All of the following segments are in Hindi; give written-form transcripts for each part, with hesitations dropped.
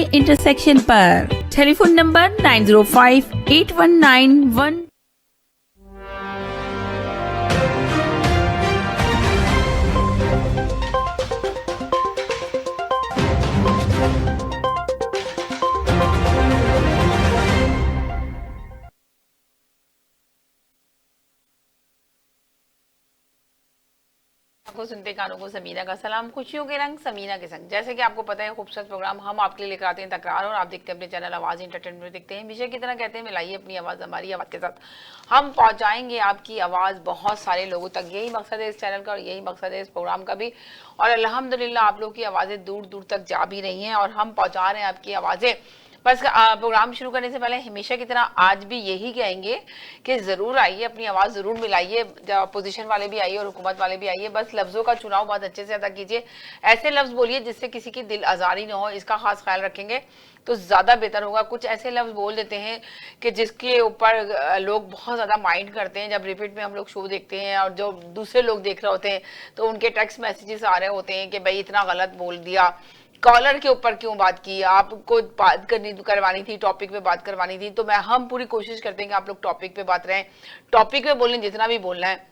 इंटरसेक्शन पर टेलीफोन नंबर 905819 को सुनते कानों को समीना का सलाम, खुशियों के रंग समीना के संग। जैसे कि आपको पता है खूबसूरत प्रोग्राम हम आपके लिए लेकर आते हैं तकरार, और आप देखते हैं अपने चैनल आवाज एंटरटेनमेंट देखते हैं। विषय की तरह कहते हैं मिलाइए अपनी आवाज हमारी आवाज के साथ, हम पहुंचाएंगे आपकी आवाज बहुत सारे लोगों तक। यही मकसद है इस चैनल का और यही मकसद है इस प्रोग्राम का भी। और अल्हम्दुलिल्लाह आप लोग की आवाजें दूर दूर तक जा भी रही हैं और हम पहुंचा रहे हैं आपकी आवाजें। बस प्रोग्राम शुरू करने से पहले हमेशा की तरह आज भी यही कहेंगे कि जरूर आइए, अपनी आवाज जरूर मिलाइए। अपोजिशन वाले भी आइए और हुकूमत वाले भी आइए। बस लफ्जों का चुनाव बहुत अच्छे से अदा कीजिए, ऐसे लफ्ज बोलिए जिससे किसी की दिल आजारी ना हो, इसका खास ख्याल रखेंगे तो ज्यादा बेहतर होगा। कुछ ऐसे लफ्ज बोल देते हैं कि जिसके ऊपर लोग बहुत ज्यादा माइंड करते हैं। जब रिपीट में हम लोग शो देखते हैं और जो दूसरे लोग देख रहे होते हैं तो उनके टेक्स्ट मैसेजेस आ रहे होते हैं कि भाई इतना गलत बोल दिया, कॉलर के ऊपर क्यों बात की, आपको बात करवानी थी, टॉपिक पे बात करवानी थी। तो हम पूरी कोशिश करते हैं कि आप लोग टॉपिक पे बात रहें, टॉपिक पे बोलें जितना भी बोलना है।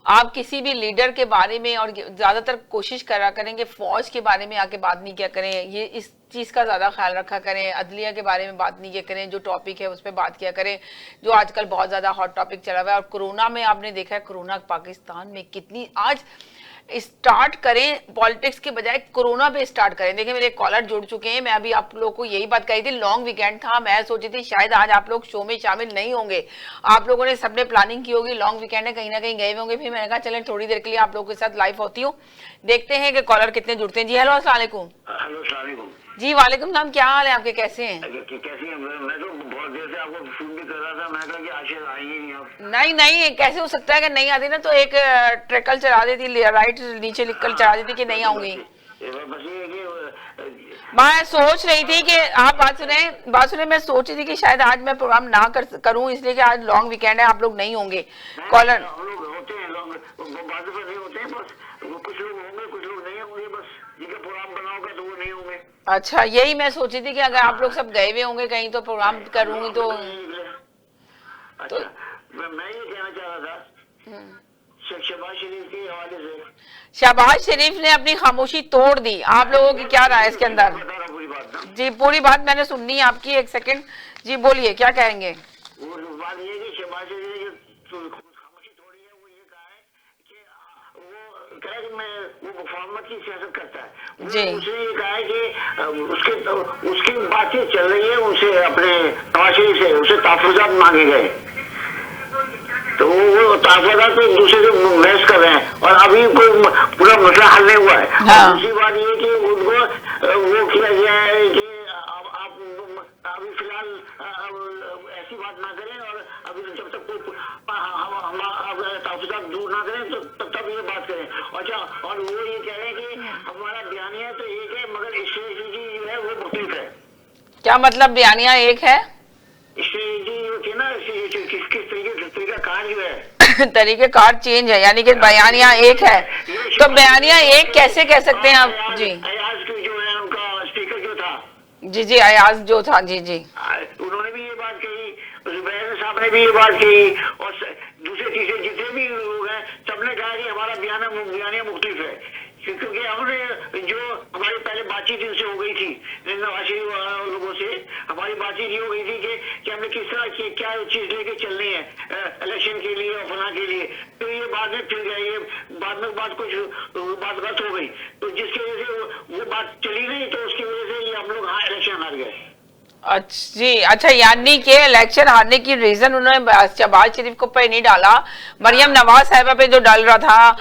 आप किसी भी लीडर के बारे में और ज्यादातर कोशिश करा करेंगे फौज के बारे में आके बात नहीं किया करें, ये इस चीज का ज्यादा ख्याल रखा करें। अदलिया के बारे में बात नहीं किया करें, जो टॉपिक है उस पर बात किया करें, जो आजकल बहुत ज्यादा हॉट टॉपिक चला हुआ है। और कोरोना में आपने देखा है कोरोना पाकिस्तान में कितनी, आज स्टार्ट करें पॉलिटिक्स के बजाय कोरोना पे स्टार्ट करें। देखिए मेरे कॉलर जुड़ चुके हैं, मैं अभी आप लोगों को यही बात कही थी। लॉन्ग वीकेंड था, मैं सोची थी शायद आज आप लोग शो में शामिल नहीं होंगे, आप लोगों ने सबने प्लानिंग की होगी, लॉन्ग वीकेंड है कहीं ना कहीं गए हुए होंगे। फिर मैंने कहा चलें थोड़ी देर के लिए आप लोगों के साथ लाइव होती हूँ, देखते हैं कि कॉलर कितने जुड़ते हैं। जी हेलो अस्सलाम वालेकुम। हेलो अस्सलाम वालेकुम। जी वालेकुम सलाम, क्या हाल है आपके, कैसे हैं? कैसी हैं? मैं तो बहुत देर से आपको फोन भी कर रहा था, मैं कहा कि आशीष आएंगे नहीं आप। नहीं नहीं, कैसे हो सकता है कि नहीं आती ना, तो एक ट्रिकल चला देती, राइट नीचे लिखकर चला देती कि नहीं आऊंगी। बस ये है कि मैं सोच रही थी कि आप बात सुने, मैं सोच रही थी कि शायद आज मैं प्रोग्राम ना करूं इसलिए कि आज लॉन्ग वीकेंड है, आप लोग नहीं होंगे कॉलर। हम लोग होते हैं लॉन्ग, बाजू पर नहीं होते हैं, बस कुछ लोग होंगे कुछ लोग नहीं होंगे, बस जिनका प्रोग्राम बना होगा तो वो नहीं होंगे। अच्छा, यही मैं सोची थी कि अगर आप लोग सब गए हुए होंगे कहीं तो प्रोग्राम करूंगी तो अच्छा, मैं ये कहना चाह रहा था शहबाज शरीफ के हवाले से। शहबाज शरीफ ने अपनी खामोशी तोड़ दी, आप लोगों की क्या राय है इसके अंदर? पूरी बात ना, जी पूरी बात मैंने सुननी है आपकी, एक सेकंड जी बोलिए क्या कहेंगे। वो बात ये है कि शहबाज शरीफ ने जो खामोशी तोड़ी है वो ये कहा है कि वो कह रहा है कि मैं वो मुफाहमत की सियासत करता है। जी उसने ये कहा है कि उसकी बातचीत चल रही है उनसे, अपने नवाज शरीफ से उसे तहफ़्फ़ुज़ात मांगे गए, तो वो तहफ़्फ़ुज़ात तो एक दूसरे से बहस कर रहे हैं और अभी कोई पूरा मसला हल नहीं हुआ है। हाँ। दूसरी बात ये कि उनको वो किया गया है कि आप अभी फिलहाल ऐसी बात ना करें और अभी जब तक कोई तहफ़्फ़ुज़ात दूर ना करें तो तब ये बात करें। अच्छा, और वो ये कह रहे हैं कि हमारा बयानिया तो एक है मगर स्ट्रेटजी जो है वो मुख्तलिफ है। क्या मतलब बयानिया एक है? स्ट्रेटजी जो थी ना, किस तरीके कार जो है तरीके कार चेंज है, यानी कि बयानिया एक है, तो बयानिया एक कैसे कह सकते हैं आप? जी अयाज जो है उनका स्पीकर जो था, जी जी अयाज जो था, जी जी उन्होंने भी ये बात कही, जुबैर साहब ने भी ये बात कही और दूसरे तीसरे जितने भी लोग हैं सबने कहा कि हमारा बयानिया मुख्तलिफ है। क्योंकि हमने जो हमारी पहले बातचीत इनसे हो गई थी, नवाज शरीफ लोगों से हमारी बातचीत ये हो गई थी कि हमने किस तरह की क्या चीज लेके चलनी है इलेक्शन के लिए और फला के लिए। तो ये बाद में फिर गया, ये बाद में बात कुछ बात गलत हो गई, तो जिसकी वजह से वो बात चली नहीं, तो उसकी वजह से ये हम लोग हाँ इलेक्शन हार गए। अच्छा जी, अच्छा यानी कि इलेक्शन हारने की रीजन उन्होंने शहबाज शरीफ को पे नहीं डाला, मरियम नवाज साहिबा पे जो डाल रहा था।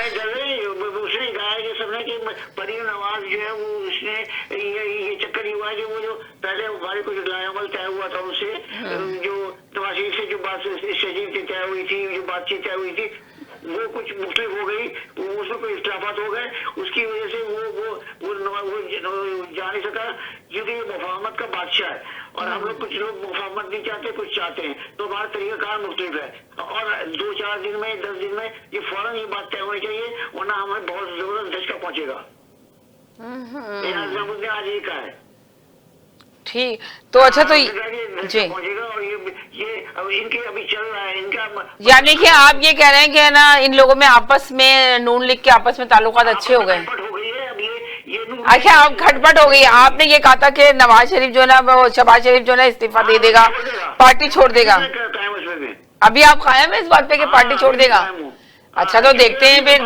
उसने कहा है कि सबने कि मरियम नवाज जो है वो उसने ये चक्कर हुआ है कि वो जो पहले हमारे कुछ लायामल तय हुआ था उससे, जो नवाज शरीफ से जो बात स्ट्रेटजी तय हुई थी, जो बातचीत तय हुई थी, वो कुछ मुख्तलिफ हो गई, उसमें कोई इख्तिलाफात हो गए, उसकी वजह से वो जा नहीं सका, क्योंकि ये मुफाहमत का बादशाह है और हम लोग कुछ लोग मुफाहमत नहीं चाहते, कुछ चाहते हैं, तो हमारा तरीक़ाकार मुख्तलिफ है और 2-4 दिन में 10 दिन में ये फौरन ये बात तय होनी चाहिए, वरना हमें बहुत जबरदस्त झटका पहुंचेगा। मुझे आज ये कहा है। ठीक, तो अच्छा तो जी, पहुंचेगा। और ये अब इनके अभी चल रहा है इनका, यानी कि आप ये कह रहे हैं कि ना इन लोगों में आपस में नून लिख के आपस में ताल्लुकात अच्छे हो गए। खटपट हो गई है अब ये अच्छा, अब खटपट हो गई। आपने ये कहा था कि नवाज शरीफ जो है ना, वो शहबाज शरीफ जो है ना इस्तीफा दे देगा, पार्टी छोड़ देगा। अभी आप कायम है इस बात पे कि पार्टी छोड़ देगा? अच्छा, तो देखते हैं फिर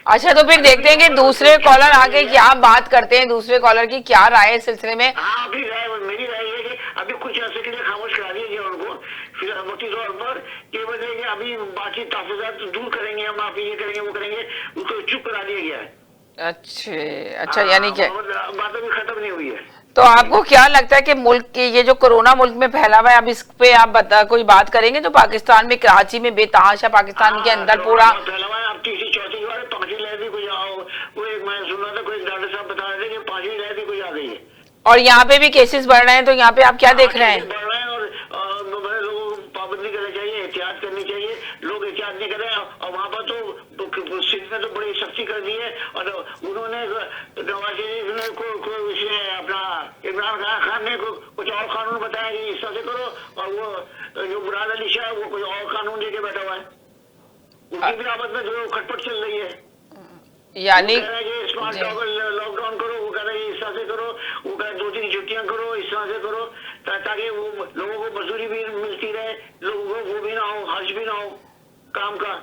अच्छा, तो फिर देखते हैं कि दूसरे कॉलर आके क्या बात करते हैं, दूसरे कॉलर की क्या राय है इस सिलसिले में। हाँ, अभी मेरी राय है कि अभी कुछ अर्से के लिए खामोश करा दिया गया उनको, फिर वक्ती तौर पर कि वजह कि अभी बाकी तहफात दूर करेंगे, हम आप ये करेंगे वो करेंगे, उसको चुप करा दिया गया है। अच्छा, यानी क्या बात अभी खत्म नहीं हुई है। तो आपको क्या लगता है कि मुल्क की ये जो कोरोना मुल्क में फैला हुआ है, अब इस पे आप कोई बात करेंगे? जो पाकिस्तान में कराची में बेतहाशा पाकिस्तान के अंदर पूरा फैला हुआ है। अब तीसरी चौथी बार 5वीं लहर भी कोई वो एक मैं सुन रहा था, कोई डॉक्टर साहब बता रहे थे कि 5वीं लहर भी कोई आ गई है और यहाँ पे भी केसेस बढ़ रहे हैं। तो यहाँ पे आप क्या देख रहे हैं? बढ़ रहे हैं और लोगों को पाबंदी करनी चाहिए, एहतियात करनी चाहिए। लोग एहतियात नहीं कर रहे हैं और वहाँ पर तो सिंध में तो बड़ी सख्ती कर दी है। और उन्होंने नवाज शरीफ ने अपना इमरान खान ने कुछ और कानून बताया कि इस तरह से करो, और वो जो मुराद अली शाह वो कोई और कानून लेके बैठा हुआ है। उनकी भी आपस में जो खटपट चल रही है। यानी स्मार्ट लॉकडाउन करो, वो कह रहे हैं इस तरह से करो, वो कह रहे 2-3 छुट्टियां करो, इस तरह से करो ताकि वो लोगों को मजदूरी भी मिलती रहे, लोगों को वो भी ना हो, हर्ज भी ना हो काम का।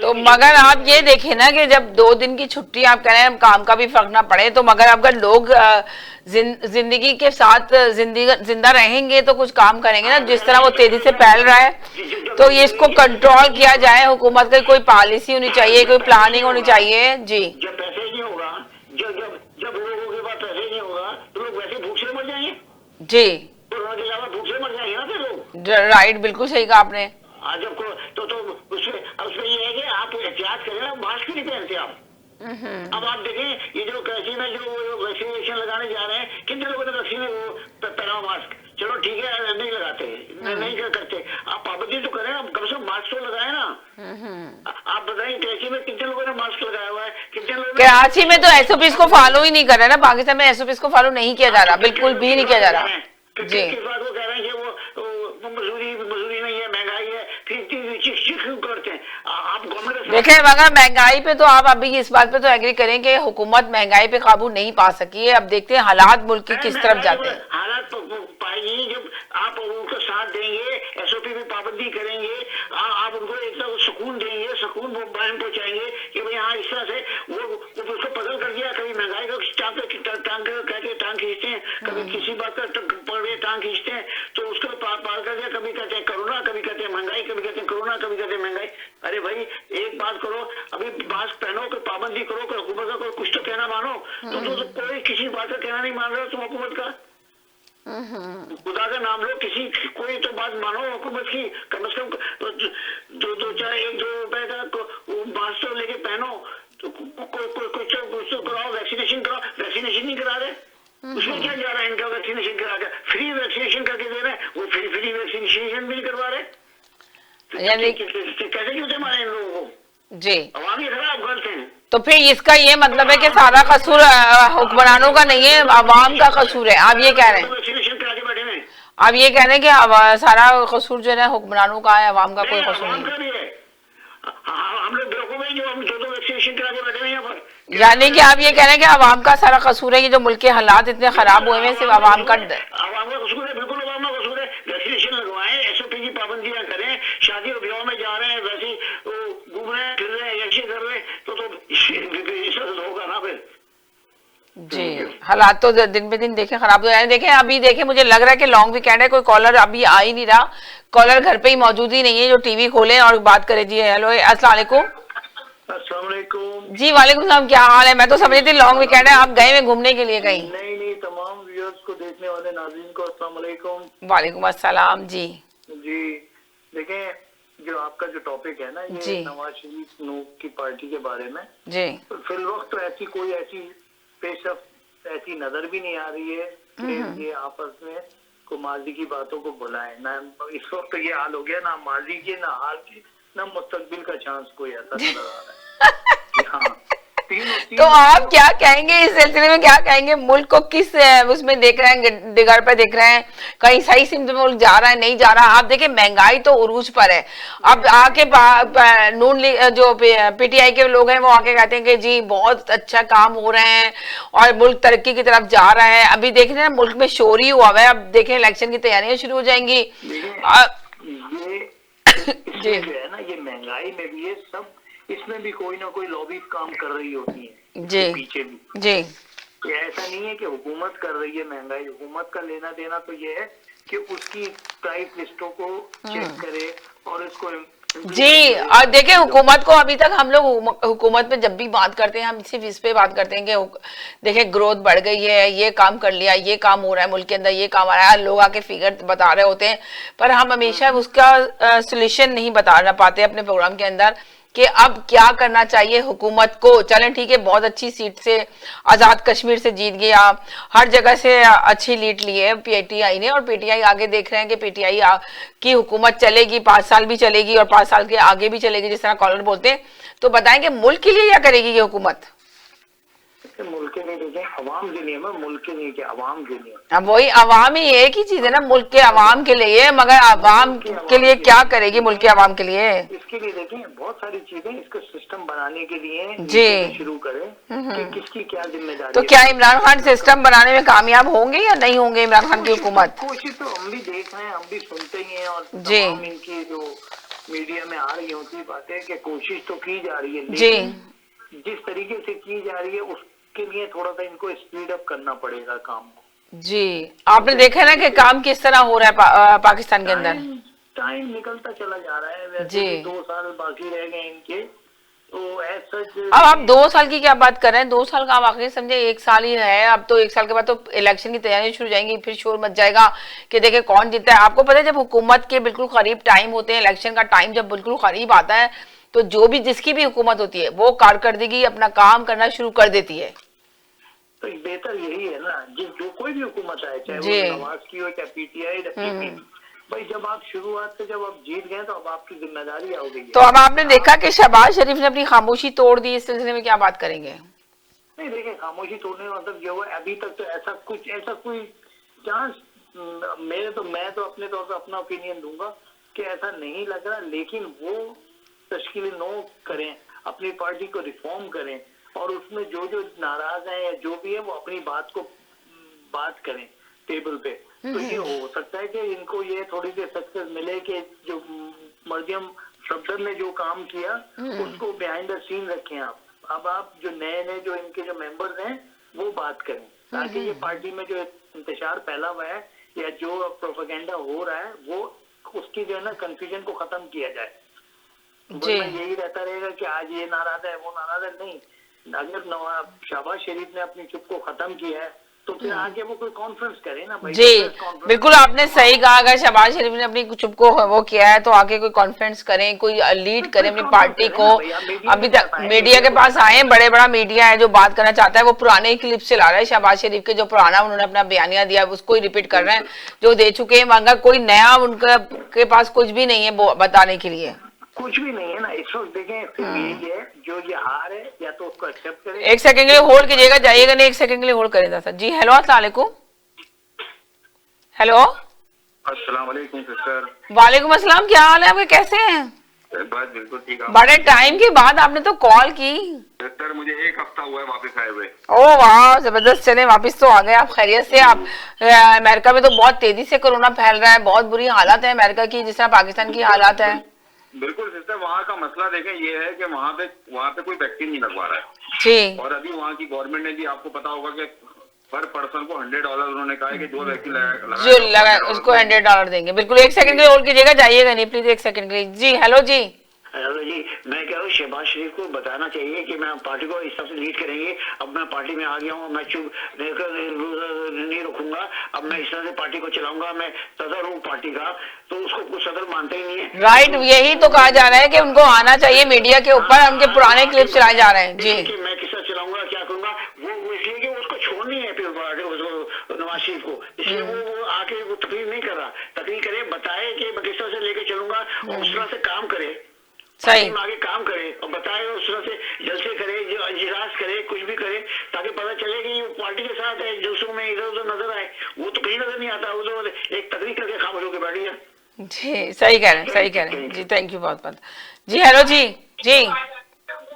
तो मगर आप ये देखें ना कि जब 2 दिन की छुट्टी आप कह रहे हैं काम का भी फर्क ना पड़े, तो मगर अगर लोग जिंदगी के साथ जिंदा रहेंगे तो कुछ काम करेंगे ना। जिस तरह वो तेजी से फैल रहा है, तो ये इसको कंट्रोल किया जाए। हुकूमत की कोई पॉलिसी होनी चाहिए, कोई प्लानिंग होनी चाहिए। जी, जब पैसे नहीं होगा, जब लोगों के पास पैसे नहीं होगा तो लोग वैसे भूख से मर जाएंगे। जी, कोरोना के अलावा भूख से मर जाएंगे ना फिर लोग। राइट, बिल्कुल सही कहा आपने। जब तो उसमें ये है कि आप एहतियात करें ना, मास्क नहीं पहनते आप। अब आप देखें ये जो कराची में जो वैक्सीनेशन लगाने जा रहे हैं, कितने लोगों ने वैक्सीन पहना मास्क? चलो ठीक है, नहीं लगाते, नहीं करते, आप पाबंदी तो करें, कम से कम मास्क तो लगाए ना। आप बताएं कराची में कितने लोगों ने मास्क लगाया हुआ है? कितने लोगों ने? कराची में तो एसओपीज को फॉलो ही नहीं कर रहे ना। पाकिस्तान में एसओपीज को फॉलो नहीं किया जा रहा, बिल्कुल भी नहीं किया जा रहा। जी, किस बात को कह रहे हैं कि वो मजदूरी नहीं है, महंगाई है, फिर चिक करते हैं आप गवर्नमेंट। देखें, मगर महंगाई पे तो आप अभी इस बात पे तो एग्री करें कि हुकूमत महंगाई पे काबू नहीं पा सकी है। अब देखते हैं हालात मुल्क की किस तरफ जाते हैं। हालात पाएगी जब आप उनको साथ देंगे, एसओपी पे पाबंदी करेंगे, आप उनको एक तरह सुकून देंगे, सुकून बयान पहुंचाएंगे कि भाई हाँ इस तरह से वो उसको पकड़ कर दिया। कभी महंगाई का टांग खींचते हैं, कभी किसी बात का टांग खींचते हैं, तो उसको पार कर दिया। कभी कहते हैं कोरोना, कभी कहते हैं महंगाई, कभी कहते हैं कोरोना, कभी कहते हैं महंगाई। अरे भाई एक बात करो, अभी मास्क पहनो, कोई पाबंदी करो, कोई हुकूमत का कोई कुछ तो कहना मानो। तो कोई किसी बात का कहना नहीं मान रहे हो तुम हुकूमत का। खुदा का नाम लो, कोई तो बात मानो हुकूमत की। कम से कम 1-2 रुपए का मास्क तो लेके पहनो। तो कुछ तो कराओ, वैक्सीनेशन कराओ। वैक्सीनेशन नहीं करा रहे, उसमें क्या जा रहा है इनका? वैक्सीनेशन करा के फ्री वैक्सीनेशन करके दे रहे हैं, वो फ्री वैक्सीनेशन भी नहीं करवा रहे। कैसे क्यों मारे इन लोगों को? जी, अवामी खराब करते हैं। तो फिर इसका ये मतलब है कि सारा कसूर हुक्मरानों का नहीं है, अवाम का कसूर है। आप ये कह रहे हैं? वैक्सीनेशन करा के बैठे हैं। आप ये कह रहे हैं कि सारा कसूर जो है हुक्मरानों का है, अवाम का कोई कसूर नहीं है। हम लोग बेवकूफ हैं जो हम 2 वैक्सीनेशन करा के बैठे हैं यहाँ पर। यानी कि आप ये कह रहे हैं कि अवाम का सारा कसूर है? ये जो मुल्क के हालात इतने खराब हुए हैं सिर्फ अवाम का कसूर है। बिल्कुल अवाम का कसूर है। वैक्सीनेशन लगवाएं, एसओपी की पाबंदियां करें, शादी और ब्याह में जा रहे हैं वैसे घूम रहे हैं, फिर रहे हैं, ऐसे कर रहे हैं, तो होगा ना फिर। जी, हालात तो दिन पे दिन देखे खराब हो रहे हैं। देखें अभी देखें, मुझे लग रहा है कि लॉन्ग वीकेंड है, कोई कॉलर अभी आ ही नहीं रहा। कॉलर घर पे ही मौजूद ही नहीं है जो टीवी खोले और बात करे। जी हेलो, अस्सलाम वालेकुम। अस्सलाम वालेकुम। जी वालेकुम सलाम, क्या हाल है? मैं तो समझ रही थी लॉन्ग वीकेंड है, आप गए में घूमने के लिए कहीं? नहीं, तमाम व्यूअर्स को, देखने वाले नाज़रीन को अस्सलाम वालेकुम। वालेकुम अस्सलाम। जी देखें, जो आपका जो टॉपिक है ना, ये नवाज शरीफ नूक की पार्टी के बारे में जी, फिल वक्त तो ऐसी कोई ऐसी पेशरफ ऐसी नजर भी नहीं आ रही है कि ये आपस में को माजी की बातों को बुलाएं ना। इस वक्त तो ये हाल हो गया, ना माजी के, ना हाल के, ना मुस्तकबिल का चांस कोई ऐसा नजर आ रहा है। हाँ, तो आप क्या कहेंगे इस सिलसिले में, क्या कहेंगे? मुल्क को किस उसमें देख रहे हैं, दिगाड़ पे देख रहे हैं? कहीं सही सिमत में मुल्क जा रहा है, नहीं जा रहा? आप देखिए महंगाई तो उरूज पर है। अब आके नून जो पीटीआई के लोग हैं वो आके कहते हैं कि जी बहुत अच्छा काम हो रहे हैं और मुल्क तरक्की की तरफ जा रहा है। अभी देख रहे हैं मुल्क में शोर ही हुआ है। अब देखें इलेक्शन की तैयारियां शुरू हो जाएंगी। ये जो है ना, ये महंगाई में भी ये सब, इसमें भी कोई ना कोई लॉबी काम कर रही होती है जी पीछे भी। जी, ये ऐसा नहीं है कि हुकूमत कर रही है महंगाई। हुकूमत का लेना देना तो ये है कि उसकी प्राइस लिस्टों को चेक करे और इसको जी। और देखिए हुकूमत को अभी तक हम लोग हुकूमत पे जब भी बात करते हैं हम सिर्फ इस पे बात करते हैं कि देखिए ग्रोथ बढ़ गई है, ये काम कर लिया, ये काम हो रहा है मुल्क के अंदर, ये काम आ रहा है, लोग आके फिगर बता रहे होते हैं, पर हम हमेशा उसका सोल्यूशन नहीं बता पाते अपने प्रोग्राम के अंदर कि अब क्या करना चाहिए हुकूमत को। चलें ठीक है, बहुत अच्छी सीट से आज़ाद कश्मीर से जीत गई आप, हर जगह से अच्छी लीड ली है पीटीआई ने, और पीटीआई आगे देख रहे हैं कि पीटीआई की हुकूमत चलेगी, 5 साल भी चलेगी और 5 साल के आगे भी चलेगी, जिस तरह कॉलर बोलते हैं। तो बताएं कि मुल्क के लिए क्या करेगी ये हुकूमत? मुल्क के लिए देखें, अवाम के लिए, मुल्क के लिए, अवाम के लिए। अब वही अवाम ही एक ही चीज है ना, मुल्क के अवाम के लिए, मगर अवाम के लिए क्या करेगी मुल्क के अवाम के लिए? इसके लिए देखें बहुत सारी चीजें, इसका सिस्टम बनाने के लिए जी शुरू करें कि किसकी क्या जिम्मेदारी। तो क्या इमरान खान सिस्टम बनाने में कामयाब होंगे या नहीं होंगे इमरान खान की हुकूमत? कोशिश तो हम भी देख रहे हैं, हम भी सुनते ही हैं, और जी तमाम इनकी जो मीडिया में आ रही होती बातें कि कोशिश तो की जा रही है, जी लेकिन जिस तरीके से की जा रही है उसके लिए थोड़ा सा इनको स्पीड अप करना पड़ेगा काम को। जी, आपने देखा ना कि काम किस तरह हो रहा है पाकिस्तान के अंदर। टाइम निकलता चला जा रहा है, वैसे जी। भी 2 साल बाकी रह गए इनके, तो ऐसा अब आप 2 साल की क्या बात कर रहे हैं? 2 साल का आप आखिर समझे, 1 साल ही है। अब तो 1 साल के बाद तो इलेक्शन की तैयारी शुरू हो जाएंगी, फिर शोर मच जाएगा कि देखे कौन जीतता है। आपको पता है जब हुकूमत के बिल्कुल करीब टाइम होते हैं, इलेक्शन का टाइम जब बिल्कुल करीब आता है, तो जो भी जिसकी भी हुकूमत होती है वो कारकर्दगी अपना काम करना शुरू कर देती है। तो बेहतर यही है ना, जो कोई भी हुकूमत आए, चाहे वो नवाज की हो चाहे पीटीआई, भाई जब आप शुरुआत से जब आप जीत गए तो अब आपकी जिम्मेदारी हो गई है। तो अब आपने देखा कि शहबाज शरीफ ने अपनी खामोशी तोड़ दी, इस सिलसिले में क्या बात करेंगे? नहीं देखिए, खामोशी तोड़ने का मतलब जो है, अभी तक तो ऐसा कोई चांस मैं तो अपने तौर पर अपना ओपिनियन दूंगा कि ऐसा नहीं लग रहा, लेकिन वो तश्कील नो करें, अपनी पार्टी को रिफॉर्म करें और उसमें जो नाराज है या जो भी है वो अपनी बात करें टेबल पे। तो ये हो सकता है कि इनको ये थोड़ी सी सक्सेस मिले कि जो मर्जियम सफदर ने जो काम किया उसको बिहाइंड द सीन रखें आप। अब आप जो नए जो इनके जो मेंबर्स हैं वो बात करें, ताकि ये पार्टी में जो इंतशार फैला हुआ है या जो प्रोपेगेंडा हो रहा है वो उसकी जो है ना कंफ्यूजन को खत्म किया जाए। यही रहता रहेगा कि आज ये नाराज है वो नाराज है, नहीं। अगर नवाब शहबाज शरीफ ने अपनी चुप को खत्म किया है तो फिर आगे वो कोई कॉन्फ्रेंस करे ना भाई। जी बिल्कुल आपने सही कहा, अगर शहबाज शरीफ ने अपनी चुप को वो किया है तो आगे कोई कॉन्फ्रेंस करें, कोई लीड करें अपनी पार्टी को। अभी तक मीडिया के पास आए, बड़ा मीडिया है जो बात करना चाहता है, वो पुराने क्लिप से ला रहा है शहबाज शरीफ के, जो पुराना उन्होंने अपना बयानिया दिया उसको ही रिपीट कर रहे हैं जो दे चुके हैं, मगर कोई नया उनके पास कुछ भी नहीं है बताने के लिए। कुछ भी नहीं है ना इस वक्त। देखें फिर यही है, जो ये हार है या तो उसको एक्सेप्ट करें। 1 सेकंड के लिए होल्ड कीजिएगा, जाइएगा नहीं, 1 सेकंड के लिए होल्ड करें सर। जी हेलो, अस्सलाम वालेकुम। हेलो, अस्सलाम वालेकुम सिस्टर। वालेकुम अस्सलाम, क्या हाल है आपके, कैसे हैं? बस बिल्कुल ठीक है। बड़े टाइम के बाद आपने तो कॉल की सिस्टर, मुझे 1 हफ्ता हुआ है वापस आए हुए। ओ वाह जबरदस्त, चले वापस तो आ गए आप खैरियत से। आप अमेरिका में तो बहुत तेजी से कोरोना फैल रहा है, बहुत बुरी हालत है अमेरिका की, जिस तरह पाकिस्तान की हालात है। बिल्कुल सिस्टर, वहाँ का मसला देखें ये है कि वहाँ पे कोई वैक्सीन नहीं लगवा रहा है जी, और अभी वहाँ की गवर्नमेंट ने भी, आपको पता होगा कि पर पर्सन को $100 उन्होंने कहा है कि जो वैक्सीन जो लगा उसको $100 देंगे। बिल्कुल 1 सेकंड के लिए होल्ड कीजिएगा, जाइएगा नहीं प्लीज, 1 सेकंड के लिए। जी हेलो जी। हेलो जी, मैं कह रहा हूँ शहबाज शरीफ को बताना चाहिए कि मैं पार्टी को इस तरह से लीड करेंगे। अब मैं पार्टी में आ गया हूँ, मैं चुप नहीं रुकूंगा, अब मैं इस तरह से पार्टी को चलाऊंगा, मैं सदर हूँ पार्टी का, तो उसको कुछ सदर मानते ही नहीं है। राइट, यही तो कहा जा रहा है कि उनको आना चाहिए मीडिया के ऊपर, उनके पुराने क्लिप चलाए जा रहे हैं। जी मैं किस तरह चलाऊंगा, क्या करूंगा, वो इसलिए कि उसको छोड़नी है फिर नवाज शरीफ को, इसलिए वो आके वो तकरीर नहीं कर रहा। तकरीर करे, बताए कि मैं किस तरह से लेके चलूंगा और उस तरह से काम करे, सही आगे काम करे और बताए उस तरह से जलसे करे, इजलास करे, कुछ भी करे, ताकि पता चले कि वो पार्टी के साथ है, दूसरों में इधर उधर नजर आए। वो तो कहीं नजर नहीं आता, वो तो एक तकरीर करके खामोश होकर बैठ गया। जी सही कह रहे हैं, सही कह रहे हैं जी, थैंक यू बहुत बहुत जी। हेलो जी जी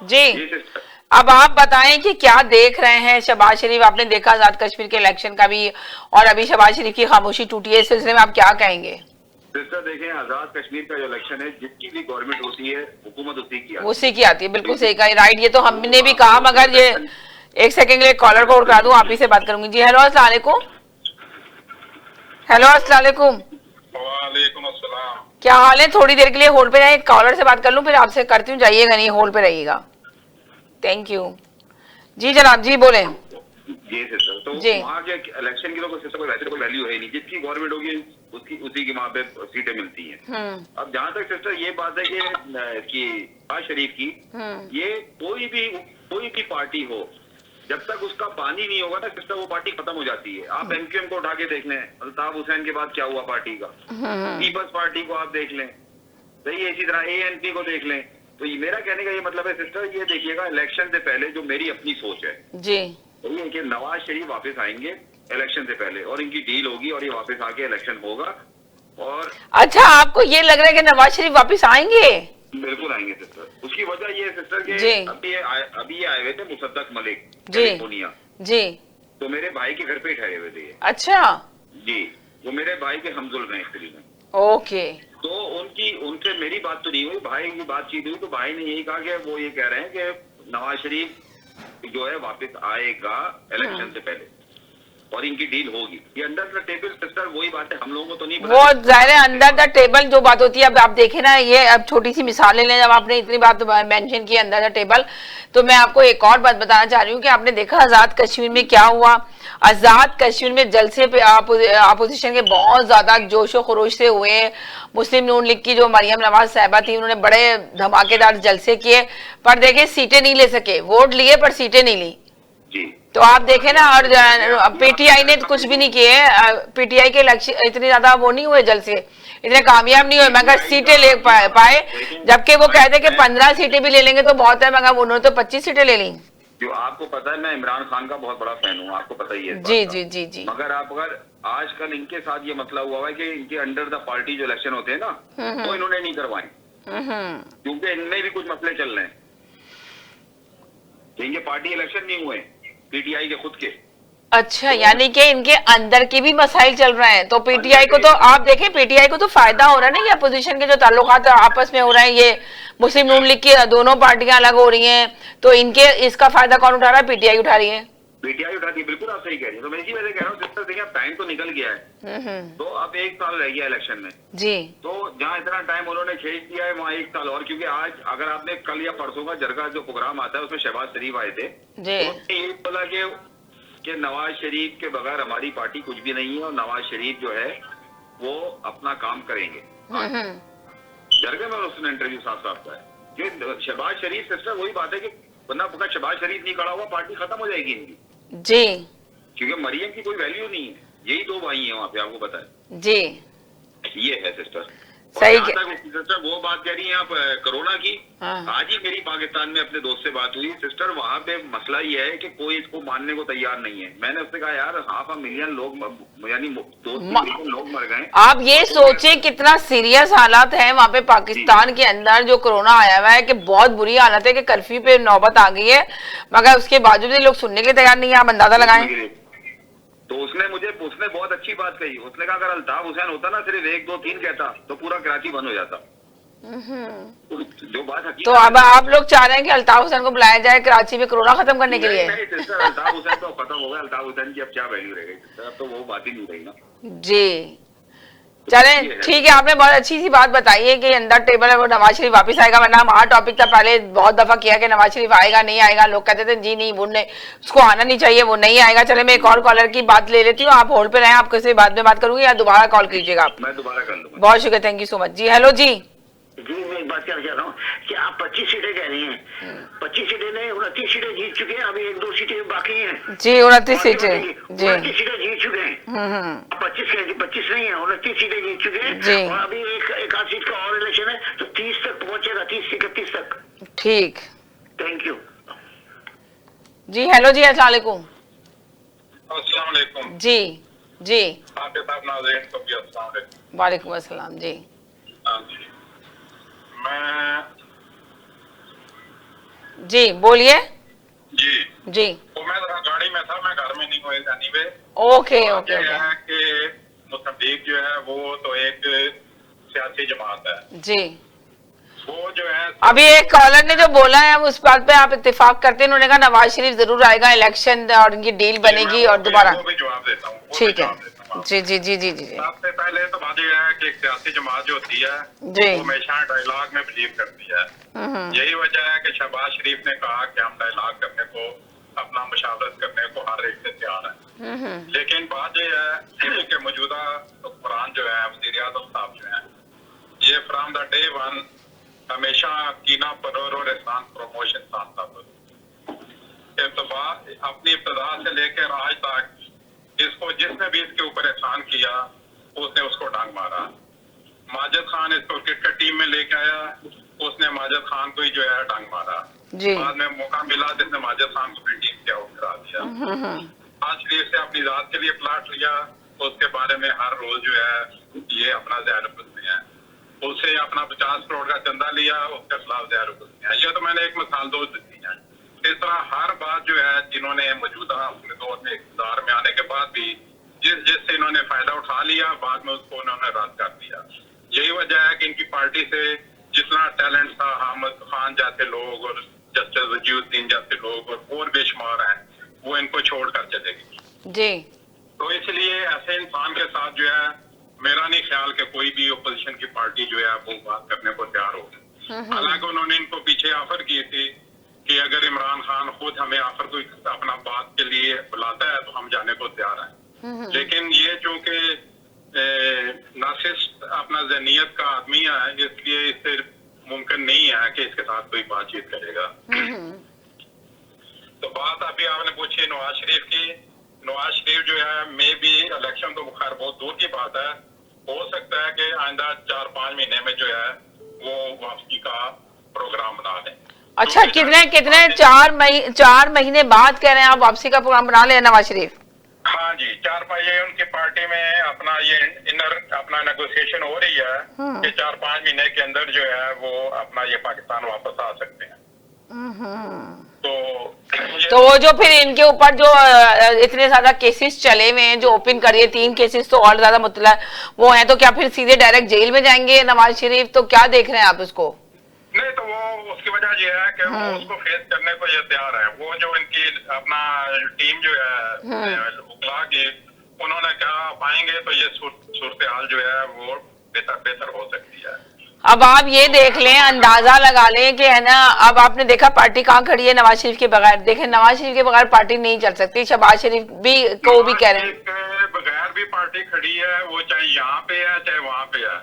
जी, अब आप बताएं कि क्या देख रहे हैं शहबाज शरीफ, आपने देखा आजाद कश्मीर के इलेक्शन का भी, और अभी शहबाज शरीफ की खामोशी टूटी है, इस सिलसिले में आप क्या कहेंगे? सिस्टर देखें, आजाद कश्मीर का जो इलेक्शन है, जिसकी भी गवर्नमेंट होती है, हुकूमत उसी की आती है, बिल्कुल सही कहा, राइट, ये तो हमने भी कहा, मगर ये एक सेकंड के लिए कॉलर को उठा दूं, आप ही से बात करूंगी जी। हेलो अस्सलाम वालेकुम। हेलो अस्सलाम वालेकुम। वालेकुम अस्सलाम। क्या हाल है? थोड़ी देर के लिए होल्ड पे रहे, कॉलर से बात कर लूं फिर आपसे करती हूँ, जाइएगा नहीं, होल्ड पे रहिएगा। थैंक यू जी। जनाब जी बोले जी सिस्टर। तो वहाँ के इलेक्शन की तो सिस्टर वैसे कोई वैल्यू है नहीं, जिसकी गवर्नमेंट होगी उसी की वहाँ पे सीटें मिलती हैं। अब जहाँ तक सिस्टर ये बात है कि शहबाज शरीफ की, ये कोई भी पार्टी हो, जब तक उसका पानी नहीं होगा ना सिस्टर, वो पार्टी खत्म हो जाती है। आप एमक्यूएम को उठा के देख लें, अल्ताफ हुसैन के बाद क्या हुआ पार्टी का, पीपल्स पार्टी को आप देख लें, सही है, इसी तरह एएनपी को देख लें। तो ये मेरा कहने का ये मतलब है सिस्टर, ये देखिएगा इलेक्शन से पहले जो मेरी अपनी सोच है जी, वही है कि नवाज शरीफ वापस आएंगे इलेक्शन से पहले, और इनकी डील होगी और ये वापस आके इलेक्शन होगा। और अच्छा, आपको ये लग रहा है कि नवाज शरीफ वापस आएंगे? बिल्कुल आएंगे सिस्टर। उसकी वजह ये है सिस्टर के अभी ये आए हुए थे मुसद्दक मलिक कैलिफोर्निया जी, तो मेरे भाई के घर पे ही ठहरे हुए थे। अच्छा जी, वो मेरे भाई के हमजुल में एक्चुअली में। ओके। तो उनसे मेरी बात तो नहीं हुई, भाई की बातचीत हुई, तो भाई ने यही कहा कि वो ये कह रहे हैं कि नवाज शरीफ जो है वापस आएगा इलेक्शन से पहले और इनकी डील होगी। ये अंडर द टेबल सिस्टर वही बात है, हम लोगों को तो नहीं पता। वो जाहिर है अंडर द टेबल जो बात होती है, अब आप देखें ना, ये अब छोटी सी मिसाल ले लें, जब आपने इतनी बात मेंशन की अंडर द टेबल, तो मैं आपको एक और बात बताना चाह रही हूँ कि आपने देखा आजाद कश्मीर में क्या हुआ। आजाद कश्मीर में जलसे पे अपोजिशन के बहुत ज्यादा जोशो खरोश से हुए। मुस्लिम नून लीग की जो मरियम नवाज साहिबा थी, उन्होंने बड़े धमाकेदार जलसे किए, पर देखे सीटें नहीं ले सके, वोट लिए पर सीटें नहीं ली जी। तो आप देखें ना, और पीटीआई ने कुछ भी नहीं किए, पीटीआई के इलेक्शन इतनी ज्यादा वो नहीं हुए, जलसे इतने कामयाब नहीं हुए, मगर सीटें ले पाए, जबकि वो कहते कि 15 सीटें भी ले लेंगे तो बहुत है, मगर उन्होंने तो 25 सीटें ले ली। जो आपको पता है, मैं इमरान खान का बहुत बड़ा फैन हूँ, आपको पता ही है जी जी जी जी। मगर आप अगर आजकल इनके साथ ये मसला हुआ है कि इनके अंडर द पार्टी जो इलेक्शन होते हैं ना, वो इन्होंने नहीं करवाए, क्योंकि इनमें भी कुछ मसले चल रहे हैं। इनके पार्टी इलेक्शन नहीं हुए पीटीआई के खुद के। अच्छा, यानी कि इनके अंदर के भी मसाइल चल रहे हैं, तो पीटीआई को तो आप देखें, पीटीआई को तो फायदा हो रहा है ना, ये अपोजिशन के जो ताल्लुकात आपस में हो रहे हैं, ये मुस्लिम नून लीग की दोनों पार्टियां अलग हो रही हैं, तो इनके इसका फायदा कौन उठा रहा है? पीटीआई उठा रही है। पीटीआई उठाती है, बिल्कुल आप सही कह रही हैं। तो मैं इसी वजह कह रहा हूँ सिस्टर, देखिए टाइम तो निकल गया है, तो अब 1 साल रह गया इलेक्शन में जी। तो जहाँ इतना टाइम उन्होंने खींच दिया है, वहाँ 1 साल और, क्योंकि आज अगर आपने कल या परसों का जरगा जो प्रोग्राम आता है उसमें शहबाज शरीफ आए थे, तो ये बोला कि नवाज शरीफ के बगैर हमारी पार्टी कुछ भी नहीं है, और नवाज शरीफ जो है वो अपना काम करेंगे। जरगे में उसने इंटरव्यू साफ साफ कहा है कि शहबाज शरीफ सिस्टर वही बात है कि वरना शहबाज शरीफ नहीं खड़ा हुआ पार्टी खत्म हो जाएगी इनकी जी, क्योंकि मरियम की कोई वैल्यू नहीं है, यही 2 भाई हैं वहाँ पे, आपको पता है जी। ये है सिस्टर। सही सिस्टर वो बात कह रही हैं आप कोरोना की, आज ही मेरी पाकिस्तान में अपने दोस्त से बात हुई सिस्टर, वहाँ पे मसला ये है कि कोई इसको मानने को तैयार नहीं है। मैंने उससे कहा यार 500 मिलियन लोग यानी 2 मिलियन लोग मर गए। आप ये सोचे कितना सीरियस हालात है वहाँ पे पाकिस्तान के अंदर, जो कोरोना आया हुआ है, कि बहुत बुरी हालत है, कि कर्फ्यू पे नौबत आ गई है, मगर उसके बावजूद भी लोग सुनने के लिए तैयार नहीं है। आप अंदाजा लगाएं। तो उसने बहुत अच्छी बात कही, उसने कहा अगर अल्ताफ हुसैन होता ना, सिर्फ 1 2 3 कहता तो पूरा कराची बंद हो जाता। जो बात तो अब आप लोग चाह रहे हैं कि अल्ताफ हुसैन को बुलाया जाए कराची में कोरोना खत्म करने के लिए? अल्ताफ हुसैन तो खत्म हो गया, अल्ताफ हुसैन की अब क्या वैल्यू रह गई, अब तो वो बात ही नहीं रही ना जी। चलें ठीक है, आपने बहुत अच्छी सी बात बताई है कि अंदर टेबल है वो नवाज शरीफ वापस आएगा, वरना हम हर टॉपिक था पहले बहुत दफा किया कि नवाज शरीफ आएगा नहीं आएगा, लोग कहते थे जी नहीं वो नहीं, उसको आना नहीं चाहिए, वो नहीं आएगा। चले मैं एक और कॉलर की बात ले लेती हूँ, आप होल्ड पे रहें, आप किसी बाद में बात करूंगी या दोबारा कॉल कीजिएगा आप। मैं दोबारा कर लूंगा। बहुत शुक्रिया, थैंक यू सो मच जी। हेलो जी जी, मैं एक बात कहना चाह रहा हूँ कि आप 25 सीटें कह रही हैं, 25 सीटें नहीं 29 सीटें जीत चुके हैं, अभी 1 2 सीटें बाकी हैं जी। 29 सीटें जी, 29 सीटें जीत चुके हैं। 25 नहीं है, 29 सीटें जीत चुके हैं, और अभी एक आध सीट का और इलेक्शन है, तो 30 तक पहुंचेगा, 30 31 तक। ठीक, थैंक यू। जी हेलो जी, अस्सलाम वालेकुम। अस्सलाम वालेकुम। जी जी आपके साथ नाज़रीन को भी अस्सलाम वालेकुम। वालेकुम अस्सलाम जी। हाँ जी, मैं जी बोलिए। जी जी तो मैं जरा गाड़ी में था, मैं घर में नहीं हूँ एनीवे। ओके बात ओके ये ओके है कि मुस्लिम लीग जो है वो तो एक सियासी जमात है। जी। वो जो है अभी एक कॉलर ने जो बोला है उस बात पे आप इत्तेफाक करते हैं? उन्होंने कहा नवाज शरीफ जरूर आएगा, इलेक्शन और इनकी डील बनेगी और दोबारा। वो भी जवाब देता हूँ, वो भी ठीक है। जवाब देता हूँ। जी जी जी जी जी जी सबसे पहले तो बात यह है कि एक सियासी जमात जो होती है जी। वो हमेशा डायलॉग में बिलीव करती है। यही वजह है कि शहबाज शरीफ ने कहा कि हम डायलॉग करने को, अपना मुशावरत करने को हर एक से तैयार है। लेकिन बात यह है कि मौजूदा हुक्मरान जो है, वज़ीर आज़म साहब जो है, ये फ्रॉम द डे वन हमेशा कीना परवर और एहसान प्रमोशन साहब अपनी इब्तदा से लेकर आज तक इसको जिसने भी इसके ऊपर एहसान किया उसने उसको डांग मारा। माजिद खान इसको क्रिकेट टीम में लेके आया, उसने माजिद खान को ही जो है डांग मारा। बाद में मौका मिला जिसने माजिद खान को अपनी टीम से आउट करा दिया। आज शरीफ से अपनी जात के लिए प्लाट लिया, उसके बारे में हर रोज जो है ये अपना ज़हर बुझते हैं। उससे अपना 50 करोड़ का चंदा लिया, उसके खिलाफ ज़हर बुझते हैं। ये तो मैंने एक मिसाल दो दी है। इस तरह हर बात जो है जिन्होंने मौजूदा अपने दौर में इक़्तिदार में आने के बाद भी जिससे इन्होंने फायदा उठा लिया, बाद में उसको उन्होंने रद्द कर दिया। यही वजह है कि इनकी पार्टी से जितना टैलेंट था, हामिद खान जैसे लोग और जस्टिस वजीउद्दीन जैसे लोग और बेशुमार हैं, वो इनको छोड़ कर चलेगी जी। तो इसलिए ऐसे इंसान के साथ जो है मेरा नहीं ख्याल कि कोई भी ओपोजिशन की पार्टी जो है वो बात करने को तैयार होगी। हालांकि उन्होंने इनको पीछे ऑफर की थी कि अगर इमरान खान खुद हमें ऑफर कोई अपना बात के लिए बुलाता है तो हम जाने को तैयार हैं। लेकिन ये चूंकि नासिस्ट अपना ज़हनियत का आदमी है, इसलिए इससे मुमकिन नहीं है कि इसके साथ कोई बातचीत करेगा। तो बात अभी आपने पूछी नवाज शरीफ की। नवाज शरीफ जो है मे भी इलेक्शन तो खैर बहुत दूर की बात है, हो सकता है कि आइंदा 4-5 महीने में जो है वो वापसी का प्रोग्राम बना लें। अच्छा, कितने कितने 4 महीने बाद कह रहे हैं आप वापसी का प्रोग्राम बना ले नवाज शरीफ? हाँ जी, 4-5 ये उनकी पार्टी में अपना ये इनर अपना नेगोशिएशन हो रही है कि 4-5 महीने के अंदर जो है वो अपना ये पाकिस्तान वापस आ सकते हैं। तो वो जो फिर इनके ऊपर जो इतने ज्यादा केसेस चले हुए हैं, जो ओपन करिए 3 केसेस तो और ज्यादा मुतला वो हैं, तो क्या फिर सीधे डायरेक्ट जेल में जाएंगे नवाज शरीफ? तो क्या देख रहे हैं आप उसको? नहीं, तो वो उसकी वजह ये है कि वो उसको फेस करने को ये तैयार है। वो जो इनकी अपना टीम जो है उकला की, उन्होंने कहा पाएंगे तो ये सूरत हाल जो है वो बेहतर हो सकती है। अब आप ये देख लें, अंदाजा लगा लें कि है ना, अब आपने देखा पार्टी कहाँ खड़ी है नवाज शरीफ के बगैर। देखें, नवाज शरीफ के बगैर पार्टी नहीं चल सकती। शहबाज शरीफ भी को भी कह रहे हैं बगैर भी पार्टी खड़ी है, वो चाहे यहाँ पे है चाहे वहाँ पे है।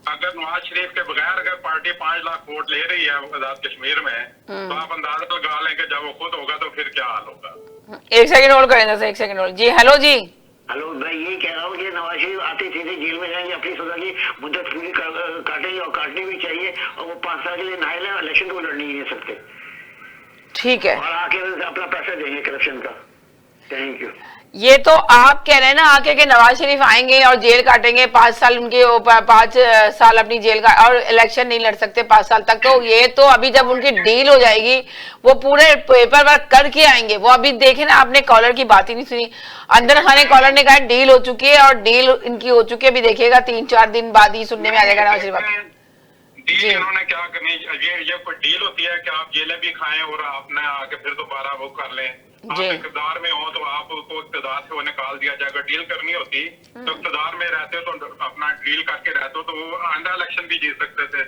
अगर नवाज शरीफ के बगैर अगर पार्टी 5 लाख वोट ले रही है आजाद कश्मीर में, तो आप अंदाजा लगा लें कि जब वो खुद होगा तो फिर क्या हाल होगा। 1 सेकंड होल्ड करें, 1 सेकंड होल्ड। जी हेलो जी। हेलो, मैं यही कह रहा हूँ कि नवाज शरीफ आते सीधे जेल में जाएंगे, अपनी सजा की मुद्दत पूरी काटेंगे और काटनी भी चाहिए, और वो 5 साल के लिए नहाए लें, इलेक्शन को लड़ नहीं सकते। ठीक है, और आके अपना पैसा देंगे करप्शन का। Thank you. ये तो आप कह रहे हैं ना आके के नवाज शरीफ आएंगे और जेल काटेंगे 5 साल, उनके 5 साल अपनी जेल का, और इलेक्शन नहीं लड़ सकते 5 साल तक। तो ये तो अभी जब उनकी डील हो जाएगी वो पूरे पेपर वर्क करके आएंगे। वो अभी देखे ना, आपने कॉलर की बात ही नहीं सुनी। अंदर खाने कॉलर ने कहा डील हो चुकी है और डील इनकी हो चुकी है। अभी देखिएगा 3-4 दिन बाद ही सुनने में आ जाएगा नवाज शरीफ। डील इन्होंने क्या करनी, ये कोई डील होती है कि आप जेलें भी खाएं और आपने आके फिर दोबारा वो कर लें। आप इक़्तिदार में हो तो आपको इक़्तिदार से वो निकाल दिया जाएगा। डील करनी होती तो इक़्तिदार में रहते तो अपना डील करके रहते तो वो आइंदा इलेक्शन भी जीत सकते थे।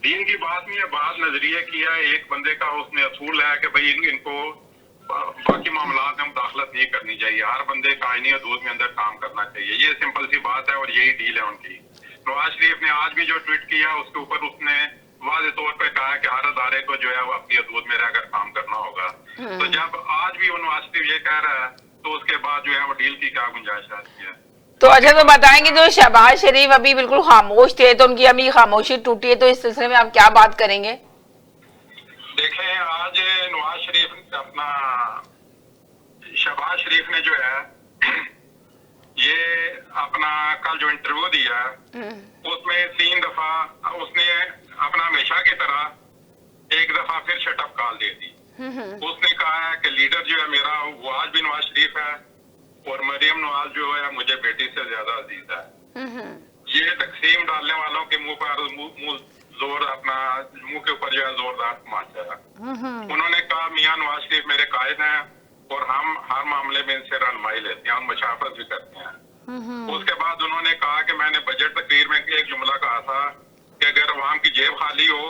डील की बात नहीं है, बात नजरिए की है। एक बंदे का उसमें असूल है कि भाई इनको बाकी मामलात में मुदाखलत नहीं करनी चाहिए। हर बंदे का आईनी हदूद में अंदर काम करना चाहिए। ये सिंपल सी बात है और यही डील है उनकी। नवाज शरीफ ने आज भी जो ट्वीट किया उसके ऊपर उसने वाज़ेह तौर पे कहा कि हर अदारे को जो है वो अपनी हदूद में रहकर काम करना होगा। तो जब आज भी वो नवाज शरीफ ये कह रहा है तो उसके बाद जो है वो डील की क्या गुंजाइश आती है? तो अच्छा, तो बताएंगे जो शहबाज शरीफ अभी बिल्कुल खामोश थे, तो उनकी अभी खामोशी टूटी है, तो इस सिलसिले में आप क्या बात करेंगे? देखें, आज नवाज शरीफ अपना शहबाज शरीफ ने जो है ये अपना कल जो इंटरव्यू दिया उसमें 3 दफा उसने अपना हमेशा की तरह एक दफा फिर शटअप कॉल दे दी। उसने कहा है कि लीडर जो है मेरा वो आज भी नवाज शरीफ है और मरियम नवाज जो है मुझे बेटी से ज्यादा अजीज है। ये तकसीम डालने वालों के मुंह पर मुंह जोर अपना मुंह के ऊपर जो है जोरदार तमाचा है। उन्होंने कहा मियां नवाज शरीफ मेरे कायद हैं और हम हर मामले में इनसे रहनुमाई लेते हैं और मुशाफत भी करते हैं। उसके बाद उन्होंने कहा कि मैंने बजट तकरीर में एक जुमला कहा था कि अगर अवाम की जेब खाली हो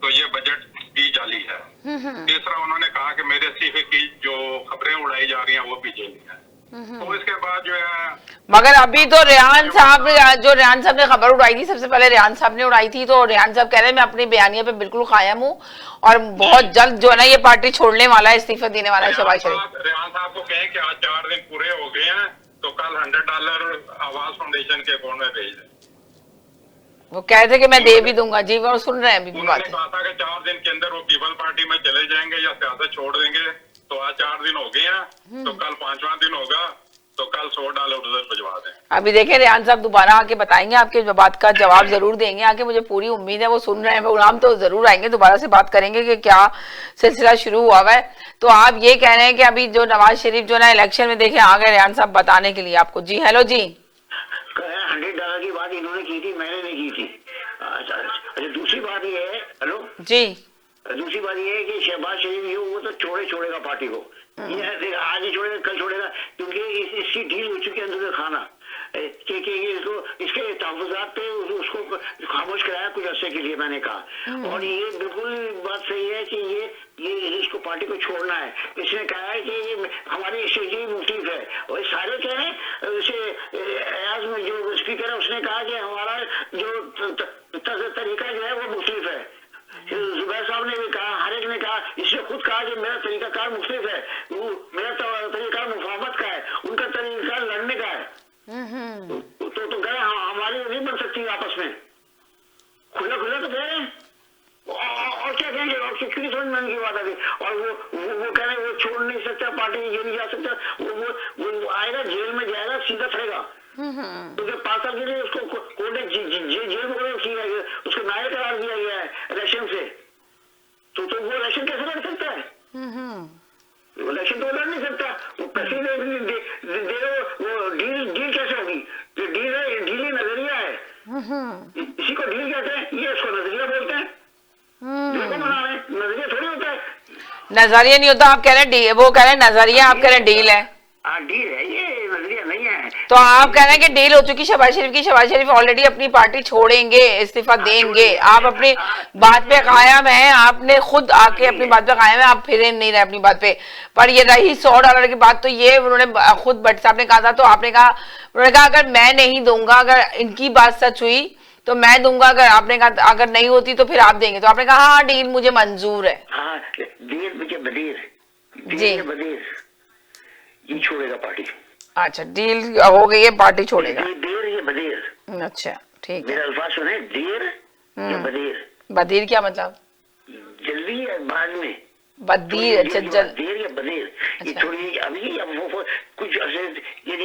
तो ये बजट भी जाली है। तीसरा उन्होंने कहा कि मेरे इस्तीफे की जो खबरें उड़ाई जा रही हैं वो भी जाली है। तो इसके बाद जो है मगर अभी तो रेहान साहब ने खबर उड़ाई थी, सबसे पहले रेहान साहब ने उड़ाई थी, तो रेहान साहब कह रहे हैं मैं अपनी बयानिया पे बिल्कुल कायम हूँ और बहुत जल्द जो है ना ये पार्टी छोड़ने वाला है, इस्तीफा देने वाला है शहबाज शरीफ। रेहान साहब को कहें कि आज 4 दिन पूरे हो गए हैं तो कल $100 आवाज फाउंडेशन के अकाउंट में भेज दें। वो कह रहे थे कि मैं दे भी दूंगा जी, वो सुन रहे हैं अभी भी बात। उन्होंने कहा था कि 4 दिन के अंदर वो पीपल पार्टी में चले जाएंगे या सियासत छोड़ देंगे। तो आज 4 दिन हो गए हैं तो कल 5वां दिन होगा तो कल $100 उधर भिजवा दें। अभी देखें रेहान साहब दोबारा आके बताएंगे, आपके बात का जवाब जरूर देंगे आके, मुझे पूरी उम्मीद है वो सुन रहे हैं प्रोग्राम, तो जरूर आएंगे दोबारा से बात करेंगे कि क्या सिलसिला शुरू हुआ है। तो आप ये कह रहे हैं कि अभी जो नवाज शरीफ जो ना इलेक्शन में देखे आ गए रेहान साहब बताने के लिए आपको। जी हेलो जी। $100 की बात इन्होंने की थी, मैंने नहीं की थी। अच्छा दूसरी बात ये है, हेलो जी, दूसरी बात ये है कि शहबाज शरीफ ये वो तो छोड़ेगा पार्टी को, ये आज ही छोड़ेगा कल छोड़ेगा, क्योंकि इसकी डील हो चुकी है अंदर खाना कि इसको इसके तहफुजात पे उसको खामोश कराया कुछ अर्से के लिए, मैंने कहा। और ये बिल्कुल बात सही है कि ये इसको पार्टी को छोड़ना है। इसने कहा है कि ये हमारी स्ट्रेटजी मुख्तलिफ है और सारे कह रहे हैं। एयाज में जो स्पीकर है उसने कहा कि हमारा जो तरीका जो है वो मुख्तलिफ है। जुबैर साहब ने भी कहा, हर एक ने कहा, इसने खुद कहा कि मेरा तरीकाकार मुख्तलिफ है, मेरा तरीका मुफाहमत का है, उनका तरीका लड़ने का है। तो कह रहे हमारी नहीं बन सकती आपस में, खुला तो कह रहे हैं और क्या कहेंगे, और क्योंकि समझ में की बात आती। और वो कह रहे हैं वो छोड़ नहीं सकता पार्टी, ये नहीं जा सकता, वो आएगा जेल में जाएगा, सीधा फरेगा। क्योंकि 5 साल के लिए उसको कोर्ट ने जेल में किया गया, उसको नायर करार दिया गया है इलेक्शन से। तो वो इलेक्शन कैसे लड़ सकता है? इलेक्शन तो लड़ नहीं सकता। वो पैसे दे वो डील कैसे होगी? डील ही नजरिया है, इसी को डील कहते हैं, ये इसको नजरिया बोलते हैं। देखो मना रहे, नजरिया थोड़ी होता है, नजरिया नहीं होता। आप कह रहे हैं वो कह रहे हैं नजरिया, आप कह रहे हैं डील है। डील है, ये नजरिया नहीं है। तो आप कह रहे हैं कि डील हो चुकी शहबाज शरीफ की, शहबाज शरीफ ऑलरेडी अपनी पार्टी छोड़ेंगे, इस्तीफा देंगे। आप अपनी बात पे कायम हैं, आपने खुद आके अपनी बात पे कायम है, आप फिर नहीं रहे अपनी बात पे। पर ये रही $100 की बात, तो ये उन्होंने खुद भट्ट साहब ने कहा था, तो आपने कहा, उन्होंने कहा अगर मैं नहीं दूंगा, अगर इनकी बात सच हुई तो मैं दूंगा, अगर आपने कहा अगर नहीं होती तो फिर आप देंगे। तो आपने कहा हाँ डील मुझे मंजूर है। जी ये छोड़ेगा पार्टी। अच्छा डील हो गई है, पार्टी छोड़ेगा। देर ये बदेर। अच्छा ठीक है, मेरा अल्फाज सुने, देर या बदेर। बदीर क्या मतलब? जल्दी या बाद में? बदीर। अच्छा देर या बदेर। ये अच्छा। थोड़ी अभी अब वो कुछ ये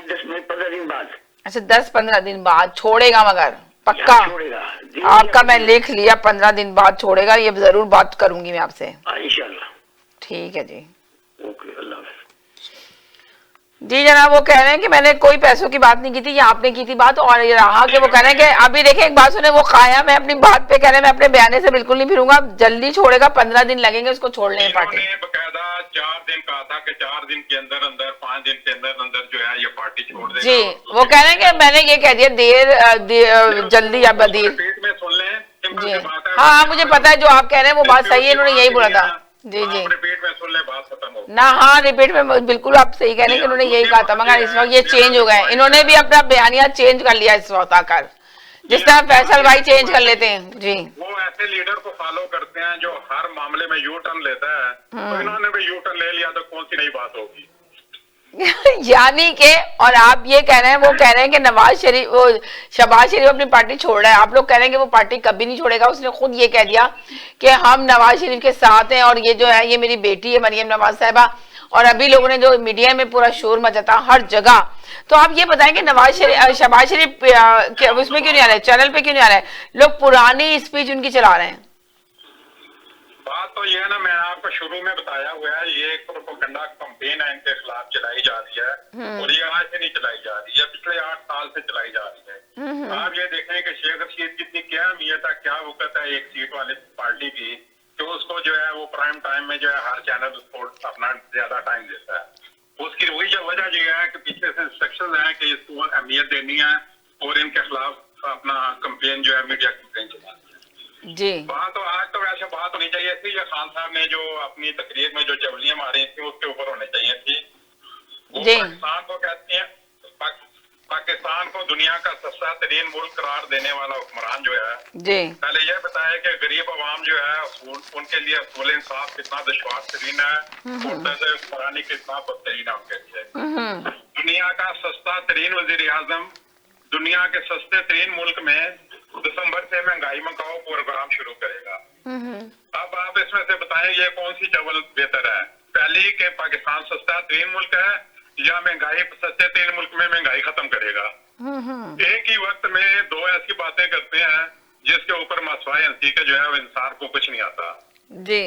10-15 दिन बाद। अच्छा 10-15 दिन बाद छोड़ेगा, मगर पक्का छोड़ेगा। आपका मैं लिख लिया, 15 दिन बाद छोड़ेगा। ये जरूर बात करूंगी मैं आपसे, इंशाल्लाह। ठीक है जी। ओके, अल्लाह हाफ़िज़। जी जनाब, वो कह रहे हैं कि मैंने कोई पैसों की बात नहीं की थी, ये आपने की थी बात। और ये रहा कि वो कह रहे हैं कि अभी देखें एक बात सुने, वो कायम है अपनी बात पे, कह रहे हैं मैं अपने बयाने से बिल्कुल नहीं फिरूंगा, जल्दी छोड़ेगा, 15 दिन लगेंगे उसको छोड़ने में पार्टी। बकायदा 4 दिन कहा था कि 4 दिन के अंदर 5 दिन के अंदर जो है ये पार्टी छोड़ देगा। जी वो कह रहे हैं कि मैंने ये कह दिया देर जल्दी या बदीर। पेट में सुन लें जी हाँ, मुझे पता है जो आप कह रहे हैं वो बात सही है, इन्होंने यही बोला था। जी जी रिपीट में सुन ले, बात खत्म हो ना। हाँ रिपीट में बिल्कुल आप सही कह रहे हैं कि उन्होंने यही कहा था, मगर इस वक्त ये चेंज हो गए, इन्होंने भी अपना बयानिया चेंज कर लिया इस वक्त आकर, जिस तरह फैसल भाई चेंज कर लेते हैं। जी वो ऐसे लीडर को फॉलो करते हैं जो हर मामले में यू टर्न लेता है, तो इन्होंने भी यू टर्न ले लिया तो कौन सी नई बात होगी? यानी कि, और आप ये कह रहे हैं, वो कह रहे हैं कि नवाज शरीफ, वो शहबाज शरीफ अपनी पार्टी छोड़ रहा है, आप लोग कह रहे हैं कि वो पार्टी कभी नहीं छोड़ेगा। उसने खुद ये कह दिया कि हम नवाज शरीफ के साथ हैं, और ये जो है ये मेरी बेटी है मरियम नवाज साहिबा। और अभी लोगों ने जो मीडिया में पूरा शोर मचाता हर जगह, तो आप ये बताएं कि शहबाज शरीफ उसमें क्यों नहीं आ रहे, चैनल पे क्यों नहीं आ रहे, लोग पुरानी स्पीच उनकी चला रहे हैं। बात तो ये है ना, मैंने आपको शुरू में बताया हुआ है, ये एक प्रोपेगेंडा कैंपेन है इनके खिलाफ चलाई जा रही है, और ये आज से नहीं चलाई जा रही है, पिछले 8 साल से चलाई जा रही है। आप ये देखें कि शेख रशीद की इतनी क्या अहमियत है, क्या वक़्त है एक सीट वाली पार्टी की, कि उसको जो है वो प्राइम टाइम में जो है हर चैनल उसको अपना ज्यादा टाइम देता है। उसकी वही वजह ये है कि पीछे से इंस्ट्रक्शन है कि इसको अहमियत देनी है, और इनके खिलाफ अपना कैंपेन जो है मीडिया कैंपेन चलानी है। जी, बात तो आज तो वैसे बात होनी चाहिए थी, या खान साहब ने जो अपनी तकरीर में जो जबलियां मारी थी उसके ऊपर होनी चाहिए थी। वो पाकिस्तान को कहते हैं, पाकिस्तान को दुनिया का सस्ता तरीन मुल्क करार देने वाला हुक्मरान जो है, जी, पहले यह बताया कि गरीब आवाम जो है उनके लिए असूल इंसाफ कितना दुश्वार तरीन है, और हुक्मरानी कितना बदतरीन है उनके लिए। दुनिया का सस्ता तरीन वजीर आजम दुनिया के सस्ते तरीन मुल्क में दिसंबर से महंगाई मकाओ प्रोग्राम शुरू करेगा। अब आप इसमें से बताएं ये कौन सी चावल बेहतर है, पहली के पाकिस्तान सस्ता तरीन मुल्क है, या महंगाई सस्ते तरीन मुल्क में महंगाई खत्म करेगा। एक ही वक्त में दो ऐसी बातें करते हैं जिसके ऊपर मसवाए हंसी के जो है वो इंसान को कुछ नहीं आता। जी,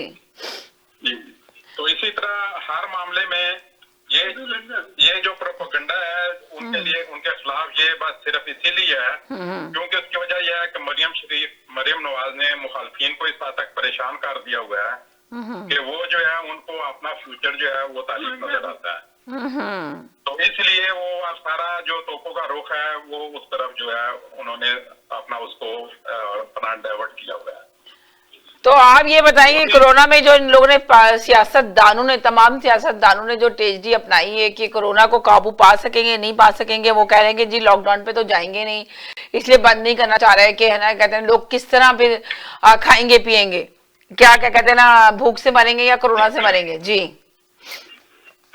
तो इसी तरह हर मामले में ये जो प्रोपेगेंडा है उनके लिए, उनके खिलाफ ये बात सिर्फ इसीलिए है क्योंकि उसकी वजह यह है कि मरियम नवाज ने मुखालफिन को इस हद तक परेशान कर दिया हुआ है कि वो जो है उनको अपना फ्यूचर जो है वो तारीफ नजर आता है। तो इसलिए वो अब सारा जो तोपों का रुख है वो उस तरफ जो है उन्होंने अपना उसको अपना डाइवर्ट किया हुआ है। तो आप ये बताइए कोरोना में जो इन लोगों ने तमाम सियासतदानों ने जो टेक्निक अपनाई है कि कोरोना को काबू पा सकेंगे नहीं पा सकेंगे, वो कह रहे हैं कि जी लॉकडाउन पे तो जाएंगे नहीं, इसलिए बंद नहीं करना चाह रहे हैं कि है ना, कहते हैं लोग किस तरह फिर खाएंगे पिएंगे, क्या कहते हैं ना, भूख से मरेंगे या कोरोना से मरेंगे। जी,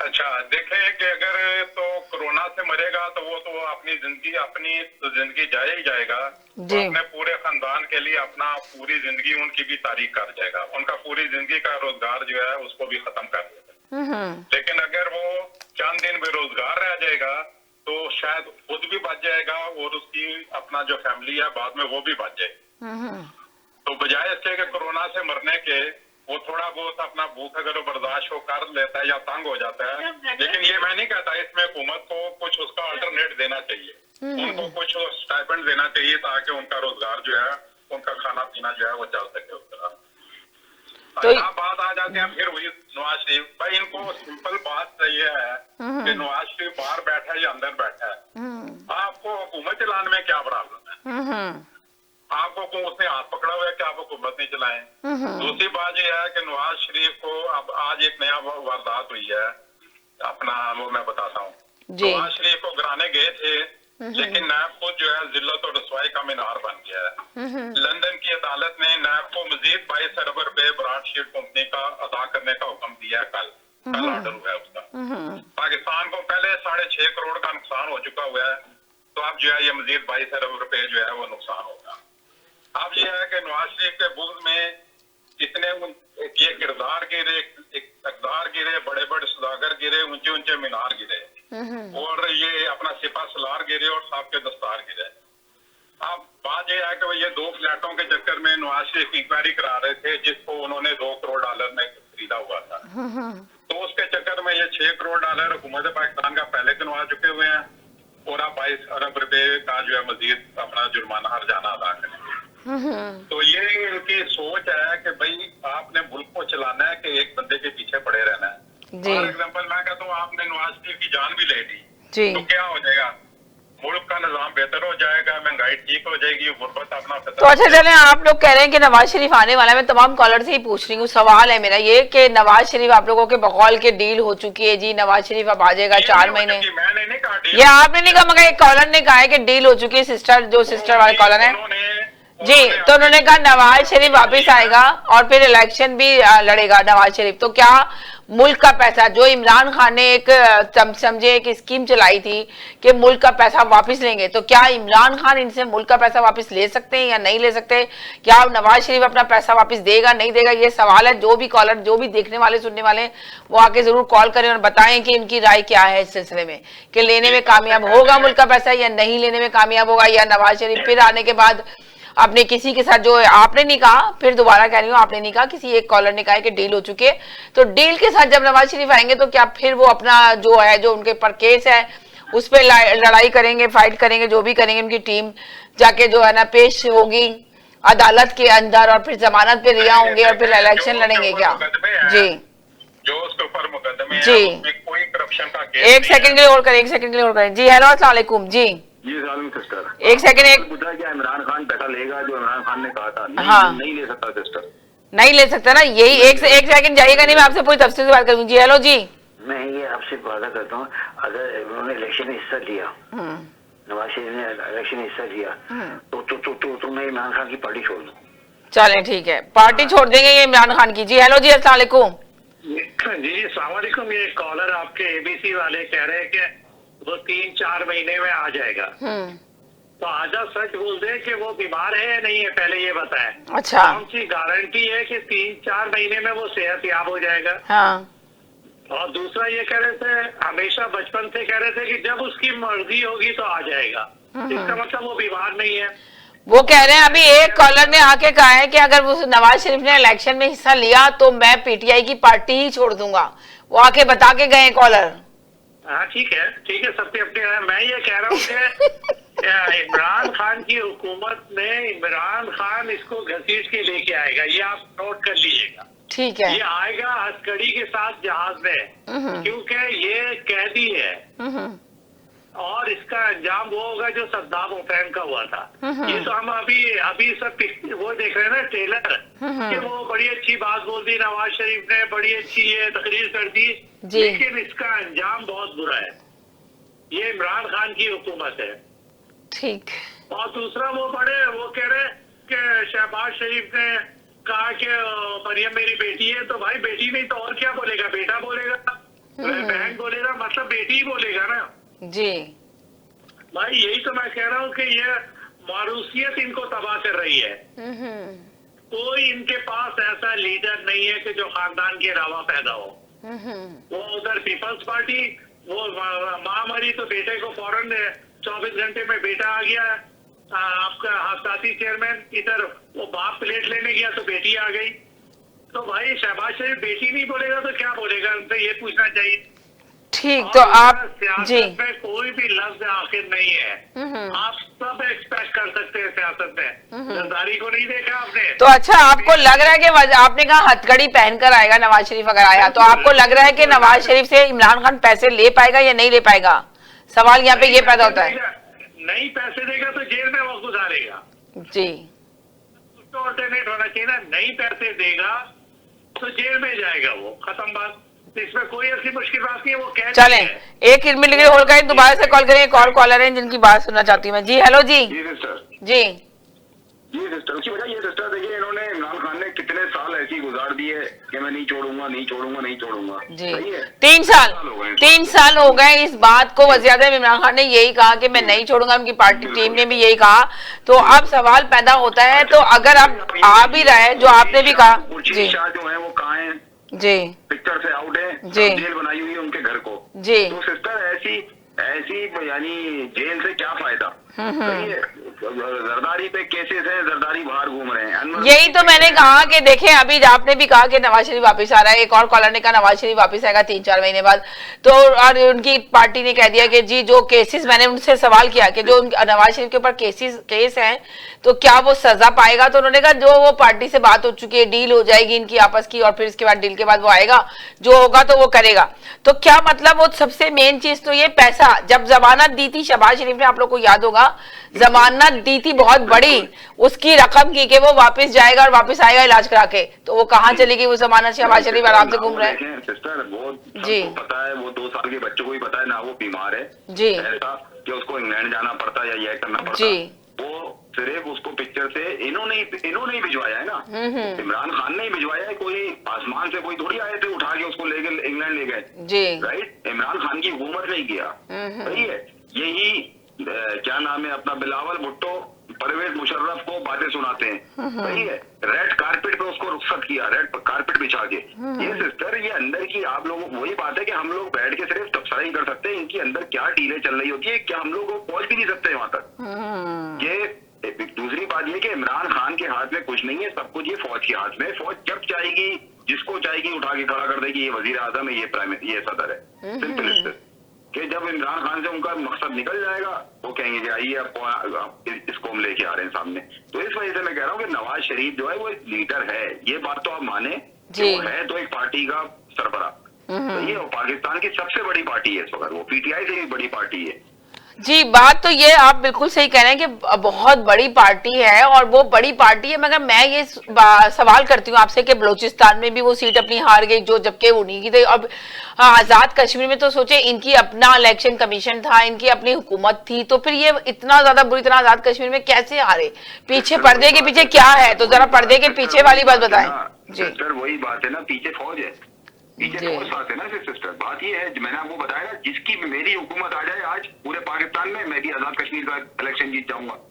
अच्छा देखें कि अगर तो कोरोना से मरेगा तो वो तो अपनी जिंदगी जाए ही जाएगा, तो अपने पूरे खानदान के लिए अपना पूरी जिंदगी उनकी भी तारीख कर जाएगा, उनका पूरी जिंदगी का रोजगार जो है उसको भी खत्म कर देगा। लेकिन अगर वो चंद दिन बेरोजगार रह जाएगा तो शायद खुद भी बच जाएगा और उसकी अपना जो फैमिली है बाद में वो भी बच जाएगी। तो बजाय इसके कि कोरोना से मरने के वो थोड़ा बहुत अपना भूख अगर बर्दाश्त हो कर लेता है या तंग हो जाता है, लेकिन ये मैं नहीं कहता, इसमें हुकूमत को कुछ उसका अल्टरनेट देना चाहिए, उनको कुछ स्टाइपेंड देना चाहिए ताकि उनका रोजगार जो है, उनका खाना पीना जो है वो चल सके उस तरह। तो बात आ जाते हैं फिर वही नवाज शरीफ भाई, इनको सिंपल बात ये है कि नवाज शरीफ बाहर बैठा है या अंदर बैठा है, आपको हुकूमत चलाने में क्या प्रॉब्लम है? आपको उसने हाथ पकड़ा हुआ है कि आप हुकूमत नहीं चलाएं। दूसरी बात यह है कि नवाज शरीफ को अब आज एक नया वारदात हुई है अपना, वो मैं बताता हूँ। नवाज शरीफ को गिराने गए थे, लेकिन नैब खुद जो है जिल्लत और रसवाई का मीनार बन गया है। लंदन की अदालत ने नैब को मजीद 22 अरब रुपए ब्रॉडशीट कंपनी का अदा करने का हुक्म दिया है। कल ऑर्डर हुआ है उसका। पाकिस्तान को पहले 6.5 करोड़ का नुकसान हो चुका हुआ है, तो अब जो है ये मजीद 22 अरब रुपए जो है वो नुकसान होगा। अब ये है कि नवाज शरीफ के बुग़्ज़ में इतने ये किरदार गिरे, इक़्तिदार गिरे, बड़े बड़े सौदागर गिरे, ऊंचे ऊंचे मीनार गिरे, और ये अपना सिपा सलार गिरे और साहब के दस्तार गिरे। अब बात यह है कि ये 2 फ्लैटों के चक्कर में नवाज शरीफ इंक्वायरी करा रहे थे जिसको उन्होंने $2 करोड़ में खरीदा हुआ था। तो उसके चक्कर में ये $6 करोड़ हुकूमत पाकिस्तान का पहले दिनवा चुके हुए हैं, और अब 22 अरब रुपए का जो है मजीद अपना जुर्माना हर्जाना अदा करेंगे। तो ये इनकी सोच है कि भाई आपने मुल्क को चलाना है कि एक बंदे के पीछे पड़े रहना है। फॉर एग्जाम्पल मैं कहता हूँ आपने नवाज शरीफ की जान भी ले ली तो क्या हो जाएगा, मुल्क का निजाम बेहतर हो जाएगा, महंगाई ठीक हो जाएगी, गुर्बत अपना। तो अच्छा चले, आप लोग कह रहे हैं कि नवाज शरीफ आने वाला है। मैं तमाम कॉलर से ही पूछ रही हूँ, सवाल है मेरा ये कि नवाज शरीफ आप लोगों के बकौल के डील हो चुकी है जी, नवाज शरीफ अब आ जाएगा 4 महीने। मैंने नहीं कहा, ये आपने नहीं कहा, मगर एक कॉलर ने कहा है कि डील हो चुकी है। सिस्टर वाले कॉलर है जी, तो उन्होंने कहा नवाज शरीफ वापस आएगा और फिर इलेक्शन भी लड़ेगा नवाज शरीफ। तो क्या मुल्क का पैसा जो इमरान खान ने एक समझे एक स्कीम चलाई थी कि मुल्क का पैसा वापस लेंगे, तो क्या इमरान खान इनसे मुल्क का पैसा वापस ले सकते हैं या नहीं ले सकते? क्या नवाज शरीफ अपना पैसा वापस देगा नहीं देगा? ये सवाल है। जो भी कॉलर, जो भी देखने वाले सुनने वाले, वो आके जरूर कॉल करें और बताएं कि इनकी राय क्या है इस सिलसिले में, कि लेने में कामयाब होगा मुल्क का पैसा या नहीं लेने में कामयाब होगा, या नवाज शरीफ फिर आने के बाद आपने किसी के साथ, जो आपने नहीं कहा, फिर दोबारा कह रही हूँ, आपने नहीं कहा, किसी एक कॉलर ने कहा कि डील हो चुके, तो डील के साथ जब नवाज शरीफ आएंगे तो क्या फिर वो अपना जो है, जो उनके पर केस है उस पर लड़ाई करेंगे, फाइट करेंगे, जो भी करेंगे उनकी टीम जाके जो है ना पेश होगी अदालत के अंदर और फिर जमानत पे रिहा होंगे और फिर इलेक्शन लड़ेंगे क्या? जी, जो उसके ऊपर मुकदमे जी, हैं, उसमें कोई करप्शन का केस एक सेकंड के लिए होल्ड करें, एक सेकंड के लिए होल्ड करें। जी हेलो, अस्सलाम वालेकुम। जी जी सालम सिस्टर, एक सेकंड, एक पूछा क्या इमरान खान पैसा लेगा? जो इमरान खान ने कहा था नहीं, हाँ। नहीं ले सकता सिस्टर, नहीं ले सकता ना, यही एक सेकंड जाइएगा नहीं, मैं आपसे पूरी तफसील से बात करूंगी। जी हेलो जी, मैं ये आपसे वादा करता हूँ, अगर उन्होंने इलेक्शन में हिस्सा लिया, नवाज शरीफ ने इलेक्शन में हिस्सा लिया, तो मैं इमरान खान की पार्टी छोड़ दूँ। चलें ठीक है, पार्टी छोड़ देंगे ये इमरान खान की। जी हेलो जी, अस्सलाम वालेकुम। जी अस्सलाम वालेकुम। ये कॉलर आपके एबीसी वाले कह रहे हैं कि वो 3-4 महीने में आ जाएगा, तो आजा सच बोल दे कि वो बीमार है या नहीं है, पहले ये बताएं। अच्छा, कौन सी गारंटी है कि 3-4 महीने में वो सेहतयाब हो जाएगा? हाँ, और दूसरा ये कह रहे थे, हमेशा बचपन से कह रहे थे कि जब उसकी मर्जी होगी तो आ जाएगा, इसका मतलब वो बीमार नहीं है। वो कह रहे हैं, अभी एक कॉलर ने आके कहा है कि अगर वो नवाज शरीफ ने इलेक्शन में हिस्सा लिया तो मैं पीटीआई की पार्टी ही छोड़ दूंगा। वो आके बता के गए कॉलर। हाँ ठीक है, सबके अपने। मैं ये कह रहा हूँ कि इमरान खान की हुकूमत में इमरान खान इसको घसीट के लेके आएगा, ये आप नोट कर लीजिएगा। ठीक है, ये आएगा हथकड़ी के साथ जहाज में, क्योंकि ये कैदी है और इसका अंजाम वो होगा जो सद्दाम हुसैन का हुआ था। ये तो हम अभी सब वो देख रहे हैं ना ट्रेलर, कि वो बड़ी अच्छी बात बोल दी नवाज शरीफ ने, बड़ी अच्छी ये तकरीर कर दी, लेकिन इसका अंजाम बहुत बुरा है। ये इमरान खान की हुकूमत है। ठीक। और दूसरा वो कह रहे कि शहबाज शरीफ ने कहा कि मरियम मेरी बेटी है, तो भाई बेटी नहीं तो और क्या बोलेगा? बेटा बोलेगा, बहन बोलेगा, मतलब बेटी ही बोलेगा ना जी। भाई यही तो मैं कह रहा हूँ कि ये मारूसियत इनको तबाह कर रही है। कोई इनके पास ऐसा लीडर नहीं है कि जो खानदान के अलावा पैदा हो। वो उधर पीपल्स पार्टी, वो माँ मरी तो बेटे को फौरन 24 घंटे में बेटा आ गया, आपका साथी चेयरमैन। इधर वो बाप प्लेट लेने गया तो बेटी आ गई। तो भाई शहबाज शरीफ बेटी नहीं बोलेगा तो क्या बोलेगा? उनसे ये पूछना चाहिए। ठीक, तो आप जी में कोई भी लफ्ज आखिर नहीं है। आप सब एक्सपेक्ट कर सकते हैं सियासत में। जरदारी को नहीं देखा आपने? तो अच्छा, आपको लग रहा है कि आपने कहा हथकड़ी पहनकर आएगा नवाज शरीफ अगर आया, तो आपको लग रहा है कि नवाज शरीफ से इमरान खान पैसे ले पाएगा या नहीं ले पाएगा? सवाल यहाँ पे ये पैदा होता है। नहीं पैसे देगा तो जेल में वक्त गुजारेगा जी। तो ऑल्टरनेट होना चाहिए ना। नहीं पैसे देगा तो जेल में जाएगा, वो खत्म बात। इसमें कोई ऐसी मुश्किल बात नहीं है। वो कह चले एक मिनट के लिए होल्ड करें, दोबारा से कॉल करें। एक और कॉलर है जिनकी बात सुनना चाहती हूँ मैं। जी हेलो जी। जी सिस्टर, जी जी सिस्टर, उसकी वजह ये सिस्टर देखिए, इन्होंने इमरान खान ने कितने साल ऐसी गुजार दिए कि मैं नहीं छोड़ूंगा, नहीं छोड़ूंगा, नहीं छोड़ूंगा। जी, सही है? 3 साल हो गए इस बात को। वज़ीर-ए-आज़म इमरान खान ने यही कहा कि मैं नहीं छोड़ूंगा, उनकी पार्टी टीम ने भी यही कहा। तो अब सवाल पैदा होता है, तो अगर आप आ भी रहे, जो आपने भी कहा जी, शाह जो है वो कहाँ है? जी, पिक्चर से आउट है जी, जेल बनाई हुई है उनके घर को जी। तो सिस्टर ऐसी यानी जेल से क्या फायदा? सही है, जरदारी पे केसेस है, जरदारी बाहर घूम रहे हैं। यही तो मैंने कहा कि देखें, अभी आपने भी कहा कि नवाज शरीफ वापस आ रहा है, एक और कॉलर ने कहा नवाज शरीफ वापस आएगा 3-4 महीने बाद। तो और उनकी पार्टी ने कह दिया कि जी जो केसेस, मैंने उनसे सवाल किया कि जो नवाज शरीफ के ऊपर केस हैं तो क्या वो सजा पाएगा? तो उन्होंने कहा जो वो पार्टी से बात हो चुकी है, डील हो जाएगी इनकी आपस की, और फिर इसके बाद डील के बाद वो आएगा, जो होगा तो वो करेगा। तो क्या मतलब, वो सबसे मेन चीज तो ये पैसा। जब जमानत दी थी शहबाज शरीफ ने, आप लोग को याद होगा, जमानत दी थी बहुत बड़ी उसकी रकम की कि वो वापस जाएगा और वापस आएगा इलाज करा के, तो वो कहाँ चली गई वो जमानत? शहबाज शरीफ आराम से घूम रहे हैं। सिस्टर वो जी पता है, वो 2 साल के बच्चों को भी पता है ना, वो बीमार है जी, ऐसा कि उसको इंग्लैंड जाना पड़ता या यह करना पड़ता। जी, वो सिर्फ उसको पिक्चर से इन्होंने ही भिजवाया है ना, इमरान खान ने ही भिजवाया है, कोई आसमान से कोई थोड़ी आए थे उठा के उसको ले गए इंग्लैंड ले गए जी, राइट। इमरान खान की हुकूमत नहीं किया, सही है। यही क्या नाम है अपना बिलावल भुट्टो परवेज मुशर्रफ को बातें सुनाते हैं, सही है। रेड कारपेट पे उसको रुखसत किया, रेड कारपेट बिछा के। ये सिस्टर ये अंदर की आप लोगों वही बात है कि हम लोग बैठ के सिर्फ तबसरा ही कर सकते हैं, इनकी अंदर क्या डीलें चल रही होती है क्या हम लोग पहुंच भी नहीं सकते वहां तक। ये दूसरी बात ये कि इमरान खान के हाथ में कुछ नहीं है, सब कुछ ये फौज के हाथ में। फौज जब चाहेगी जिसको चाहेगी उठा के खड़ा कर देगी, ये वजीर आजम है, ये प्राइम ये सदर है, सिंपल कि जब इमरान खान से उनका मकसद निकल जाएगा वो कहेंगे कि आइए आपको इसको हम लेके आ रहे हैं सामने। तो इस वजह से मैं कह रहा हूँ कि नवाज शरीफ जो है वो एक लीडर है, ये बात तो आप माने कि वो है तो एक पार्टी का सरबराह, तो ये पाकिस्तान की सबसे बड़ी पार्टी है इस वक्त, वो पीटीआई से भी बड़ी पार्टी है। जी, बात तो ये आप बिल्कुल सही कह रहे हैं कि बहुत बड़ी पार्टी है और वो बड़ी पार्टी है, मगर मैं ये सवाल करती हूँ आपसे कि बलूचिस्तान में भी वो सीट अपनी हार गई जो जबकि उन्हीं की थी। अब आजाद कश्मीर में तो सोचे इनकी अपना इलेक्शन कमीशन था, इनकी अपनी हुकूमत थी, तो फिर ये इतना ज्यादा बुरी तरह आजाद कश्मीर में कैसे हारे? पीछे पर्दे के पीछे क्या है, तो जरा पर्दे के पीछे वाली बात बताएं। जी सर वही बात है ना, पीछे फौज है, पीछे फौज साथ है ना सिस्टर। बात ये है मैंने आपको बताया ना, जिसकी मेरी हुकूमत आ जाए आज पूरे पाकिस्तान में, मैं भी आजाद कश्मीर का इलेक्शन जीत जाऊंगा।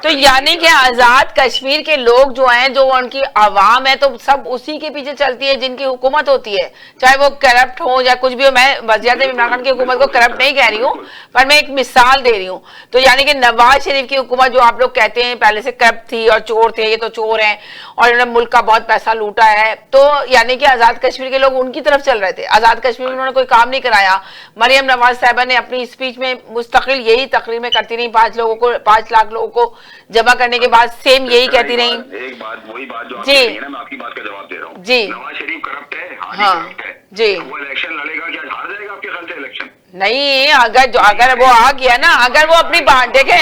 तो यानी कि आजाद कश्मीर के लोग जो हैं, जो उनकी आवाम है, तो सब उसी के पीछे चलती है जिनकी हुकूमत होती है, चाहे वो करप्ट हो या कुछ भी हो। मैं वज़ीर-ए-आज़म इमरान खान की हुकूमत को करप्ट नहीं कह रही हूँ, पर मैं एक मिसाल दे रही हूँ। तो यानी कि नवाज शरीफ की हुकूमत जो आप लोग कहते हैं पहले से करप्ट थी और चोर थे, ये तो चोर हैं और इन्होंने मुल्क का बहुत पैसा लूटा है, तो यानी कि आजाद कश्मीर के लोग उनकी तरफ चल रहे थे। आजाद कश्मीर में उन्होंने कोई काम नहीं कराया। मरियम नवाज साहिबा ने अपनी स्पीच में मुस्तकिल यही तकरीर में करती रही, 5 लाख लोगों को जमा करने के बाद सेम यही कहती रही। एक बात वही बात जो आप जी कह रही है ना, मैं आपकी बात का जवाब दे रहा हूँ। जी नवाज शरीफ करप्ट है, हाँ करप्ट है जी, वो इलेक्शन लड़ेगा क्या हार जाएगा आपके ख्याल से इलेक्शन? नहीं, अगर वो आ गया ना, अगर वो अपनी बात देखें,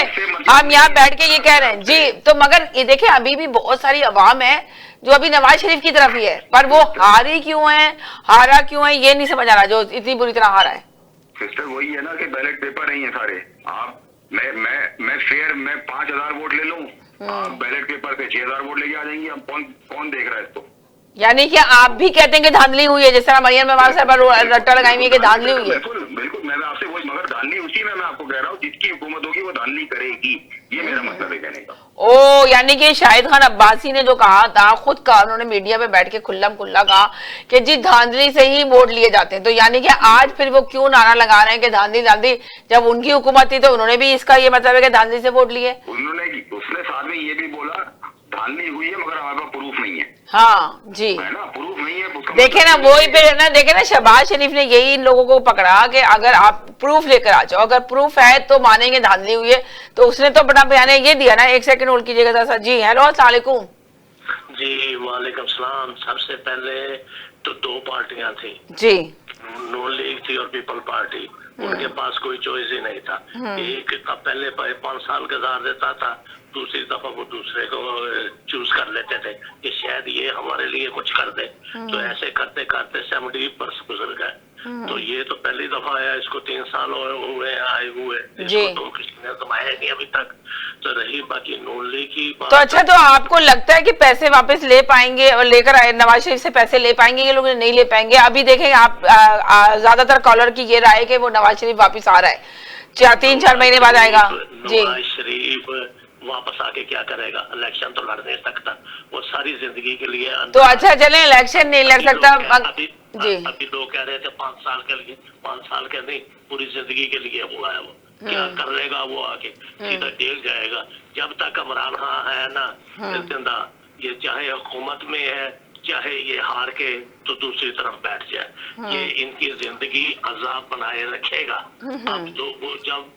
हम यहाँ बैठ के ये कह रहे हैं जी, तो मगर ये देखें अभी भी बहुत सारी अवाम है जो अभी नवाज शरीफ की तरफ ही है, पर वो हारी क्यों है, हारा क्यों है, ये नहीं समझ आ रहा जो इतनी बुरी तरह हारा है। सिस्टर वही है ना कि बैलेट पेपर नहीं है सारे। आप मैं फेयर मैं 5000 वोट ले लूं, आप बैलेट पेपर पे 6000 वोट लेके आ जाएंगी। अब कौन देख रहा है इसको? यानी कि आप भी कहते हैं कि धांधली हुई है, जिस तरह मरियम नवाज साहब रट्टा लगाई हुई है कि धांधली हुई है। बिल्कुल बिल्कुल, मैं आपसे वही, मगर धांधली उसी में मैं आपको कह रहा हूँ जिसकी हुकूमत होगी वो धांधली करेगी, ये मेरा मतलब है कहने का। ओ यानी कि शाहिद खान अब्बासी ने जो कहा था, खुद कहा, उन्होंने मीडिया में बैठ के खुल्लम खुल्ला कहा कि जी धांधली से ही वोट लिए जाते हैं। तो यानी कि आज फिर वो क्यों नारा लगा रहे हैं कि धांधली धांधली, जब उनकी हुकूमत थी तो उन्होंने भी इसका ये मतलब है कि धांधली से वोट लिए। उसने साथ में ये भी बोला धांधली हुई है मगर हमारे पास प्रूफ नहीं है। हाँ जी, है ना, प्रूफ नहीं है। देखे ना वही फिर ना, देखे ना शहबाज शरीफ ने यही इन लोगों को पकड़ा कि अगर आप प्रूफ लेकर आ जाओ, अगर प्रूफ है तो मानेंगे धांधली हुई है। तो उसने तो अपना बयान ये दिया ना। एक सेकंड होल्ड कीजिएगा सर। जी हेलो, अस्सलाम वालेकुम। जी वालेकुम सलाम। सबसे पहले तो 2 पार्टियां थी जी, नून लीग थी और पीपल पार्टी। उनके पास कोई चॉइस ही नहीं था। एक का पहले 5 साल गुजार देता था, दूसरी दफा वो दूसरे को चूज कर लेते थे कि शायद ये हमारे लिए कुछ कर दे। तो ऐसे करते करते 70 वर्ष गुजर गए। तो ये तो पहली दफा आया, इसको 3 साल हुए आए हुए, इसको तो किसी ने कमाया नहीं अभी तक। तो रही बाकी नून लीग की बात। तो अच्छा, तो आपको लगता है कि पैसे वापस ले पाएंगे और लेकर आए नवाज शरीफ से पैसे ले पाएंगे? ये लोग नहीं ले पाएंगे। अभी देखें आप, ज्यादातर कॉलर की ये राय है कि वो नवाज शरीफ वापिस आ रहा है, 3-4 महीने बाद आएगा। जी, नवाज शरीफ वापस आके क्या करेगा? इलेक्शन तो लड़ नहीं सकता, वो सारी जिंदगी के लिए। तो अच्छा चले, इलेक्शन नहीं लड़ सकता जी। अभी लोग कह रहे थे 5 साल के लिए, 5 साल के नहीं, पूरी जिंदगी के लिए हुआ है। वो क्या कर लेगा? वो आके सीधा जेल जाएगा। जब तक इमरान खान है ना जिंदा, ये चाहे हुकूमत में है चाहे ये हार के तो दूसरी तरफ बैठ जाए, ये इनकी जिंदगी अजाब बनाए रखेगा। अब तो वो जब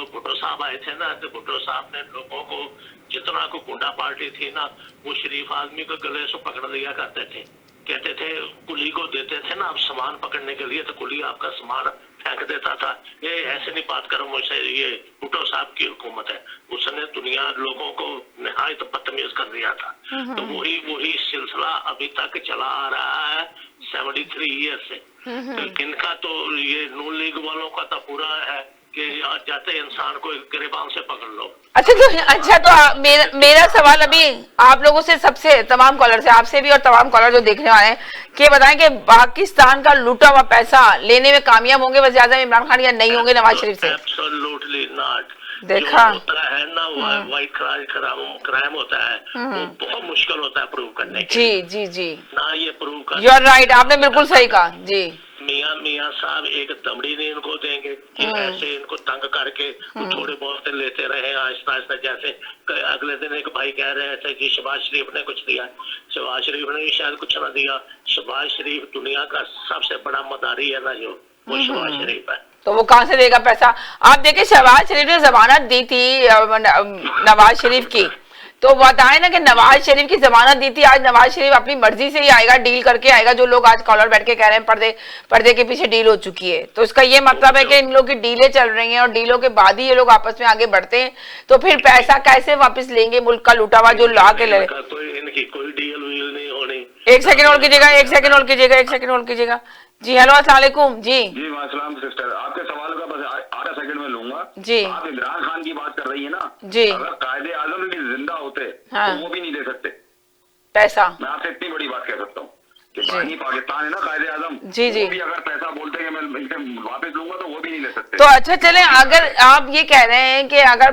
भुट्टो साहब आए थे ना, तो भुट्टो साहब ने लोगों को, जितना को गुंडा पार्टी थी ना, वो शरीफ आदमी को गले से पकड़ लिया करते थे, कहते थे, कुली को देते थे ना आप सामान पकड़ने के लिए, तो कुली आपका सामान फेंक देता था। ये ऐसे नहीं बात करो मुझसे, ये भुट्टो साहब की हुकूमत है, उसने दुनिया लोगों को निहायत बदतमीज कर दिया था। तो वही सिलसिला अभी तक चला आ रहा है 73 ईयर से। तो इनका तो ये नून लीग वालों का तो पूरा है कि जाते इंसान को गिरबान से पकड़ लो। अच्छा तो मेरा सवाल अभी आप लोगों से, सबसे तमाम कॉलर से, आपसे भी और तमाम कॉलर जो देखने वाले हैं, कि बताएं कि पाकिस्तान का लूटा हुआ पैसा लेने में कामयाब होंगे वज़ीर आज़म इमरान खान या नहीं होंगे नवाज शरीफ से? Absolutely not. देखा जो होता है ना वाइट क्राइम होता है, वो बहुत मुश्किल होता है प्रूव करने के। जी जी जी, ना ये प्रूव कर। यू आर राइट, आपने बिल्कुल सही कहा जी। मियाँ साहब एक दमड़ी नहीं इनको देंगे कि ऐसे इनको तंग करके थोड़े बहुत लेते रहे आहिस्ता आहिस्ता। जैसे अगले दिन एक भाई कह रहे थे कि शहबाज शरीफ ने कुछ दिया, शहबाज शरीफ ने शायद कुछ ना दिया। शहबाज शरीफ दुनिया का सबसे बड़ा मदारी है ना, जो वो शहबाज शरीफ है। तो वो कहाँ से देगा पैसा? आप देखिए शहबाज शरीफ ने जमानत दी थी नवाज शरीफ की, तो बताए ना कि नवाज शरीफ की जमानत दी थी। आज नवाज शरीफ अपनी मर्जी से ही आएगा, डील करके आएगा। जो लोग आज कॉलर बैठ के कह रहे हैं पर्दे के पीछे डील हो चुकी है, तो इसका ये मतलब है कि इन लोगों की डीलें चल रही हैं और डीलों के बाद ही ये लोग आपस में आगे बढ़ते हैं। तो फिर पैसा कैसे वापस लेंगे? मुल्क का लूटा हुआ जो ला के ले। इनकी कोई डील वील नहीं होनी। एक सेकंड होल्ड कीजिएगा, एक सेकंड होल्ड कीजिएगा, एक सेकंड होल्ड कीजिएगा। जी हेलो, अस्सलाम वालेकुम। जी जी वालेकुम सिस्टर, आपके सवाल का बस आधा सेकंड में लूंगा जी। आप इमरान खान की बात कर रही है ना जी, अगर कायदे आजम भी जिंदा होते हाँ। तो वो भी नहीं दे सकते पैसा। मैं आपसे इतनी बड़ी बात कह सकता हूँ कि बानी पाकिस्तान है ना कायदे आजम, जी जी, वो भी अगर पैसा बोलते हैं मैं इनसे वापस लूंगा तो वो भी नहीं ले सकते। तो अच्छा चले, अगर आप ये कह रहे हैं कि अगर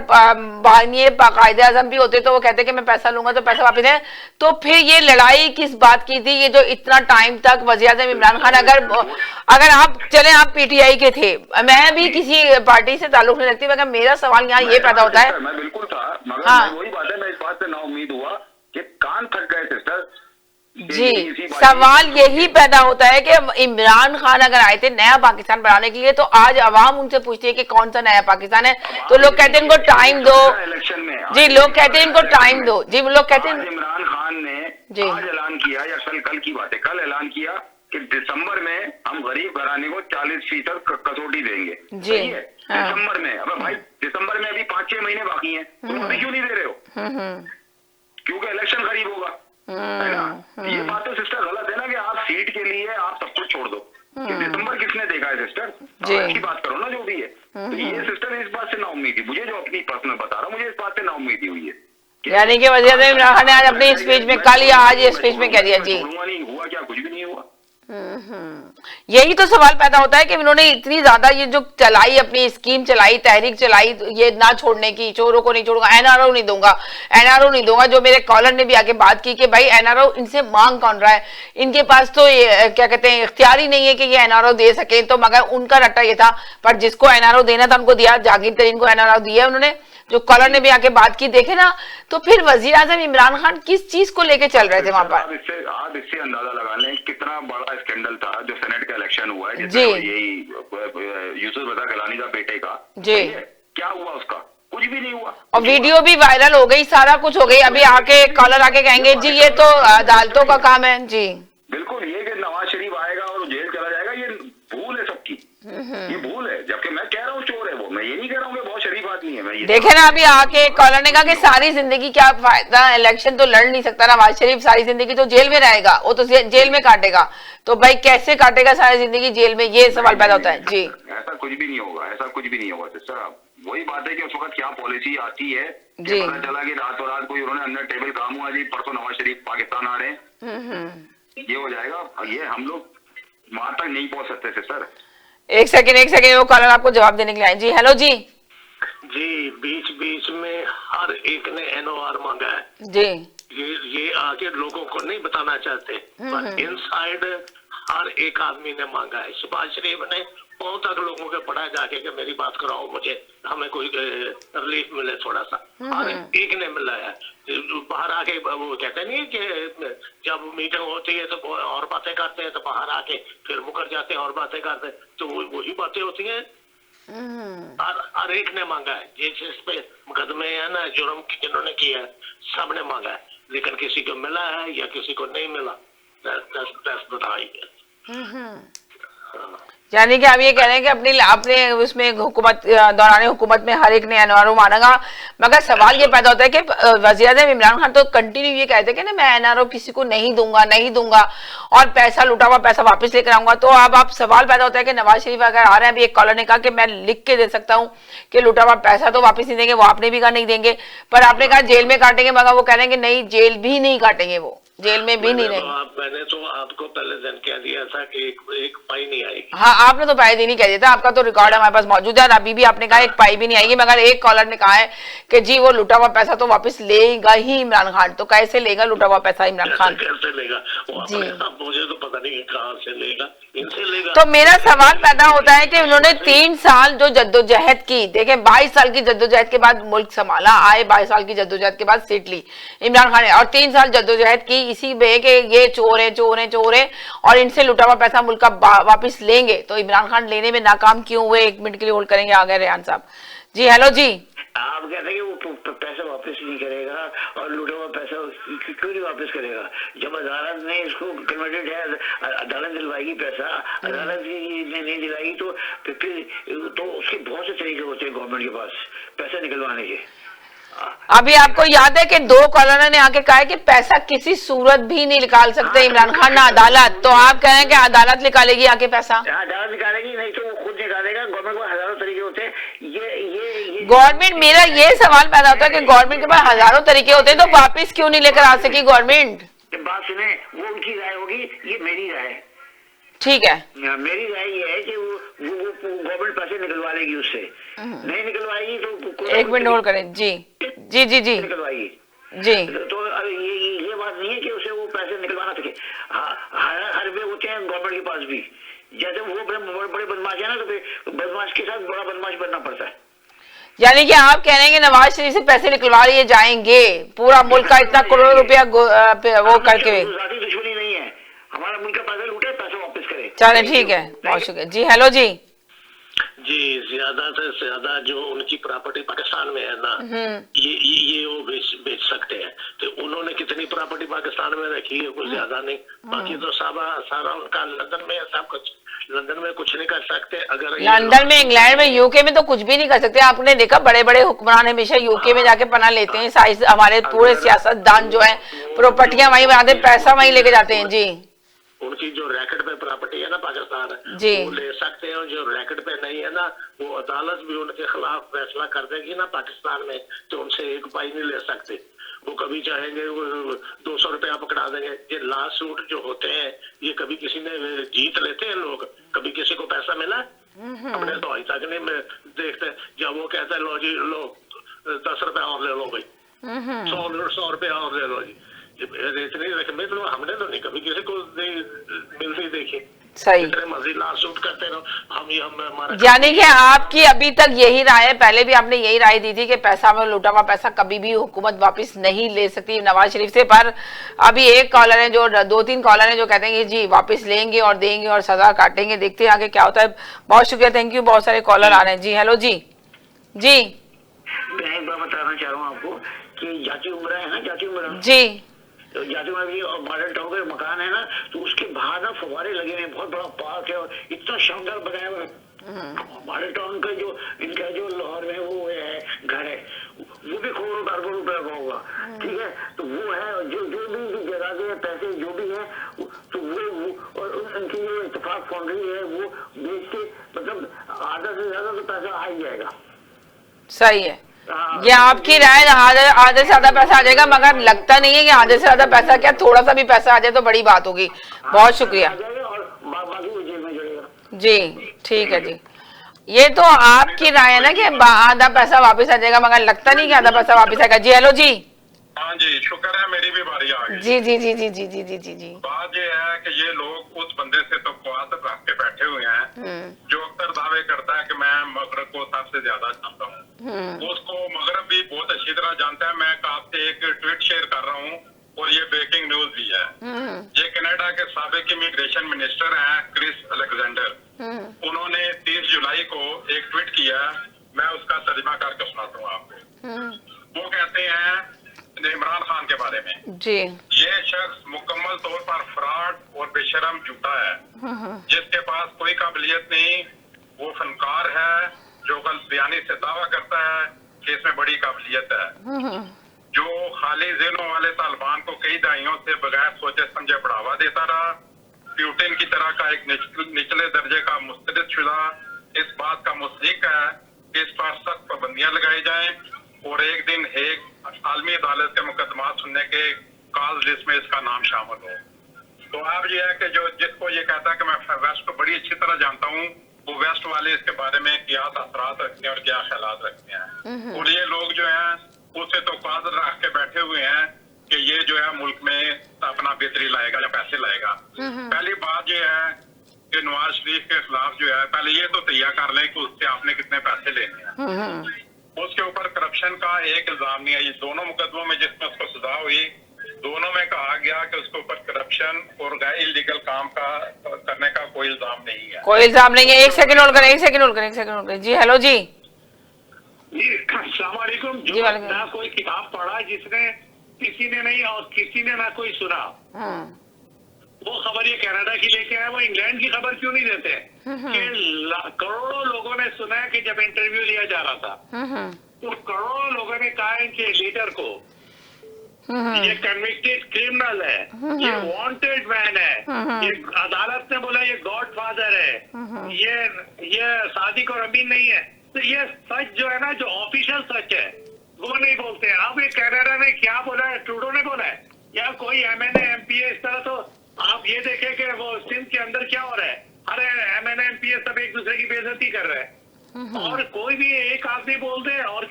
बानी कायदे आजम भी होते तो वो कहते कि मैं पैसा लूंगा तो पैसा वापस है, तो फिर ये लड़ाई किस बात की थी? ये जो इतना टाइम तक वज़ीर आज़म इमरान खान, अगर आप चले, आप पीटीआई के थे, मैं भी किसी पार्टी से ताल्लुक नहीं रखती, मगर मेरा सवाल यहाँ ये पैदा होता है। मैं बिल्कुल था, मगर हाँ। वही बात है, मैं इस बात से ना उम्मीद हुआ कि कान थक गए सिस्टर। जी, सवाल यही पैदा होता है कि इमरान खान अगर आए थे नया पाकिस्तान बनाने के लिए, तो आज अवाम उनसे पूछती है कि कौन सा नया पाकिस्तान है, तो लोग कहते हैं इनको टाइम दो। इलेक्शन में जी, लोग कहते हैं इनको टाइम दो। जी, लोग कहते हैं इमरान खान ने आज ऐलान किया, या कल की बात है, कल ऐलान किया कि दिसंबर में हम गरीब घराने को 40% कसौटी देंगे। जी, सही है, दिसंबर में। अब भाई दिसंबर में अभी 5-6 महीने बाकी हैं, तुम अभी क्यों नहीं दे रहे हो? क्योंकि इलेक्शन करीब होगा, है ना। ये बात तो सिस्टर गलत है ना कि आप सीट के लिए आप सब कुछ छोड़ दो। कि दिसंबर किसने देखा है सिस्टर? अच्छी बात करो ना जो भी है। तो ये सिस्टर इस बात से ना उम्मीद थी मुझे, जो अपनी पर्सनल बता रहा हूँ, मुझे इस बात से ना उम्मीद हुई है। यानी कि वज़ीर आज़म इमरान खान ने आज अपनी स्पीच में, कल या आज ये स्पीच में कह दिया। जी, नहीं हुआ क्या? कुछ भी नहीं हुआ। यही तो सवाल पैदा होता है कि इन्होंने इतनी ज्यादा ये जो चलाई, अपनी स्कीम चलाई, तहरीक चलाई, ये ना छोड़ने की, चोरों को नहीं छोड़ूंगा, एनआरओ नहीं दूंगा, एनआरओ नहीं दूंगा। जो मेरे कॉलर ने भी आके बात की कि भाई एनआरओ इनसे मांग कौन रहा है, इनके पास तो ये क्या कहते हैं इख्तियार ही नहीं है कि ये एनआरओ दे सके। तो मगर उनका रट्टा ये था, पर जिसको एनआरओ देना था उनको दिया। जहांगीर तरीन को एनआरओ दिया उन्होंने, जो कॉलर ने भी आके बात की। देखे ना, तो फिर वजीर आजम इमरान खान किस चीज को लेके चल रहे थे वहां पर? आप इससे अंदाजा लगा लें कितना बड़ा स्कैंडल था जो सेनेट का इलेक्शन हुआ है, जी, यही यूसुफ रजा गिलानी का बेटे का। जी, क्या हुआ उसका? कुछ भी नहीं हुआ, और वीडियो भी वायरल हो गई, सारा कुछ हो गई। अभी आके कॉलर आके कहेंगे जी ये तो अदालतों का काम है। जी बिल्कुल, ये कि नवाज शरीफ आएगा और जेल चला जाएगा, ये भूल है सबकी, ये भूल है। जबकि मैं कह रहा हूँ चोर है वो, मैं ये नहीं कह रहा हूँ कि बहुत शरीफ आदमी है। मैं ये देखे ना, अभी आके कॉलर ने कहा कि सारी जिंदगी क्या फायदा, इलेक्शन तो लड़ नहीं सकता नवाज शरीफ, सारी जिंदगी तो जेल में रहेगा, वो तो जेल में काटेगा। तो भाई कैसे काटेगा सारी जिंदगी जेल में? ये सवाल पैदा होता है। जी, ऐसा कुछ भी नहीं होगा, ऐसा कुछ भी नहीं होगा सिस्टर। वही बात है कि उस वक्त क्या पॉलिसी आती है, जी, पता चला कि रातों रात कोई उन्होंने अंदर टेबल काम हुआ, जी परसों नवाज शरीफ पाकिस्तान आ रहे हैं, ये हो जाएगा। ये हम लोग वहां तक नहीं पहुंच सकते सिस्टर। एक सेकंड, वो कॉलर आपको जवाब देने के लिए आए। जी हेलो। जी जी, बीच बीच में हर एक ने एनओआर मांगा है। जी, ये आगे लोगों को नहीं बताना चाहते, पर इनसाइड हर एक आदमी ने मांगा है। शहबाज शरीफ ने बहुत तक लोगों के पढ़ा जाके कि मेरी बात कराओ, मुझे हमें कोई रिलीफ मिले थोड़ा सा। हर एक ने मिला है। बाहर आके वो कहते नहीं कि जब मीटिंग होती है तो और बातें करते हैं, तो बाहर आके फिर मुकर जाते हैं और बातें करते हैं, तो वही बातें होती हैं। हर एक ने मांगा है। जिस पे मुकदमे है ना, जुर्म जिन्होंने किया है, सब ने मांगा है, लेकिन किसी को मिला है या किसी को नहीं मिला, that's the यानी कि आप ये कह रहे हैं कि अपने उसमें हुकूमत दौरान हुकूमत में हर एक ने एनआरओ मानेगा, मगर सवाल ये पैदा होता है कि वज़ीर-ए-आज़म इमरान खान तो कंटिन्यू ये कहते हैं कि ना मैं एनआरओ किसी को नहीं दूंगा और पैसा लुटा हुआ पैसा वापस लेकर आऊंगा। तो अब आप सवाल पैदा होता है कि नवाज शरीफ अगर आ रहे हैं, अभी एक कॉलर ने कहा कि मैं लिख के दे सकता हूँ कि लुटा हुआ पैसा तो वापस नहीं देंगे, वो आपने भी कहा नहीं देंगे, पर आपने कहा जेल में काटेंगे, मगर वो कह रहे हैं कि नहीं जेल भी नहीं काटेंगे, वो जेल में भी नहीं रहेंगे। मैंने तो आपको पहले दिन कह दिया था कि एक पाई नहीं आएगी। हाँ, आपने तो पाई नहीं कह दिया था, आपका तो रिकॉर्ड हमारे पास मौजूद है और अभी भी आपने कहा एक पाई भी नहीं आएगी, मगर एक कॉलर ने कहा है कि जी वो लुटा हुआ पैसा तो वापस लेगा ही इमरान खान। तो कैसे लेगा लुटा हुआ पैसा इमरान खान? कैसे लेगा जी, मुझे तो पता नहीं कहाँ से लेगा, इनसे लेगा। तो मेरा सवाल पैदा होता है कि उन्होंने 3 साल जो जद्दोजहद की, देखें 22 साल की जद्दोजहद के बाद मुल्क संभाला, आए 22 साल की जद्दोजहद के बाद सीट ली इमरान खान ने, और 3 साल जद्दोजहद की इसी में कि ये चोर है और इनसे लुटा हुआ पैसा मुल्क का वापस लेंगे। तो इमरान खान लेने में नाकाम क्यों हुए? 1 मिनट के लिए होल्ड करेंगे, आ गए रेहान साहब जी। हेलो जी, आप कहते हैं कि वो पैसा वापस नहीं करेगा और लूटा हुआ पैसा क्यों नहीं वापस करेगा? जब अदालत ने इसको कन्वर्टेड है, अदालत दिलवाएगी पैसा, अदालत ने नहीं दिलाएगी तो फिर तो उसके बहुत से तरीके होते हैं गवर्नमेंट के पास पैसा निकलवाने के। अभी आपको याद है कि 2 कॉलरों ने आके कहा है कि पैसा किसी सूरत भी नहीं निकाल सकते इमरान खान ना अदालत। तो आप कह रहे हैं कि अदालत निकालेगी आके पैसा? अदालत निकालेगी, नहीं तो वो खुद निकालेगा। गवर्नमेंट को हजारों तरीके होते हैं। ये गवर्नमेंट, मेरा ये सवाल पैदा होता है कि गवर्नमेंट के पास हजारों तरीके होते हैं तो वापिस क्यों नहीं लेकर आ सकी गवर्नमेंट? बात सुने, वो उनकी राय होगी, ये मेरी राय है। ठीक है, मेरी राय ये है कि वो गवर्नमेंट पैसे निकलवा लेगी, उससे नहीं निकलवाएगी तो 1 मिनट होल्ड करें जी जी जी जी निकलवाएगी जी। तो ये बात नहीं है कि उसे वो पैसे निकलवाना सके। हर वे होते हैं गवर्नमेंट के पास भी, जैसे वो बड़े बदमाश है ना, तो फिर बदमाश के साथ बड़ा बदमाश बनना पड़ता है। यानी कि आप कह रहे हैं कि नवाज शरीफ से पैसे निकलवा लिए जाएंगे, पूरा मुल्क का इतना करोड़ रुपया वो करके? जाती दुश्मनी नहीं है, हमारा मुल्क का पैसा लूटे, पैसा वापस करे। चले ठीक है, बहुत शुक्रिया जी। हेलो जी जी, ज्यादा से ज्यादा जो उनकी प्रॉपर्टी पाकिस्तान में है ना, ये वो बेच सकते हैं। तो उन्होंने कितनी प्रॉपर्टी पाकिस्तान में रखी है, कुछ ज्यादा नहीं। बाकी तो सारा उनका लंदन में है, सब कुछ लंदन में कुछ नहीं कर सकते। अगर लंदन में, इंग्लैंड में, यूके में तो कुछ भी नहीं कर सकते। आपने देखा बड़े बड़े हुक्मरान हमेशा यूके में जाके पनाह लेते हैं। हमारे पूरे सियासतदान जो है प्रॉपर्टियां वहीं बनाते, पैसा वहीं लेके जाते हैं जी। उनकी जो रैकेट पे प्रॉपर्टी है ना पाकिस्तान जी, वो ले सकते हैं। जो रैकेट पे नहीं है ना, वो अदालत भी उनके खिलाफ फैसला कर देगी ना पाकिस्तान में, तो उनसे 1 पाई नहीं ले सकते। वो कभी चाहेंगे वो 200 रुपया पकड़ा देंगे। ये ला सूट जो होते हैं, ये कभी किसी ने जीत लेते हैं लोग, कभी किसी को पैसा मिला? हमने तो अभी तक नहीं देखते। जब वो कहते हैं लो जी लो 10 रुपया और ले लो भाई, 100 रुपया और ले लो जी, इतनी रकमें तो हमने तो नहीं कभी किसी को मिलती देखी। सही, सूट करते रहो हम यानी कि आपकी अभी तक यही राय है, पहले भी आपने यही राय दी थी कि पैसा में लूटा हुआ पैसा कभी भी हुकूमत वापस नहीं ले सकती नवाज शरीफ से। पर अभी एक कॉलर है, जो 2-3 कॉलर हैं जो कहते हैं कि जी वापस लेंगे और देंगे और सजा काटेंगे। देखते हैं आगे क्या होता है। बहुत शुक्रिया, थैंक यू। बहुत सारे कॉलर आ रहे हैं जी। हेलो जी जी, मैं एक बात बताना चाह रहा हूँ आपको कि जाती उम्र है ना, जाती उम्र जी, जाती में भी और मॉडल टाउन का मकान है ना, तो उसके बाहर ना फव्वारे लगे हुए, बहुत बड़ा पार्क है और इतना शानदार बनाया हुआ। मॉडल टाउन का जो इनका जो लाहौर में वो है घर है, वो भी करोड़ों रुपए का होगा। ठीक है, तो वो है जो भी जगह के पैसे जो भी है, तो वो और उनकी जो इत्तेफाक फाउंड्री है वो बेच के मतलब आधा से ज्यादा तो पैसा आ ही जाएगा। सही है, ये आपकी राय। आधे से ज्यादा पैसा आ जाएगा, मगर लगता नहीं है कि आधे से ज्यादा पैसा, क्या थोड़ा सा भी पैसा आ जाए तो बड़ी बात होगी। बहुत शुक्रिया जी, ठीक है जी। ये तो आपकी राय है ना कि आधा पैसा वापस आ जाएगा, मगर लगता नहीं कि आधा पैसा वापस आएगा जी। हेलो जी, हाँ जी, शुक्र है मेरी भी बारी आ गई। जी जी जी जी जी जी जी जी जी। बात ये है कि ये लोग उस बंदे से तो मुखातिब रख के बैठे हुए हैं जो अक्सर दावे करता है कि मैं मगरब को सबसे ज्यादा जानता हूँ। उसको मगरब भी बहुत अच्छी तरह जानता है। मैं आपसे एक ट्वीट शेयर कर रहा हूँ और ये ब्रेकिंग न्यूज भी है। ये कनाडा के साबिक इमिग्रेशन मिनिस्टर हैं क्रिस अलेक्जेंडर। उन्होंने 30 जुलाई को एक ट्वीट किया, मैं उसका तर्जुमा करके सुनाता हूँ आपको। वो कहते हैं इमरान खान के बारे में। जी। ये शख्स मुकम्मल तौर पर फ्रॉड और बेशरम झूठा है, जिसके पास कोई काबिलियत नहीं। वो फनकार है जो गलत बयानी से दावा करता है कि इसमें बड़ी काबिलियत है, जो खाली ज़हनों वाले तालिबान को कई दहाइयों से बगैर सोचे समझे बढ़ावा देता रहा। प्यूटिन की तरह का एक निचले दर्जे का मुस्तरद शुदा इस बात का मुस्तहिक है कि इस पर सख्त पाबंदियां लगाई जाएं और एक दिन हेग आलमी अदालत के मुकदमा सुनने के कॉज लिस्ट में इसका नाम शामिल हो। तो अब ये है कि जो जिसको ये कहता है कि मैं वेस्ट को बड़ी अच्छी तरह जानता हूँ, वो वेस्ट वाले इसके बारे में क्या असरात रखते हैं और क्या ख्यालात रखते हैं। और ये लोग जो है उससे तो कादर रख के बैठे हुए हैं कि ये जो है मुल्क में अपना बेहतरी लाएगा या पैसे लाएगा। पहली बात ये है कि नवाज शरीफ के खिलाफ जो है पहले ये तो तैयार कर लें कि उससे आपने कितने पैसे लेने हैं। उसके ऊपर करप्शन का एक इल्जाम नहीं है। ये दोनों मुकदमों में जिसमें उसको सजा हुई, दोनों में कहा गया कि उसके ऊपर करप्शन और इलीगल काम का करने का कोई इल्जाम नहीं है। कोई इल्जाम नहीं है। एक सेकंड होल्ड करें, एक सेकंड होल्ड करें, एक सेकंड होल्ड करें। जी हेलो जी। अस्सलाम वालेकुम। जी, जो वालेकुम। ना कोई किताब पढ़ा जिसने किसी ने नहीं और किसी ने ना कोई सुना, वो खबर ये कनाडा की लेके आया, वो इंग्लैंड की खबर क्यों नहीं देते कि करोड़ों लोगों ने सुना है कि जब इंटरव्यू लिया जा रहा था तो करोड़ों लोगों ने कहा है कि लीडर को ये कन्विक्टेड क्रिमिनल है, ये वांटेड मैन है, ये अदालत ने बोला ये गॉडफादर है, ये सादिक और अमीन नहीं है। तो ये सच जो है ना, जो ऑफिशियल सच है वो नहीं बोलते हैं। अब ये कनाडा ने क्या बोला है, ट्रूडो ने बोला है या कोई MNA MPA इस तरह, तो आप ये देखें कि वो सिंध के अंदर क्या हो रहा है, अरे MNA MPA सब एक दूसरे की बेइज्जती कर रहे हैं और कोई भी एक आदमी बोल दे और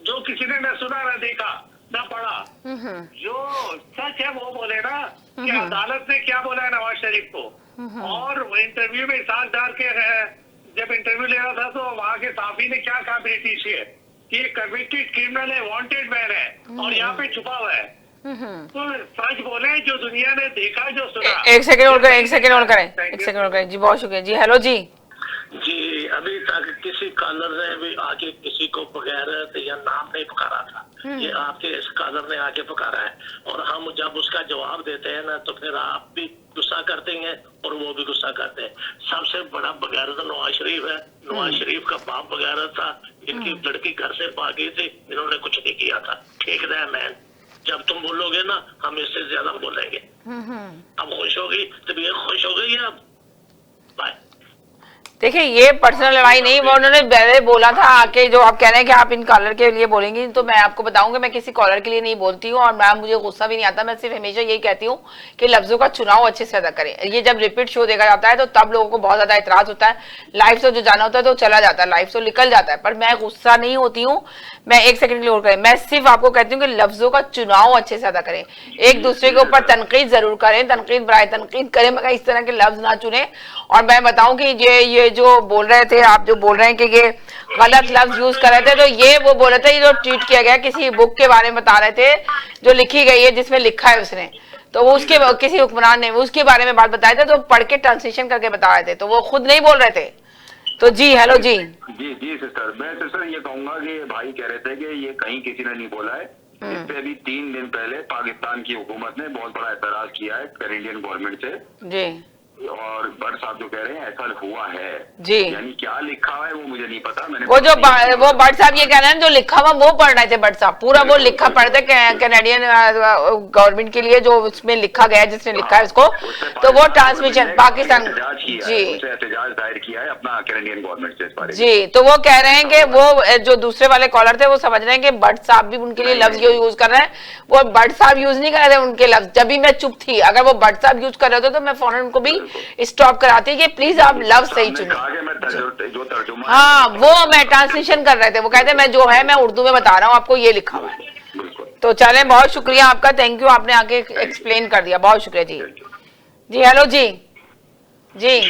जो किसी ने ना सुना ना देखा ना पढ़ा, जो सच है वो बोले ना कि अदालत ने क्या बोला है नवाज शरीफ को। और इंटरव्यू में साथ डाल के जब इंटरव्यू ले रहा था तो वहाँ के साफी ने क्या कहा ब्रिटिश के कि कन्विक्टेड क्रिमिनल है, वांटेड मैन है और यहाँ पे छुपा हुआ है। तो सच बोले जो दुनिया ने देखा, जो सुना। एक सेकंड होल्ड करें, एक सेकंड होल्ड करें, एक सेकंड होल्ड करें। जी बहुत शुक्रिया। जी हेलो जी। जी, अभी तक किसी कॉलर ने भी आके किसी को बगैर या नाम नहीं पुकारा था। ये आपके इस कॉलर ने आके पुकारा है और हम जब उसका जवाब देते हैं ना तो फिर आप भी गुस्सा करते हैं और वो भी गुस्सा करते हैं। सबसे बड़ा बगैरत नवाज शरीफ है। नवाज शरीफ का बाप बगैरत था, इनकी लड़की घर से भागी थी, इन्होंने कुछ नहीं किया था। ठीक है मैन, जब तुम बोलोगे ना हम इससे ज्यादा बोलेंगे। अब खुश होगी तबीयत खुश हो गई है। अब बाय। देखिए ये पर्सनल लड़ाई नहीं, वो उन्होंने पहले बोला था आके, जो आप कह रहे हैं कि आप इन कॉलर के लिए बोलेंगी, तो मैं आपको बताऊंगी मैं किसी कॉलर के लिए नहीं बोलती हूँ और मैम मुझे गुस्सा भी नहीं आता। मैं सिर्फ हमेशा यही कहती हूँ कि लफ्जों का चुनाव अच्छे से अदा करें। ये जब रिपीट शो देखा जाता है तो तब लोगों को बहुत ज्यादा एतराज होता है। लाइव से जो जाना होता है तो चला जाता है, लाइव से निकल जाता है, पर मैं गुस्सा नहीं होती हूँ। मैं एक सेकंड के लिए और करें, मैं सिर्फ आपको कहती हूँ कि लफ्जों का चुनाव अच्छे से अदा करें। एक दूसरे के ऊपर तनकीद जरूर करें, तनकीद बराए तनकीद करें, मगर इस तरह के लफ्ज ना चुने। और मैं बताऊं कि ये जो बोल रहे थे, आप जो बोल रहे हैं कि ये गलत लफ्ज यूज कर रहे थे, तो ये वो बोल रहे थे, ये जो ट्वीट किया गया किसी बुक के बारे में बता रहे थे जो लिखी गई है, जिसमें लिखा है उसने, तो वो उसके किसी हुक्मरान ने उसके बारे में बात बताए थे, तो पढ़ के ट्रांसलेशन करके बता रहे थे, तो वो खुद नहीं बोल रहे थे। तो जी हेलो जी। जी सिस्टर, मैं सिस्टर ये कहूंगा कि भाई कह रहे थे कि ये कहीं किसी ने नहीं बोला है। इस पे अभी 3 दिन पहले पाकिस्तान की हुकूमत ने बहुत बड़ा एतराज किया है कैनेडियन गवर्नमेंट से जी, और भट्ट साहब जो कह रहे हैं ऐसा हुआ है जी, यानी क्या लिखा है वो मुझे नहीं पता। मैंने वो भट्ट साहब ये कह रहे हैं जो लिखा हुआ वो पढ़ रहे थे भट्ट साहब, पूरा वो लिखा पढ़ते कैनेडियन गवर्नमेंट के लिए जो उसमें लिखा गया है, जिसने लिखा है उसको, तो वो ट्रांसमिशन पाकिस्तान जी एहतजाज दायर किया है अपना कैनेडियन गवर्नमेंट से इस बारे में जी। तो वो कह रहे हैं कि वो जो दूसरे वाले कॉलर थे वो समझ रहे हैं कि भट्ट साहब भी उनके लिए लफ्ज यूज कर रहे हैं। वो भट्ट साहब यूज नहीं कर रहे थे उनके लफ्ज, जब भी मैं चुप थी। अगर वो भट्ट साहब यूज कर रहे थे तो मैं फौरन उनको भी स्टॉप कराती कि प्लीज आप लफ्ज सही चुने। हाँ, वो मैं ट्रांसलेशन कर रहे थे, वो कहते मैं जो है मैं उर्दू में बता रहा हूँ आपको, ये लिखा हुआ है। तो चले, बहुत शुक्रिया आपका, थैंक यू, आपने आके एक्सप्लेन कर दिया, बहुत शुक्रिया जी। जी हेलो जी। जी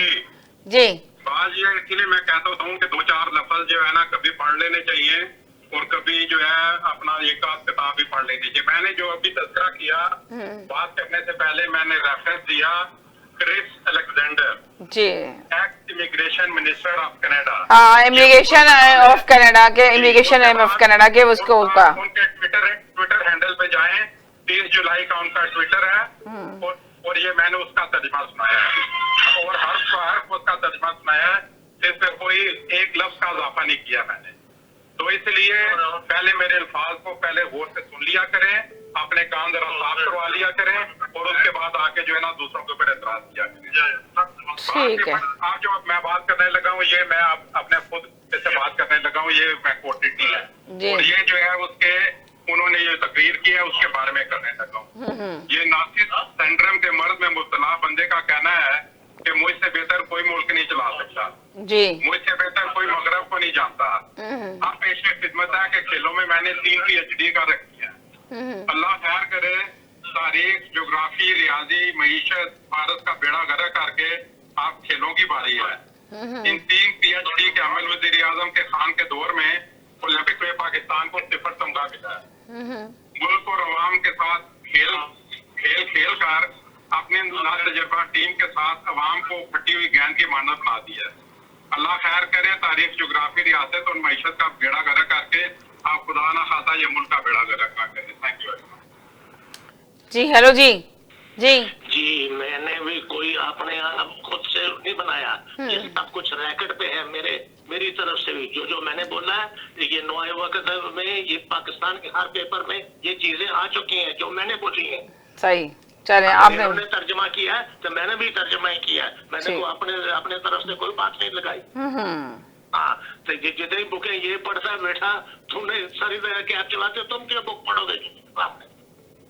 जी बात ये है, इसलिए मैं कहता हूँ कि 2-4 लफ्ज जो है ना कभी पढ़ लेने चाहिए और कभी जो है अपना एक आध किताब भी पढ़ लेनी चाहिए। मैंने जो अभी तज़किरा किया बात करने से पहले मैंने रेफरेंस दिया Chris Alexander ji, ex immigration minister of Canada. हाँ, इमिग्रेशन ऑफ कनाडा के, इमिग्रेशन ऑफ कनाडा के उसको उनके ट्विटर हैंडल पे पे जाएं, 30 जुलाई का उनका ट्विटर है और ये मैंने उसका तर्जुमा सुनाया है और हर उसका तर्जुमा सुनाया है, सिर्फ कोई एक लफ्ज का इजाफा नहीं किया मैंने। तो इसलिए पहले मेरे अल्फाज को पहले गौर से सुन लिया करें, अपने कान जरा साफ करवा लिया करें और उसके बाद आके जो है ना दूसरों के ऊपर एतराज किया करें। ठीक है। आप जो मैं बात करने लगा हूँ, ये मैं अपने खुद से बात करने लगा हूँ, ये मैं कोटेड नहीं है और ये जो है उसके उन्होंने ये तकरीर की है उसके बारे में करने लगा हूँ। ये नासिर सिंड्रोम के मर्ज में मुब्तला बंदे का कहना है कि मुझसे बेहतर कोई मुल्क नहीं चला सकता जी, मुझसे बेहतर कोई मगरब को नहीं जानता। अब पेश खिदमत है कि खेलों में मैंने 3 PhD का रखी है। अल्लाह खैर करे, तारीख, ज्योग्राफी, रियाजी, मईशत, भारत का बेड़ा गर्क करके आप खेलों की बारी है। इन 3 PhD के अमल वज़ीर आज़म के खान के दौर में ओलंपिक में पाकिस्तान को 0 तमगा मिला है। मुल्क और अवाम के साथ खेल कर अपने नातजुर्बा टीम के साथ अवाम को फटी हुई गेंद की मानद बना दी है। अल्लाह खैर करे, तारीख, ज्योग्राफी, रियासत और मईशत का बेड़ा गर्क करके आप खुदा ना खाता ये मुल्क का बेड़ा गर्क ना करे। Thank you very much. जी हेलो जी जी जी मैंने भी कोई अपने खुद से नहीं बनाया, ये सब कुछ रैकेट पे है मेरी तरफ से भी जो मैंने बोला है ये नए वक्त में ये पाकिस्तान के हर पेपर में ये चीजें आ चुकी हैं जो मैंने बोली हैं। सही, चले आपने तर्जमा किया है तो मैंने भी तर्जमा ही किया है, मैंने तो अपने तरफ से कोई बात नहीं लगाई। हाँ, तो जितनी बुकें ये पढ़ता है बेटा, तुमने सारी तरह के आप चलाते, तुम क्या बुक पढ़ोगे?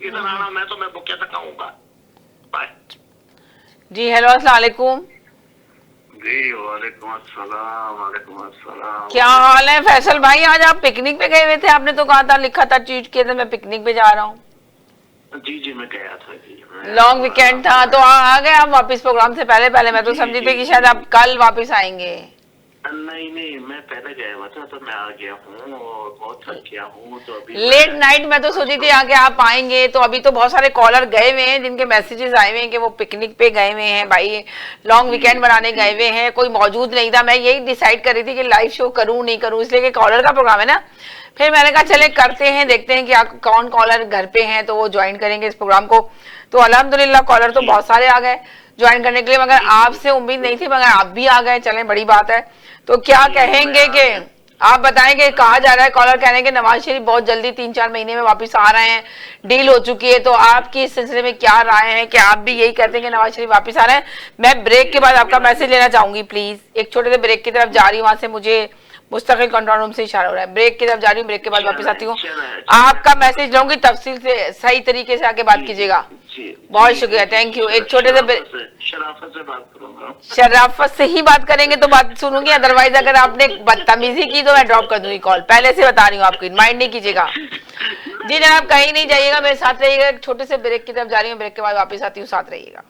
इधर आना, मैं तो मैं बुकें दिखाऊंगा। बाय जी। हेलो अस्सलाम वालेकुम। जी वालेकुम अस्सलाम। वालेकुम अस्सलाम। क्या हाल है फैसल भाई? आज आप पिकनिक पे गए हुए थे, आपने तो कहा था, लिखा था, ट्वीट किया था, मैं पिकनिक पे जा रहा हूँ। जी मैं गया था जी। लॉन्ग वीकेंड था तो आ गए आप वापस प्रोग्राम से पहले? मैं तो समझी थी कि शायद आप कल वापस आएंगे। नहीं मैं पहले गया हुआ था तो मैं आ गया हूँ और बहुत थक गया हूँ तो अभी लेट नाइट मैं तो सोची थी आगे आप आएंगे। तो अभी तो बहुत सारे कॉलर गए हुए हैं जिनके मैसेजेस आए हुए हैं कि वो पिकनिक पे गए हुए हैं भाई, लॉन्ग वीकेंड बनाने गए हुए हैं, कोई मौजूद नहीं था। मैं यही डिसाइड कर रही थी कि लाइव शो करूँ नहीं करूँ, इसलिए कि कॉलर का प्रोग्राम है ना। फिर मैंने कहा चले करते हैं, देखते हैं कि आप कौन कॉलर घर पे हैं तो वो ज्वाइन करेंगे इस प्रोग्राम को। तो अल्हम्दुलिल्लाह कॉलर तो बहुत सारे आ गए ज्वाइन करने के लिए, मगर आपसे उम्मीद नहीं थी, मगर आप भी आ गए, चलें बड़ी बात है। तो क्या कहेंगे कि आप बताएंगे, कहा जा रहा है कॉलर कह रहे हैं कि नवाज शरीफ बहुत जल्दी 3-4 महीने में वापस आ रहे हैं, डील हो चुकी है। तो आपकी इस सिलसिले में क्या राय है कि आप भी यही कहते हैं कि नवाज शरीफ वापस आ रहे हैं? मैं ब्रेक के बाद आपका मैसेज लेना चाहूंगी प्लीज। एक छोटे से ब्रेक की तरफ जा रही हूँ, वहां से मुझे मुस्तकिल कंट्रोल रूम से इशारा हो रहा है। ब्रेक की तरफ जा रही हूँ, ब्रेक के बाद वापस आती हूँ, आपका मैसेज लूंगी, तफसील से सही तरीके से आगे बात कीजिएगा। बहुत शुक्रिया, थैंक यू। एक छोटे से शराफत से बात करूंगा। शराफत से ही बात करेंगे तो बात सुनूंगी, अदरवाइज अगर आपने बदतमीजी की तो मैं ड्रॉप कर दूंगी कॉल। पहले से बता रही हूँ आपको, माइंड नहीं कीजिएगा जी जनाब, कहीं नहीं जाइएगा, मेरे साथ रहिएगा। एक छोटे से ब्रेक की तरफ जा रही हूँ, ब्रेक के बाद वापस आती हूँ, साथ रहिएगा।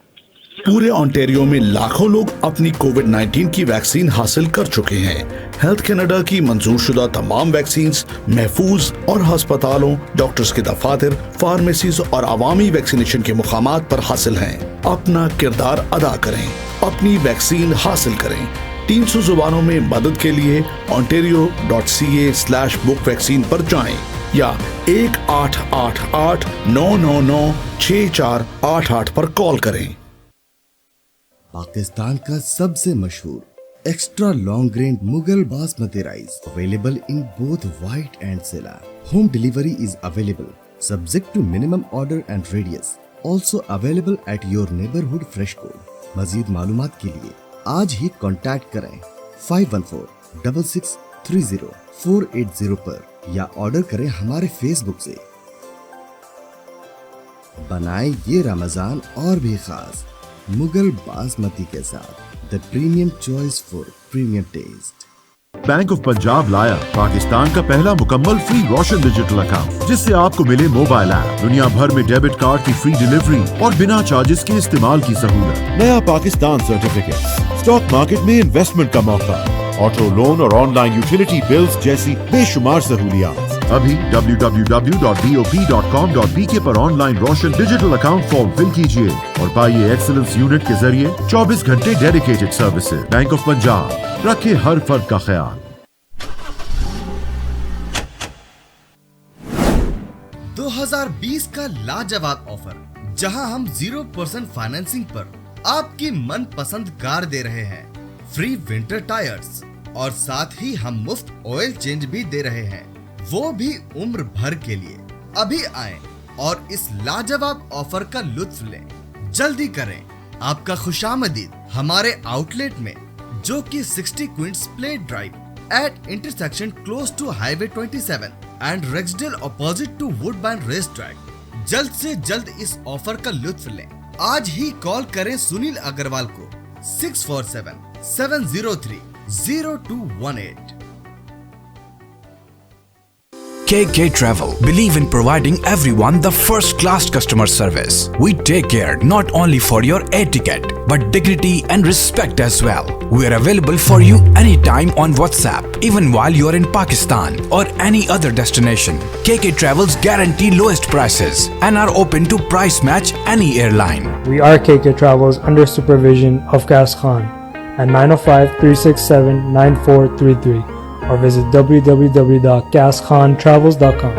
पूरे ओंटारियो में लाखों लोग अपनी कोविड-19 की वैक्सीन हासिल कर चुके हैं। हेल्थ कनाडा की मंजूरशुदा तमाम वैक्सीन महफूज और अस्पतालों, डॉक्टर्स के दफातर, फार्मेसीज और अवामी वैक्सीनेशन के मुकामात पर हासिल हैं। अपना किरदार अदा करें, अपनी वैक्सीन हासिल करें। 300 जुबानों में मदद के लिए ontario.ca/book वैक्सीन पर जाएं या 1888-999-6488 पर कॉल करें। पाकिस्तान का सबसे मशहूर extra long grain Mughal basmati rice available in both white and sella. Home delivery is available subject to minimum order and radius, also available at your neighbourhood FreshCo. मजीद मालूमात के लिए आज ही कॉन्टैक्ट करें 5146630480 पर या ऑर्डर करें हमारे फेसबुक से। बनाएं ये रमजान और भी खास मुगल बासमती के साथ, the premium choice for premium taste. Bank of Punjab लाया पाकिस्तान का पहला मुकम्मल फ्री रोशन डिजिटल अकाउंट, जिससे आपको मिले मोबाइल ऐप, दुनिया भर में डेबिट कार्ड की फ्री डिलीवरी और बिना चार्जेस के इस्तेमाल की सहूलत, नया पाकिस्तान सर्टिफिकेट, स्टॉक मार्केट में इन्वेस्टमेंट का मौका, ऑटो लोन और ऑनलाइन यूटिलिटी बिल्स जैसी बेशुमार सहूलियात। अभी www.bop.com.bk पर ऑनलाइन रोशन डिजिटल अकाउंट फॉर्म फिल कीजिए और पाइए एक्सीलेंस यूनिट के जरिए 24 घंटे dedicated services. Bank of Punjab, रखे हर फर्द का ख्याल। 2020 का लाजवाब ऑफर, जहां हम 0% फाइनेंसिंग पर आपकी मनपसंद कार दे रहे हैं, फ्री विंटर टायर्स और साथ ही हम मुफ्त ऑयल चेंज भी दे रहे हैं, वो भी उम्र भर के लिए। अभी आएं और इस लाजवाब ऑफर का लुत्फ लें। जल्दी करें, आपका खुशामदीद हमारे आउटलेट में, जो कि 60 Queen's Plate Drive at intersection close to highway 27 and Rexdale opposite to Woodbine race track. जल्द से जल्द इस ऑफर का लुत्फ लें। आज ही कॉल करें सुनील अग्रवाल को 647-703-0218। KK Travel believe in providing everyone the first class customer service. We take care not only for your air ticket but dignity and respect as well. We are available for you anytime on WhatsApp, even while you are in Pakistan or any other destination. KK Travels guarantee lowest prices and are open to price match any airline. We are KK Travels under supervision of Gas Khan at 905-367-9433 or visit www.gaskhan.travels.com.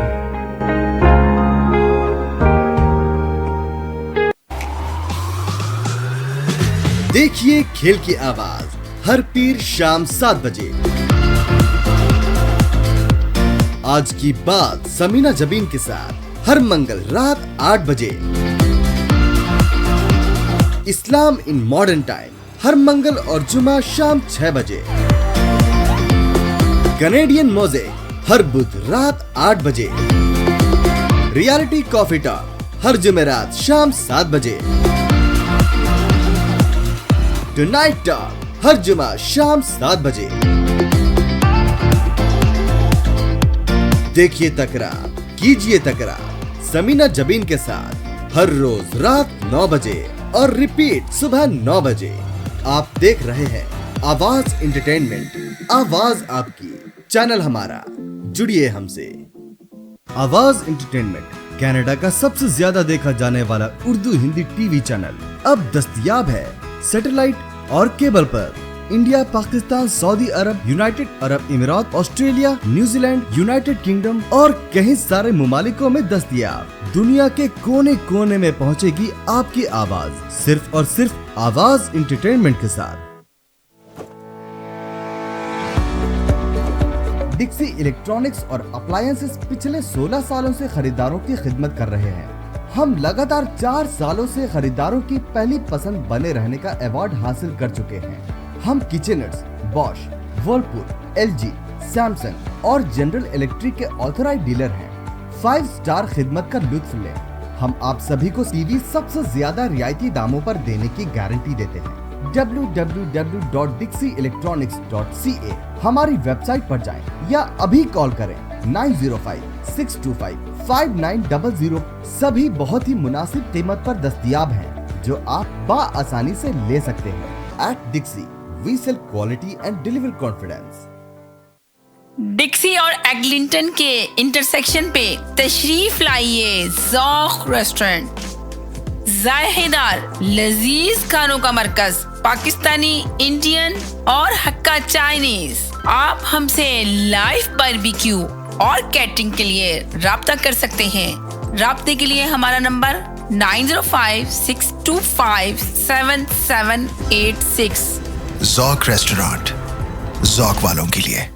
देखिए खेल की आवाज हर पीर शाम 7 बजे। आज की बात समीना जबीन के साथ हर मंगल रात 8 बजे। इस्लाम इन मॉडर्न टाइम हर मंगल और जुमा शाम 6 बजे। कनेडियन मोज़ेक हर बुध रात 8 बजे। रियलिटी कॉफी टॉक हर जुमेरात शाम 7 बजे। टुनाइट टॉक हर जुमा शाम 7 बजे। देखिए तकरार, कीजिए तकरार समीना जबीन के साथ हर रोज रात 9 बजे और रिपीट सुबह 9 बजे। आप देख रहे हैं आवाज एंटरटेनमेंट, आवाज आपकी, चैनल हमारा, जुड़िए हमसे। आवाज एंटरटेनमेंट कनाडा का सबसे ज्यादा देखा जाने वाला उर्दू हिंदी टीवी चैनल अब दस्तयाब है सैटेलाइट और केबल पर। India, Pakistan, Saudi Arab, United Arab Emirates, Australia, New Zealand, United Kingdom और कई सारे मुमालिकों में दस्तयाब। दुनिया के कोने कोने में पहुंचेगी आपकी आवाज, सिर्फ और सिर्फ आवाज एंटरटेनमेंट के साथ। डिक्सी इलेक्ट्रॉनिक्स और अप्लायंसेस पिछले 16 सालों से खरीदारों की खिदमत कर रहे हैं। हम लगातार 4 सालों से खरीदारों की पहली पसंद बने रहने का अवार्ड हासिल कर चुके हैं। हम किचनर्स, बॉश, वर्लपूल, LG, सैमसंग और जनरल इलेक्ट्रिक के ऑथराइज्ड डीलर हैं। 5 स्टार खिदमत का लुत्फ लें। हम आप सभी को टीवी सबसे ज्यादा रियायती दामों पर देने की गारंटी देते हैं। www.dixieelectronics.ca हमारी वेबसाइट पर जाएं या अभी कॉल करें 905-625-5900। सभी बहुत ही मुनासिब कीमत पर दस्तयाब हैं, जो आप बाआसानी से ले सकते हैं। At Dixie, we sell quality and deliver confidence. डिक्सी और एग्लिंटन के इंटरसेक्शन पे तशरीफ लाइए ज़ौक़ रेस्टोरेंट। जायकेदार लजीज खानों का मरकज, पाकिस्तानी, इंडियन और हक्का चाइनीज। आप हमसे लाइव बारबेक्यू और कैटरिंग के लिए राब्ता कर सकते हैं। राब्ते के लिए हमारा नंबर 9056257786। ज़ौक़ रेस्टोरेंट, ज़ौक़ वालों के लिए।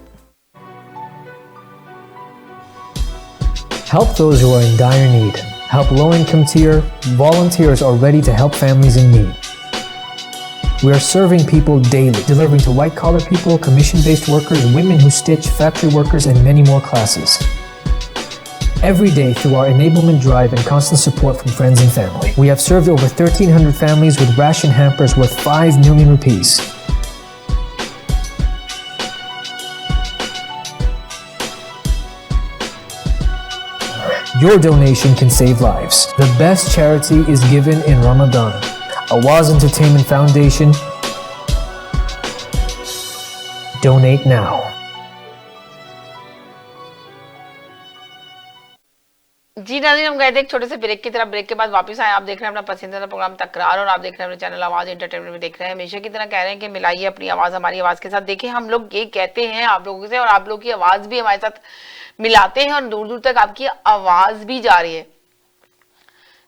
Help those who are in dire need. Help low-income tier. Volunteers are ready to help families in need. We are serving people daily, delivering to white-collar people, commission-based workers, women who stitch, factory workers, and many more classes. Every day through our enablement drive and constant support from friends and family, we have served over 1,300 families with ration hampers worth 5 million rupees. Your donation can save lives. The best charity is given in Ramadan. Awaz Entertainment Foundation. Donate now. जी नाज़रीन, हम गए थे एक छोटे से ब्रेक की तरफ। ब्रेक के बाद वापस आए। आप देख रहे हैं अपना पसंदीदा प्रोग्राम तकरार और आप देख रहे हैं अपने चैनल आवाज एंटरटेनमेंट में देख रहे हैं। हमेशा की तरह कह रहे हैं कि मिलाइए अपनी आवाज हमारी आवाज के साथ। देखिए, हम लोग ये कहते हैं आप लोगों से और आप लोग की आवाज भी हमारे साथ मिलाते हैं और दूर दूर तक आपकी आवाज भी जा रही है।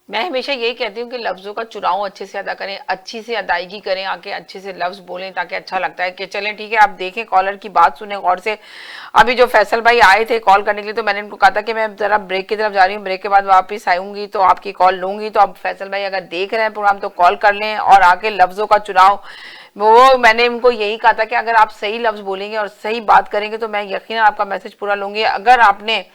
मैं हमेशा यही कहती हूँ कि लफ्जों का चुनाव अच्छे से अदा करें, अच्छी से अदायगी करें, आके अच्छे से लफ्ज बोलें ताकि अच्छा लगता है कि चलें ठीक है। आप देखें, कॉलर की बात सुने गौर से। अभी जो फैसल भाई आए थे कॉल करने के लिए, तो मैंने उनको कहा था कि मैं जरा ब्रेक की तरफ जा रही हूँ, ब्रेक के बाद वापस आऊंगी तो आपकी कॉल लूंगी। तो अब फैसल भाई अगर देख रहे हैं प्रोग्राम तो कॉल कर लें और आके लफ्जों का चुनाव, वो मैंने उनको यही कहा था कि अगर आप सही लफ्ज बोलेंगे और सही बात करेंगे तो मैं यकीनन आपका मैसेज पूरा लूंगी। अगर आपने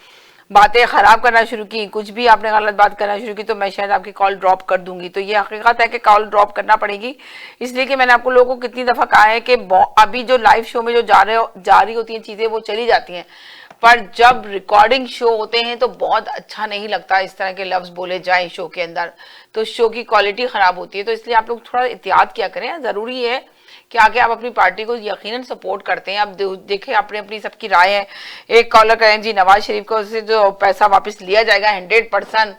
बातें खराब करना शुरू की, कुछ भी आपने गलत बात करना शुरू की, तो मैं शायद आपकी कॉल ड्रॉप कर दूंगी। तो ये हकीकत है कि कॉल ड्रॉप करना पड़ेगी, इसलिए कि मैंने आपको लोगों को कितनी दफा कहा है कि अभी जो लाइव शो में जो जारी होती हैं चीजें वो चली जाती हैं, पर जब रिकॉर्डिंग शो होते हैं तो बहुत अच्छा नहीं लगता इस तरह के लफ्ज बोले जाए शो के अंदर, तो शो की क्वालिटी खराब होती है। तो इसलिए आप लोग थोड़ा एहतियात किया करें। जरूरी है कि आगे आप अपनी पार्टी को यकीनन सपोर्ट करते हैं। अब देखें, अपनी अपनी सबकी राय है। एक कॉलर कहें जी नवाज शरीफ को से जो पैसा वापस लिया जाएगा 100%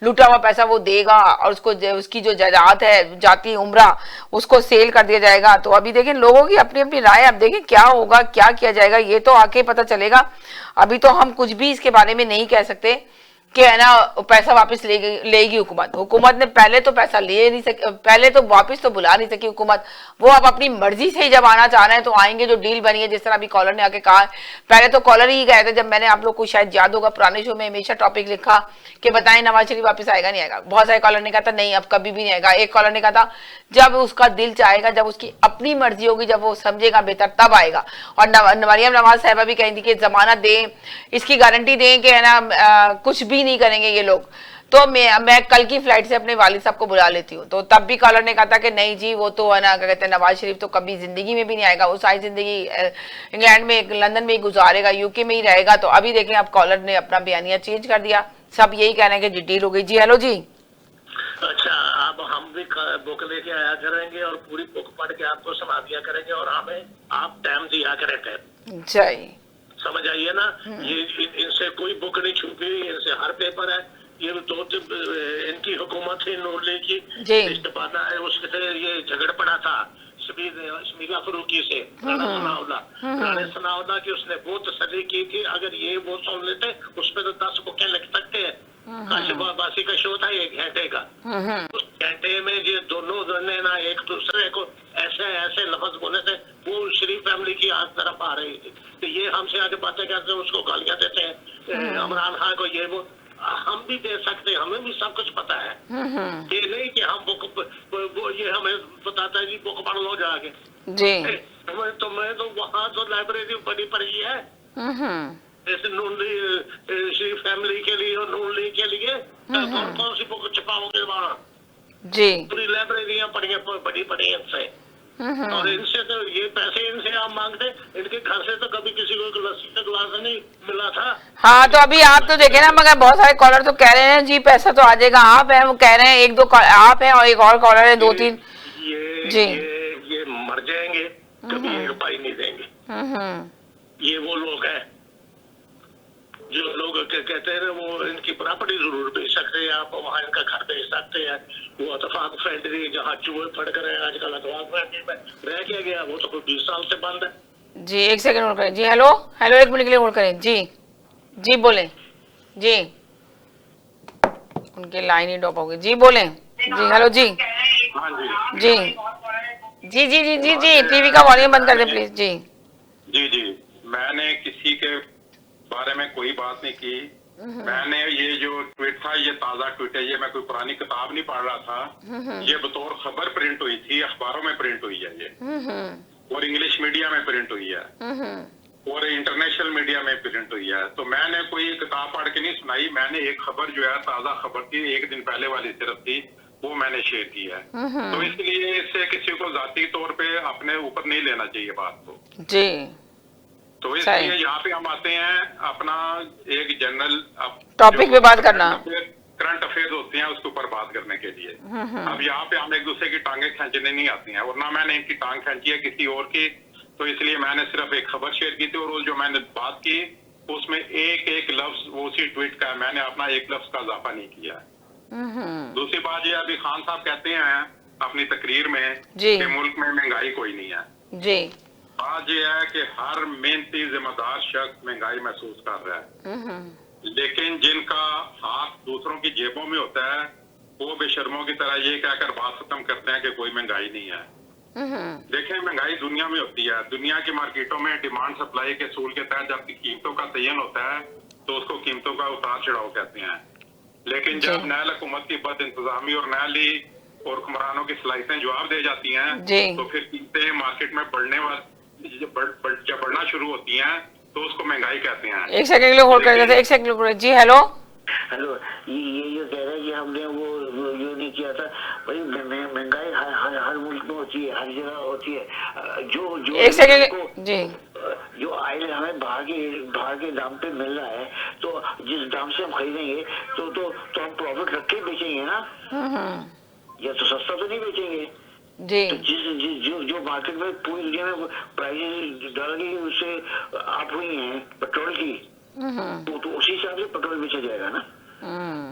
लूटा हुआ पैसा वो देगा और उसकी जो जायदाद है जाती उम्रा उसको सेल कर दिया जाएगा। तो अभी देखें लोगों की अपनी अपनी राय, अब देखें क्या होगा, क्या किया जाएगा, ये तो आके पता चलेगा। अभी तो हम कुछ भी इसके बारे में नहीं कह सकते कि है ना पैसा वापस लेगी हुकूमत ने पहले तो पैसा ले नहीं सकी, पहले तो वापस तो बुला नहीं सकी हुकूमत। वो अब अपनी मर्जी से ही जब आना चाह रहे हैं तो आएंगे। जो डील बनी है, जिस तरह अभी कॉलर ने आके कहा, पहले तो कॉलर ही गए थे। जब मैंने आप लोग को शायद याद होगा पुराने शो में हमेशा टॉपिक लिखा कि बताएं नवाज शरीफ वापस आएगा नहीं आएगा, बहुत सारे कॉलर ने कहा था नहीं अब कभी भी नहीं आएगा। एक कॉलर ने कहा था जब उसका दिल चाहेगा, जब उसकी अपनी मर्जी होगी, जब वो समझेगा बेहतर तब आएगा। और मरियम नवाज साहिबा भी कही थी कि जमानत दें, इसकी गारंटी दें कि है ना कुछ भी नहीं करेंगे ये लोग, तो मैं कल की फ्लाइट से अपने वालिद साहब को बुला लेती हूँ। तो तब भी कॉलर ने कहा था कि नहीं जी वो तो है ना क्या कहते हैं नवाज शरीफ तो कभी जिंदगी में भी नहीं आएगा, वो सारी जिंदगी इंग्लैंड में लंदन में ही गुजारेगा, यूके में ही रहेगा। तो अभी देखें अब कॉलर ने अपना बयानिया चेंज कर दिया, सब यही कह रहे हैं कि डील हो गई। जी हेलो जी। अच्छा, अब हम भी बुक लेके आया करेंगे और पूरी बुक पढ़ के आपको सुना दिया करेंगे और हमें आप टाइम दिया करेंगे। जय समझ आइए ना, ये इनसे कोई बुक नहीं छुपी, इनसे हर पेपर है। ये दो इनकी हुकूमत है नून लीग की, इस्तेफाना है, उससे ये झगड़ पड़ा था शमीला फरूकी से, राणे सनाउल्लाह की उसने वो तसल्ली की थी अगर ये वो सुन लेते उस पर तो 10 बुकें लिख सकते हैं। काशिफाबासी का शो था 1 घंटे का, उस घंटे में ये दोनों ने ना एक दूसरे को ऐसे ऐसे लफ्ज बोले थे, वो शरीफ फैमिली की आग तरफ आ रही थी। तो ये हमसे आगे बातें करते हैं, उसको गालियां देते हैं इमरान खान को, ये वो हम भी दे सकते हैं, हमें भी सब कुछ पता है। ये नहीं कि हम बुक ये हमें बताता है जी बुक पढ़ लो जाके जी। तुम्हें तो वहाँ तो लाइब्रेरी बड़ी पड़ी है जैसे नून लीग शरीफ फैमिली के लिए और नून लीग के लिए कौन कौन सी बुक छपाओगे वहाँ जी? पूरी लाइब्रेरियाँ पड़ी बड़ी पड़ी इनसे। और इनसे तो ये पैसे इनसे आप मांगते, इनके घर से तो कभी किसी को लस्सी का गिलास नहीं मिला था। हाँ तो अभी आप तो देखे ना, मगर बहुत सारे कॉलर तो कह रहे हैं जी पैसा तो आ जाएगा। आप हैं वो कह रहे हैं 1-2 आप हैं और एक और कॉलर है 2-3 जी। ये मर जाएंगे, कभी 1 रुपया नहीं देंगे। ये वो लोग हैं जो लोग कहते हैं वो इनकी प्रॉपर्टी जरूर बेच सकते हैं, आप वहाँ इनका घर बेच सकते हैं। वो अतफाक फैक्ट्री जहाँ चूहे फट कर आजकल अतफाक फैक्ट्री में रह क्या गया, वो तो कोई 20 साल से बंद है जी। 1 सेकंड होल्ड करें जी। हेलो 1 मिनट के लिए होल्ड करें जी। जी बोले जी, उनकी लाइन ही ड्रॉप हो गई जी। बोले जी। हेलो जी जी जी जी जी जी जी टीवी का वॉल्यूम बंद कर दे प्लीज जी। जी जी, मैंने किसी के बारे में कोई बात नहीं की। मैंने ये जो ट्वीट था ये ताजा ट्वीट है, ये मैं कोई पुरानी किताब नहीं पढ़ रहा था। ये बतौर खबर प्रिंट हुई थी, अखबारों में प्रिंट हुई है ये, और इंग्लिश मीडिया में प्रिंट हुई है और इंटरनेशनल मीडिया में प्रिंट हुई है। तो मैंने कोई किताब पढ़ के नहीं सुनाई, मैंने एक खबर जो है ताजा खबर थी, 1 दिन पहले वाली सिर्फ थी, वो मैंने शेयर की है। तो इसलिए इससे किसी को जाती तौर पे अपने ऊपर नहीं लेना चाहिए बात को जी। तो इसलिए यहाँ पे हम आते हैं अपना एक जनरल टॉपिक पे बात करना, करंट अफेयर्स होते हैं उसके ऊपर बात करने के लिए। अब यहाँ पे हम एक दूसरे की टांगे खींचने नहीं आती हैं, और ना मैंने इनकी टांग खींची है किसी और की। तो इसलिए मैंने सिर्फ एक खबर शेयर की थी, और जो मैंने बात की उसमें एक लफ्ज वो उसी ट्वीट का, मैंने अपना एक लफ्ज का इजाफा नहीं किया। दूसरी बात ये, अभी खान साहब कहते हैं अपनी तकरीर में कि मुल्क में महंगाई कोई नहीं है जी। आज ये है कि हर मेहनती जिम्मेदार शख्स महंगाई महसूस कर रहा है, लेकिन जिनका हाथ दूसरों की जेबों में होता है वो बेशर्मों की तरह ये कहकर बात खत्म करते हैं कि कोई महंगाई नहीं है। देखें, महंगाई दुनिया में होती है। दुनिया की मार्केटों में डिमांड सप्लाई के असूल के तहत जब कीमतों का तयन होता है तो उसको कीमतों का उतार चढ़ाव कहते हैं। लेकिन जब नैल हुकूमत की बद इंतजामी और नैली और हुक्मरानों की सलाहियतें जवाब दे जाती हैं तो फिर कीमतें मार्केट में जब बढ़ना शुरू होती हैं तो उसको महंगाई कहते हैं। एक सेकंड के लिए होल्ड कर देते, एक सेकंड के लिए। जी हेलो हेलो, ये कह रहे हैं कि हमने वो ये नहीं किया था भाई। महंगाई हर मुल्क में होती है, हर जगह होती है। जो एक सेकंड जी, जो ऑयल हमें बाहर के दाम पे मिल रहा है तो जिस दाम से हम खरीदेंगे तो हम प्रॉफिट रख के बेचेंगे ना, या तो सस्ता तो नहीं बेचेंगे जी। तो जो मार्केट में पूरी दुनिया में प्राइस डॉलर की उससे आप हुई है पेट्रोल की, तो उसी हिसाब से पेट्रोल बेचा जाएगा ना।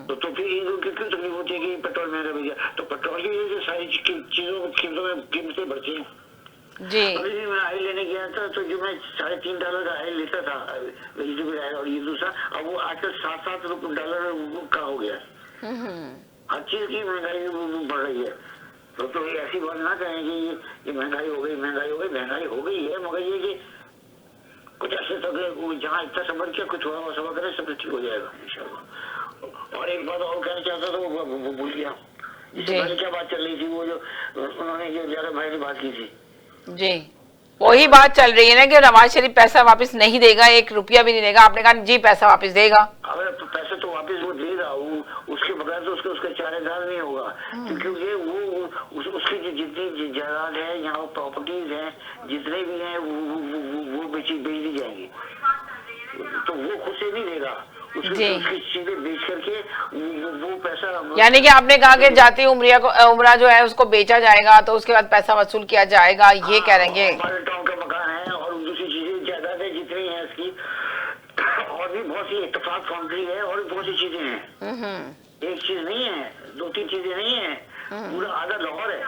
तो फिर इनको क्यों तकलीफ होती है कि पेट्रोल महंगा बेचा? तो पेट्रोल की वजह से सारी चीजों कीमतों में कीमतें बढ़ती हैं जी। अभी मैं ऑयल लेने गया था तो जो मैं $3.5 का ऑयल लेता था वेजिटेबल ऑयल, और ये दूसरा अब वो आजकल $7 का हो गया। हर चीज की महंगाई बढ़ रही है। तो ऐसी बात ना कहें कि ये महंगाई हो गई है, मगर ये कि कुछ ऐसे तक जहाँ इतना सबर किया कुछ थोड़ा बहुत सबर करे सब ठीक हो जाएगा इंशाल्लाह। और एक बात और कहना चाहता था वो भूल गया। क्या बात चल रही थी वो जो उन्होंने जो ज्यादा भाई ने बात की थी जी, वही बात चल रही है ना कि नवाज शरीफ पैसा वापस नहीं देगा, 1 रुपया भी नहीं देगा। आपने कहा जी पैसा वापस देगा। अगर पैसा तो वापस वो देगा, उसके बगैर तो उसका चारेदार नहीं होगा, क्योंकि वो उसकी जितनी जायदाद है यहाँ प्रॉपर्टीज हैं जितने भी हैं वो बेच दी जाएंगी, तो वो खुद से नहीं देगा, उसकी चीजें बेच करके वो पैसा। यानी कि आपने कहा कि जाती उम्रा जो है उसको बेचा जाएगा तो उसके बाद पैसा वसूल किया जाएगा, ये कह रहे हैं। टाउन का मकान है और दूसरी चीजें जायदाद है जितनी है इसकी, और भी बहुत सी इत्तेफाक फाउंड्री है और भी बहुत सी चीजें हैं। एक चीज नहीं है, 2-3 चीजें नहीं है, पूरा आधा लाहौर है।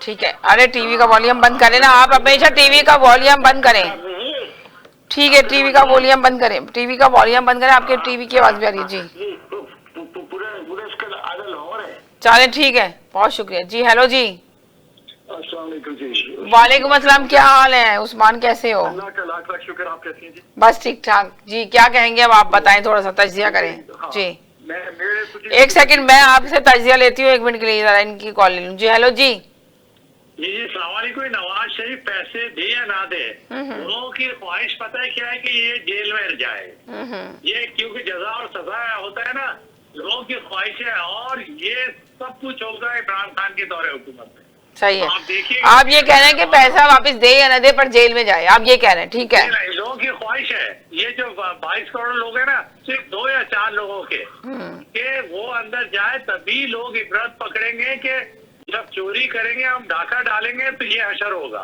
ठीक है, अरे टीवी का वॉल्यूम बंद करें ना आप, हमेशा टीवी का वॉल्यूम बंद करें। ठीक है, टीवी का वॉल्यूम बंद करें, टीवी का वॉल्यूम बंद करें, आपके टीवी की आवाज भी आ रही है जी। पूरा इसका आधा लाहौर है। चले ठीक है, बहुत शुक्रिया जी। हेलो जी। अस्सलाम वालेकुम जी। वालेकुम अस्सलाम, क्या हाल है उस्मान, कैसे हो? अल्लाह का लाख लाख शुक्र, आप कैसे हैं जी? बस ठीक ठाक जी। क्या कहेंगे अब आप बताएं, थोड़ा सा तज्जिया करें जी। एक सेकंड मैं आपसे तज्जिया लेती हूँ, 1 मिनट के लिए जरा इनकी कॉल ले लूँ जी। हेलो जी। जी सलाम वालेकुम। नवाज शरीफ पैसे दे या ना दे, लोगों की ख्वाहिश पता है क्या है कि ये जेल में जाए। ये क्योंकि जजा और सजा होता है ना, लोगों की ख्वाहिश है, और ये सब कुछ होगा इमरान खान के दौरे हुकूमत में। सही है, आप ये कह रहे हैं कि पैसा वापस दे या न दे पर जेल में जाए, आप ये कह रहे हैं, ठीक है? लोगों की ख्वाहिश है, ये जो 22 करोड़ लोग हैं ना, सिर्फ 2 या 4 लोगों के वो अंदर जाए तभी लोग इबरत पकड़ेंगे कि जब चोरी करेंगे हम डाका डालेंगे तो ये हशर होगा।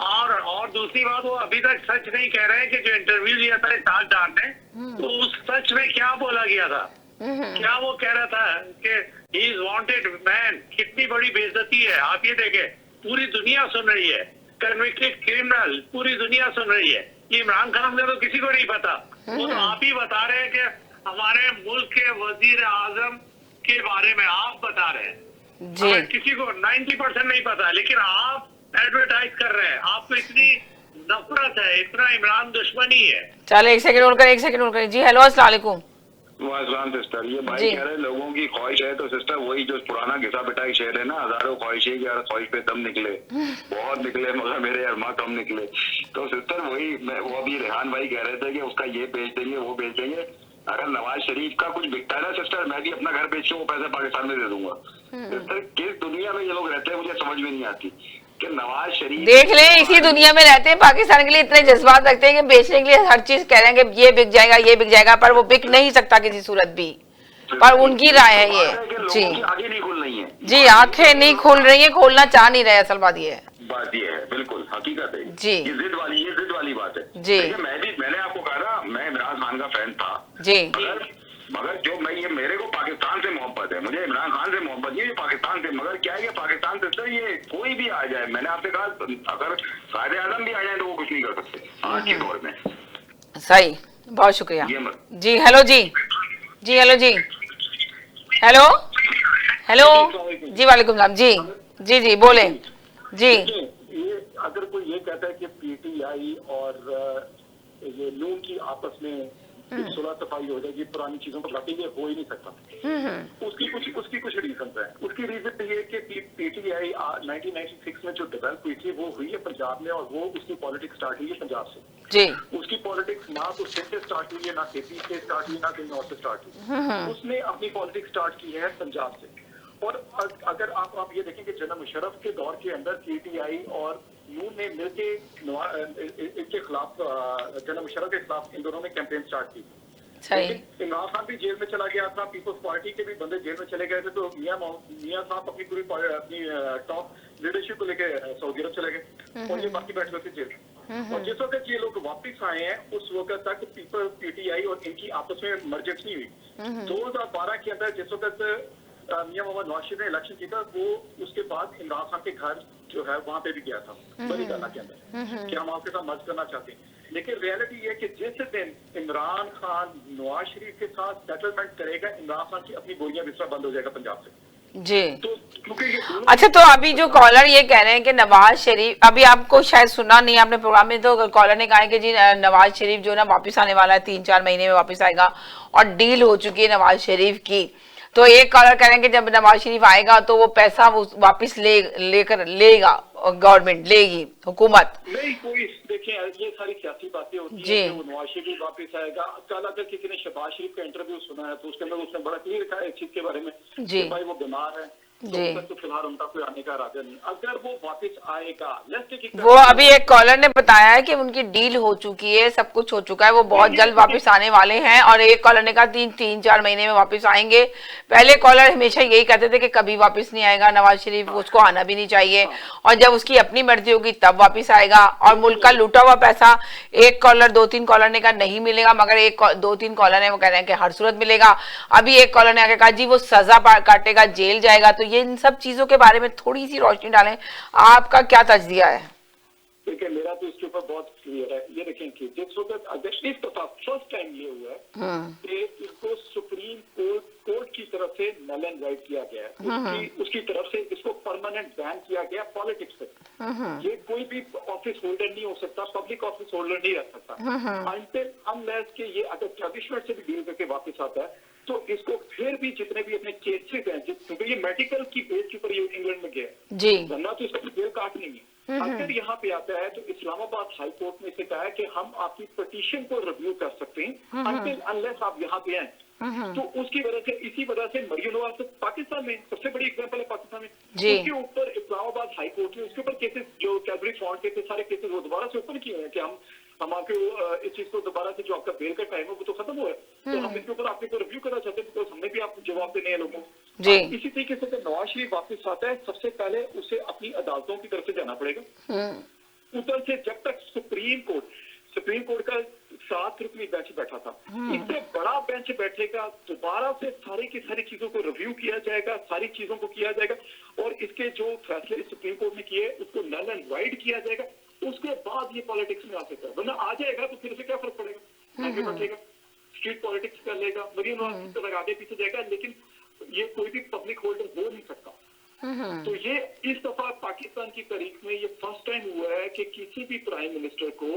और दूसरी बात, वो अभी तक सच नहीं कह रहे हैं कि जो इंटरव्यू लिया था साथ डार ने, तो उस सच में क्या बोला गया था? क्या वो कह रहा था कि ही इज वांटेड मैन? कितनी बड़ी बेइज्जती है। आप ये देखें, पूरी दुनिया सुन रही है, कन्विक्टेड क्रिमिनल पूरी दुनिया सुन रही है। ये इमरान खान ने तो किसी को नहीं पता, वो तो आप ही बता रहे हैं कि हमारे मुल्क के वजीर आजम के बारे में आप बता रहे हैं जी। किसी को 90% नहीं पता, लेकिन आप एडवर्टाइज कर रहे हैं। आपको इतनी नफरत है, इतना इमरान दुश्मनी है। चलो एक सेकंड होल्ड करें जी। हेलो अस्सलाम वालेकुम। वालेकुम सिस्टर, ये भाई कह रहे हैं लोगों की ख्वाहिश है, तो सिस्टर वही जो पुराना घिसा पिटाई शेर है ना, हजारों ख्वाहिशें यार ख्वाहिश पे दम निकले, बहुत निकले मगर मेरे अरमा कम निकले। तो सिस्टर वही वो अभी रेहान भाई कह रहे थे कि उसका ये बेच देंगे वो बेच देंगे। अगर नवाज शरीफ का कुछ बिकता है ना सिस्टर, मैं भी अपना घर बेच के वो पैसे पाकिस्तान में दे दूंगा। सिस्टर किस दुनिया में ये लोग रहते हैं मुझे समझ में नहीं आती कि नवाज शरीफ देख ले, इसी दुनिया में रहते हैं, पाकिस्तान के लिए इतने जज्बात रखते हैं कि बेचने के लिए हर चीज कह रहे हैं कि ये बिक जाएगा, पर वो बिक नहीं सकता किसी सूरत भी। पर उनकी राय है ये जी। आगे नहीं खुल रही है जी, आंखें नहीं खुल रही है, खोलना चाह नहीं रहे, असल बात ये है। बात ये है, बिल्कुल हकीकत है जी। ये जिद वाली बात है जी। मैंने आपको कहा ना, मैं इमरान खान का फैन था जी। मगर जो मैं ये मेरे को पाकिस्तान से मोहब्बत है, मुझे इमरान खान से मोहब्बत नहीं है, पाकिस्तान से। मगर क्या है कि पाकिस्तान से सर ये कोई भी आ जाए, मैंने आपसे कहा अगर कायदे आजम भी आ जाए तो वो कुछ नहीं कर सकते आज के दौर में। सही, बहुत शुक्रिया जी। हेलो जी, जी हेलो जी, हेलो हेलो जी, वालेकुम सलाम जी, जी जी बोले जी। ये अगर कोई ये कहता है कि पीटीआई और ये नून की आपस में सुलह सफाई हो जाएगी, पुरानी चीजों को काटेंगे, हो ही नहीं सकता। उसकी कुछ रीजन है। उसकी रीजन ये कि पीटीआई 1996 में जो डेवलप हुई थी वो हुई है पंजाब में, और वो उसकी पॉलिटिक्स स्टार्ट हुई है पंजाब से जी। उसकी पॉलिटिक्स ना तो सिंध से स्टार्ट हुई है, ना केपी से स्टार्ट हुई, ना कहीं और से स्टार्ट हुई। उसने अपनी पॉलिटिक्स स्टार्ट की है पंजाब से। और अगर आप ये देखें कि जनाब मुशर्रफ के दौर के अंदर पीटीआई और नून ने मिलके इनके खिलाफ, जनाब मुशर्रफ के खिलाफ इन दोनों ने कैंपेन स्टार्ट की। इमरान खान भी जेल में चला गया था, पीपल्स पार्टी के भी बंदे जेल में चले गए थे, तो मियां साहब अपनी पूरी अपनी टॉप लीडरशिप को लेके सऊदी अरब चले गए और ये बाकी बैठ गए थे जेल। और जिस वक्त ये लोग वापिस आए हैं उस वक्त तक पीटीआई और इनकी आपस में मर्जेंट नहीं हुई। 2012 के अंदर जिस वक्त मियां मोहम्मद नवाज शरीफ ने इलेक्शन जीता, वो उसके बाद इमरान खान के घर जो है वहां पे भी गया था बड़ी गाना के अंदर कि हम आपके साथ मर्ज करना चाहते हैं। लेकिन रियलिटी ये कि जिस दिन इमरान खान नवाज शरीफ के साथ सेटलमेंट करेगा, इमरान खान की अपनी गोलियां बिस्तर बंद हो जाएगा पंजाब से जी। तो अच्छा, तो अभी जो कॉलर ये कह रहे हैं कि नवाज शरीफ, अभी आपको शायद सुना नहीं आपने प्रोग्राम में, तो कॉलर ने कहा है कि जी नवाज शरीफ जो ना वापस आने वाला है, 3-4 महीने में वापस आएगा और डील हो चुकी है नवाज शरीफ की। तो एक कॉलर कह रहे हैं कि जब नवाज शरीफ आएगा तो वो पैसा वापस लेगा, गवर्नमेंट लेगी, हुकूमत नहीं। कोई देखें ये सारी सियासी बातें होती हैं कि नवाज शरीफ वापस आएगा। कल अगर किसी ने शहबाज शरीफ का इंटरव्यू सुना है तो उसके अंदर उसने बड़ा क्लियर लिखा है इस चीज के बारे में कि भाई वो बीमार है, तो फिलहाल उनका कोई आने का इरादा नहीं। अगर वो वापस आएगा, वो अभी एक कॉलर ने बताया है कि उनकी डील हो चुकी है, सब कुछ हो चुका है, वो बहुत जल्द वापस आने वाले हैं। और एक कॉलर ने कहा 3-4 महीने में वापस आएंगे। पहले कॉलर हमेशा यही कहते थे कि कभी वापस नहीं आएगा नवाज शरीफ, उसको आना भी नहीं चाहिए, और जब उसकी अपनी मर्जी होगी तब वापस आएगा। और मुल्क का लूटा हुआ पैसा, एक कॉलर 2-3 कॉलर ने कहा नहीं मिलेगा, मगर 2-3 कॉलर है वो कह रहे हैं कि हर सूरत मिलेगा। अभी एक कॉलर ने आके कहा जी वो सजा काटेगा, जेल जाएगा। तो ये इन सब चीजों के बारे में थोड़ी सी रोशनी डालें, आपका क्या तजदिया है? देखिए मेरा तो इसके ऊपर बहुत क्लियर है। ये देखें कि जिस वक्त अगर इस दफा फर्स्ट टाइम ये हुआ है कि इसको सुप्रीम कोर्ट की तरफ से नल एंड वाइड किया गया है, उसकी तरफ से इसको परमानेंट बैन किया गया पॉलिटिक्स से। ये कोई भी ऑफिस होल्डर नहीं हो सकता, पब्लिक ऑफिस होल्डर नहीं रह सकता अनटिल अनलेस के ये अगर एस्टैब्लिशमेंट से भी डील करके वापस आता है तो इसको फिर भी जितने भी अपने केसेस हैं, क्योंकि ये मेडिकल की बेस के ऊपर ये इंग्लैंड में गया जी, वरना तो इसको जेल काट नहीं है। अगर यहाँ पे आता है तो इस्लामाबाद हाई कोर्ट ने इसे कहा है कि हम आपकी पिटीशन को रिव्यू कर सकते हैं अनटिल अनलेस आप यहाँ पे आए। तो उसकी वजह से, इसी वजह से मरियम नवाज पाकिस्तान में सबसे बड़ी एग्जांपल है पाकिस्तान में, उसके ऊपर इस्लामाबाद हाई कोर्ट ने उसके ऊपर केसेस जो कैबरी फॉन्ड के सारे केसेस वो दोबारा से ओपन किए हैं कि हम आपके इस चीज को दोबारा से जो आपका बेल का टाइम है वो तो खत्म हुआ है, तो हम इसके ऊपर आपके को रिव्यू करना चाहते हैं, बिकॉज हमने भी आपको जवाब देने हैं लोगों को। इसी तरीके से नवाज शरीफ वापस आता है, सबसे पहले उसे अपनी अदालतों की तरफ से जाना पड़ेगा। ऊपर से जब तक सुप्रीम कोर्ट का 7 रुकनी बेंच बैठा था, इससे बड़ा बेंच बैठेगा, दोबारा से सारी की सारी चीजों को रिव्यू किया जाएगा, सारी चीजों को किया जाएगा और इसके जो फैसले सुप्रीम कोर्ट ने किए उसको नल एंड वाइड किया जाएगा। उसके बाद ये पॉलिटिक्स में आ सकता है, वरना आ जाएगा तो फिर से क्या फर्क पड़ेगा, आगे बढ़ेगा, स्ट्रीट पॉलिटिक्स कर लेगा, मरियम नवाज की तरह आगे पीछे जाएगा, लेकिन ये कोई भी पब्लिक होल्डर हो नहीं सकता। तो ये इस दफा पाकिस्तान की तारीख में ये फर्स्ट टाइम हुआ है कि किसी भी प्राइम मिनिस्टर को,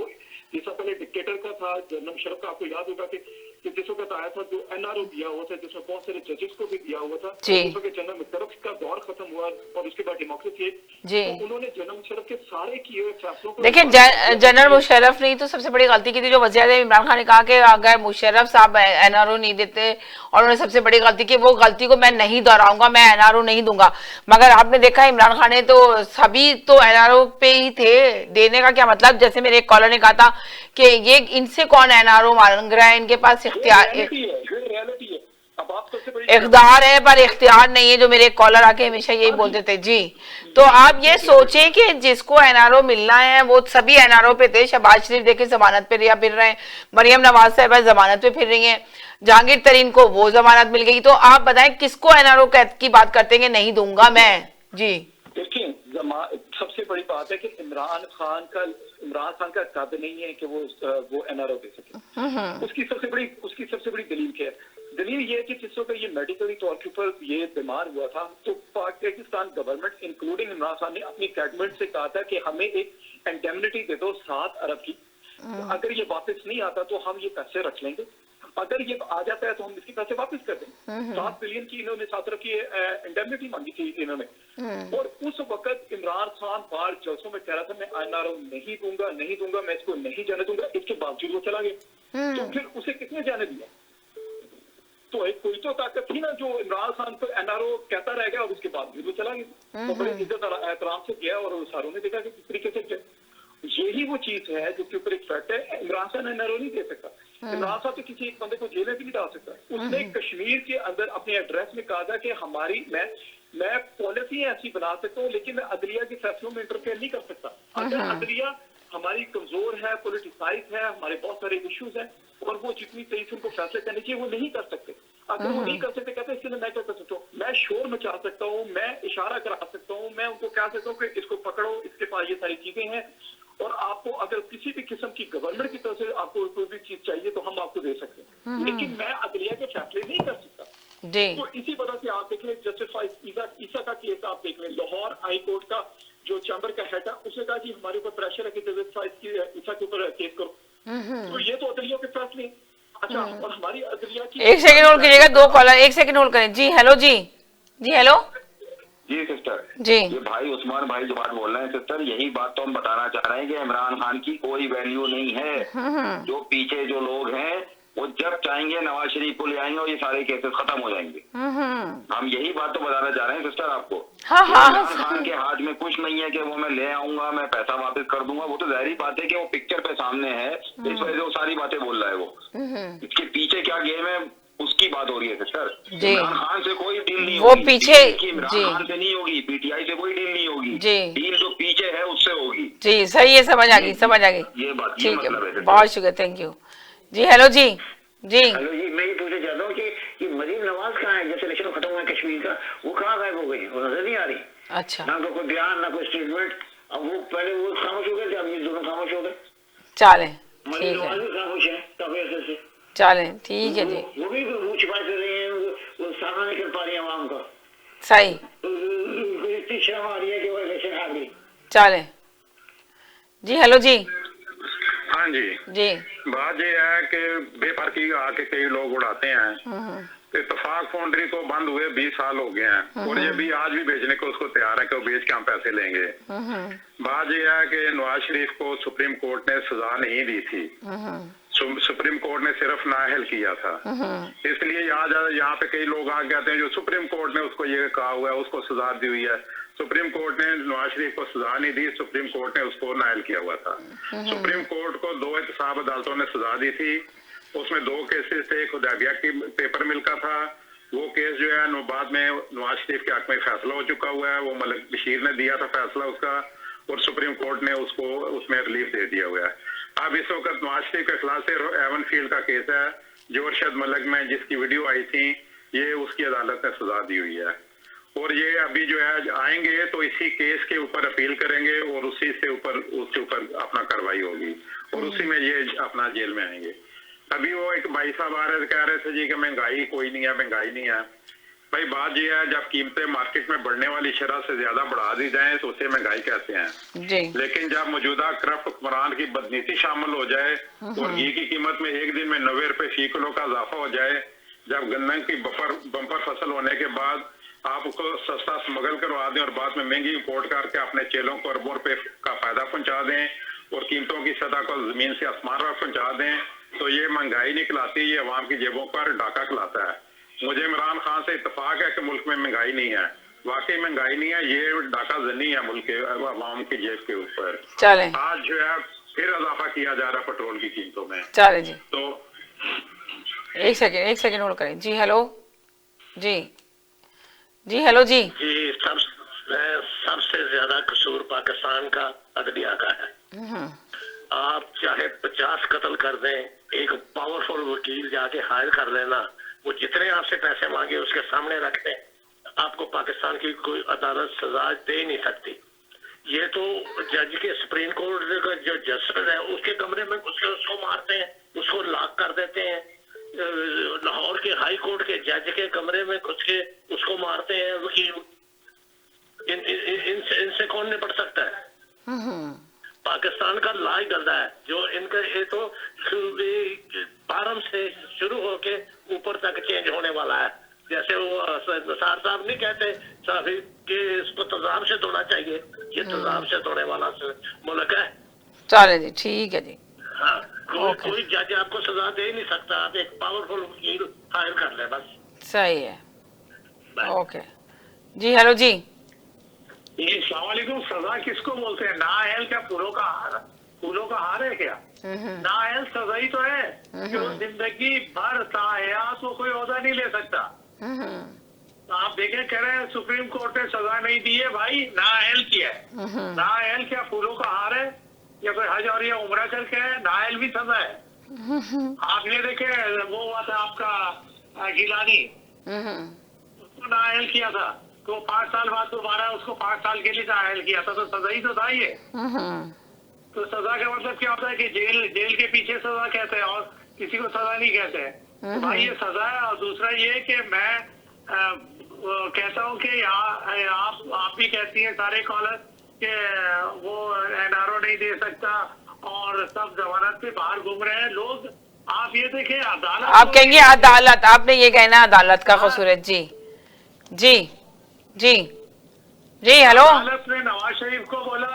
जैसा पहले डिक्टेटर का था जनरल मुशर्रफ का, आपको याद होगा कि जिस वक्त आया था जो एनआरओ दिया हुआ था, जिसमें बहुत सारे जजेस को भी दिया हुआ था, जिस वक्त जनरल मुशर्रफ का दौर खत्म हुआ और उसके बाद डेमोक्रेसी, तो उन्होंने जनरल मुशर्रफ के सारे किए हुए फैसलों को, देखिए जनरल मुशर्रफ ने तो सबसे बड़ी गलती की थी, जो वज़ीर आज़म इमरान खान ने कहा कि अगर मुशर्रफ साहब एनआरओ नहीं देते, और उन्होंने सबसे बड़ी गलती की, वो गलती को मैं नहीं दोहराऊंगा, मैं एनआरओ नहीं दूंगा। मगर आपने देखा इमरान खान ने तो सभी तो एनआरओ पे ही थे, देने का क्या मतलब, जैसे मेरे एक कॉलर ने कहा था कि ये इनसे कौन एनआरओ मांग रहा है, इनके पास इख्तियार। रियलिटी है। अब आप सबसे इख्तियार है पर इख्तियार नहीं है, जो मेरे कॉलर आके हमेशा यही बोलते थे जी। तो आप ये सोचें कि जिसको एनआरओ मिलना है वो सभी एनआरओ पे थे। शहबाज शरीफ देखे जमानत पे रिया फिर रहे हैं, मरियम नवाज साहब जमानत पे फिर रही हैं, जहांगीर तरीन को वो जमानत मिल गई। तो आप बताएं किसको एनआरओ की बात करते हैं नहीं दूंगा मैं जी। देखिए सबसे बड़ी बात है कि इमरान खान का कद नहीं है कि वो एनआरओ दे सके। उसकी सबसे बड़ी दलील क्या है? दलील ये है कि जिस वक्त ये मेडिकली तौर के ऊपर ये बीमार हुआ था तो पाकिस्तान गवर्नमेंट इंक्लूडिंग इमरान खान ने अपनी कैबिनेट से कहा था कि हमें एक इंडेमनिटी दे दो 7 अरब की, अगर ये वापस नहीं आता तो हम ये पैसे रख लेंगे, अगर ये आ जाता है तो हम इसके पैसे वापस कर देंगे। 7 बिलियन की इन्होंने 7 अरब की इंडेमनिटी मांगी थी इन्होंने। और उस वक्त इमरान खान बाहर जलसों में कह रहा था मैं एनआरओ नहीं दूंगा, मैं इसको नहीं जाने दूंगा, इसके बावजूद वो चला गया। तो फिर उसे किसने जाने दिया? तो एक कोई तो ताकत थी ना जो इमरान खान को एनआरओ कहता रह गया और उसके बावजूद वो चला गया। तो बड़ी इज्जत एहतराम से गया और सारों ने देखा कि किस तरीके से गया। यही वो चीज है जिसके ऊपर एक फैक्ट है, इमरान खान एनआरओ नहीं दे सकता। इमरान खान तो किसी एक बंदे को जेल में भी नहीं डाल सकता। उसने कश्मीर के अंदर अपने एड्रेस में कहा था कि हमारी मैं पॉलिसी ऐसी बना सकता हूँ लेकिन मैं अदलिया के फैसलों में इंटरफेयर नहीं कर सकता। अगर अदलिया हमारी कमजोर है, पॉलिटिसाइज है, हमारे बहुत सारे इश्यूज हैं और वो जितनी तेजी से उनको फैसले करने चाहिए वो नहीं कर सकते। अगर वो नहीं कर सकते कहते इसके लिए मैं क्या कर सकता हूँ? मैं शोर मचा सकता हूँ, मैं इशारा करा सकता हूँ, मैं उनको कह सकता हूँ कि इसको पकड़ो, इसके पास ये सारी चीजें हैं और आपको अगर किसी भी किस्म की गवर्नमेंट की तरफ से आपको कोई भी चीज चाहिए तो हम आपको दे सकते हैं, लेकिन मैं अदलिया के फैसले नहीं कर सकता। तो इसी वजह से आप देख लें जस्टिस ईसा का केस आप देख लें, लाहौर हाई कोर्ट का जो चैम्बर का हेड है उसने कहा कि हमारे ऊपर प्रेशर है कि जस्टिस ईसा के ऊपर केस करो। तो ये तो अदलिया के फैसले। अच्छा, और हमारी अदलिया की एक सेकंड होल्ड कीजिएगा, 2 कॉलर, 1 सेकंड होल्ड करें जी। हेलो जी हेलो जी सिस्टर जी, ये भाई उस्मान भाई जो बात बोल रहे हैं सिस्टर, यही बात तो हम बताना चाह रहे हैं कि इमरान खान की कोई वैल्यू नहीं है। जो पीछे जो लोग हैं वो जब चाहेंगे नवाज शरीफ को ले आएंगे और ये सारे केसेस खत्म हो जाएंगे। हम यही बात तो बताना चाह रहे हैं सिस्टर आपको। इमरान खान के हाथ में कुछ नहीं है कि वो मैं ले आऊंगा, मैं पैसा वापस कर दूंगा। वो तो जाहिर बात है कि वो पिक्चर पे सामने है, इस वजह से वो सारी बातें बोल रहा है। वो इसके पीछे क्या गेम है उसकी बात हो रही है सिस्टर। इमरान खान से कोई डील नहीं वो होगी, पीछे इमरान खान से नहीं होगी, पीटीआई से कोई डील नहीं होगी, डील जो पीछे है उससे होगी। जी सही है, समझ आ गई। ये बात ठीक है, बहुत शुक्रिया, थैंक यू जी। हेलो जी हेलो जी, मैं ये पूछना चाहता हूँ कि ये मरीम नवाज कहाँ है? जैसे इलेक्शन खत्म हुआ कश्मीर का, वो कहाँ गायब हो गई? वो नजर नहीं आ रही। अच्छा, ना तो कोई बयान ना कोई स्टेटमेंट। अब वो पहले वो खामोश हो गए थे, अब ये दोनों खामोश हो गए। चले मरीम नवाज भी खामोश है काफी अर्से से। चले ठीक है जी। वो भी मुँह छिपाए कर रही है, वो सामना नहीं कर पा रही है आवाम का। सही, इतनी शर्म आ रही है कि वो इलेक्शन हार गई। चले जी। हेलो जी हाँ जी बात ये है कि बेफर्की आके कई लोग उड़ाते हैं। इत्तेफाक फाउंड्री को बंद हुए 20 साल हो गए हैं और ये भी आज भी बेचने को उसको तैयार है कि वो बेच के हम पैसे लेंगे। बात ये है कि नवाज शरीफ को सुप्रीम कोर्ट ने सजा नहीं दी थी, सुप्रीम कोर्ट ने सिर्फ नाअहल किया था। इसलिए यहाँ पे कई लोग आ कहते हैं जो सुप्रीम कोर्ट ने उसको ये कहा हुआ है उसको सजा दी हुई है। सुप्रीम कोर्ट ने नवाज शरीफ को सजा नहीं दी, सुप्रीम कोर्ट ने उसको नाअहल किया हुआ था। सुप्रीम कोर्ट को 2 एहतसाब अदालतों ने सजा दी थी, उसमें 2 केसेस थे। एक हुदैबिया की पेपर मिल का था, वो केस जो है बाद में नवाज शरीफ के हक में फैसला हो चुका हुआ है, वो मलिक बशीर ने दिया था फैसला उसका और सुप्रीम कोर्ट ने उसको उसमें रिलीफ दे दिया हुआ है। अब इस वक्त नवाज शरीफ के खिलाफ से एवन फील्ड का केस है जो अरशद मलिक में जिसकी वीडियो आई थी, ये उसकी अदालत ने सजा दी हुई है और ये अभी जो है आएंगे तो इसी केस के ऊपर अपील करेंगे और उसी से उसके ऊपर अपना कार्रवाई होगी और उसी में ये अपना जेल में आएंगे। अभी वो एक भाई साहब आ रहे कह रहे थे जी कि महंगाई कोई नहीं है, महंगाई नहीं है। भाई बात ये है जब कीमतें मार्केट में बढ़ने वाली शरह से ज्यादा बढ़ा दी जाए तो उसे महंगाई कहते हैं जी। लेकिन जब मौजूदा करप्ट हुक्मरान की बदनीति शामिल हो जाए और घी की कीमत में एक दिन में 90 रुपए फी किलो का इजाफा हो जाए, जब गन्ना की बम्पर फसल होने के बाद आप उसको सस्ता स्मगल करवा दें और बाद में महंगी इंपोर्ट करके अपने चेलों को अरबों रुपए का फायदा पहुंचा दें और कीमतों की सतह को जमीन से आसमान पर पहुंचा दें, तो ये महंगाई नहीं कहलाती, ये अवाम की जेबों पर डाका कहलाता है। मुझे इमरान खान से इत्तेफाक है कि मुल्क में महंगाई नहीं है, वाकई महंगाई नहीं है, ये डाका जनी है मुल्क के अवाम की जेब के ऊपर। चले आज जो है फिर इजाफा किया जा रहा है पेट्रोल की कीमतों में। चले जी, तो एक सेकंड होल्ड करें जी। हेलो जी जी हेलो जी जी सबसे ज्यादा कसूर पाकिस्तान का अदलिया का है। आप चाहे 50 कत्ल कर दें, एक पावरफुल वकील जाके हायर कर लेना, वो जितने आपसे पैसे मांगे उसके सामने रख दें, आपको पाकिस्तान की कोई अदालत सजा दे नहीं सकती। ये तो जज के सुप्रीम कोर्ट का जो जस्टिस है उसके कमरे में घुस के उसको मारते हैं, उसको लॉक कर देते हैं। लाहौर के हाई कोर्ट के जज के कमरे में घुस के उसको मारते हैं वकील। इनसे कौन निपट सकता है? पाकिस्तान का लॉ ही गंदा है। जो इनका ये तो प्रारंभ से शुरू होके ऊपर तक चेंज होने वाला है। जैसे वो निसार साहब नहीं कहते साहब कि इसको तजाब से धोना चाहिए, ये तजाब से धोने वाला मुल्क है। चले जी ठीक है जी। हाँ, कोई जज आपको सजा दे नहीं सकता, आप एक पावरफुल वकील हायर कर ले बस। सही है, ओके जी हेलो जी। ये सलामकुम, सजा किसको बोलते हैं? नाअहल क्या फूलों का हार? फूलों का हार है क्या? नाअहल सजा ही तो है कि वो जिंदगी भर ताहयात को कोई ओहदा नहीं ले सकता। तो आप देखें, कह रहे हैं सुप्रीम कोर्ट ने सजा नहीं दी है, भाई नाअहल किया है। नाअहल क्या फूलों का हार है या कोई हज और या उम्रा करके है? नाअहल भी सजा है। आपने देखे वो हुआ था आपका गिलानी, उसको नाअहल किया था तो 5 साल बाद दोबारा उसको 5 साल के लिए नाअहल किया था, तो सजा ही तो था ये। तो सजा का मतलब क्या होता है कि जेल के पीछे सजा कहते हैं और किसी को सजा नहीं कहते हैं। तो भाई ये सजा है। और दूसरा ये कि मैं कहता हूँ कि आप भी कहती हैं सारे कॉलर कि वो एनआरओ नहीं दे सकता और सब जमानत पे बाहर घूम रहे हैं लोग। आप ये देखें अदालत, आप कहेंगे अदालत, आपने ये कहना अदालत का कसूर है। जी जी जी जी हेलो। अदालत ने नवाज शरीफ को बोला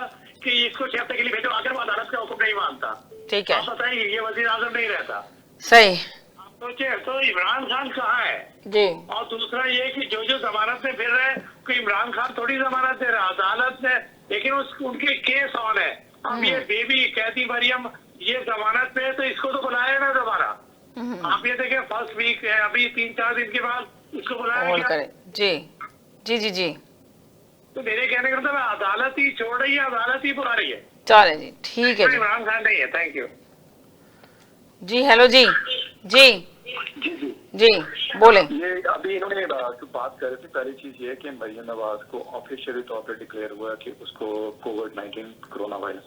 कि इसको 6 हफ्ते के लिए भेजो, अगर वो अदालत का हुक्म नहीं मानता। ठीक है, आप बताइए, ये वजीर आजम नहीं रहता। सही। आप सोचे तो इमरान खान कहाँ है जी। और दूसरा ये कि जो जमानत में फिर रहे हैं कोई इमरान खान थोड़ी जमानत दे रहा, अदालत ने, लेकिन उनके केस ऑन है। अब ये बेबी कैदी मरियम ये जमानत पे है तो इसको तो बुलाया ना दोबारा। आप ये देखें फर्स्ट वीक है, अभी 3-4 दिन के बाद इसको बुलाया क्या? जी जी जी जी। तो मेरे कहने का मतलब अदालत ही छोड़ रही है, अदालत ही बुला रही है। चले जी ठीक है जी। इमरान खान नहीं है। थैंक यू जी हेलो जी जी जी बोले। ये अभी इन्होंने जो बात कर रहे थे, पहली चीज ये है कि मरियम नवाज को ऑफिशियली तौर पर डिक्लेयर हुआ कि उसको कोविड-19 कोरोना वायरस,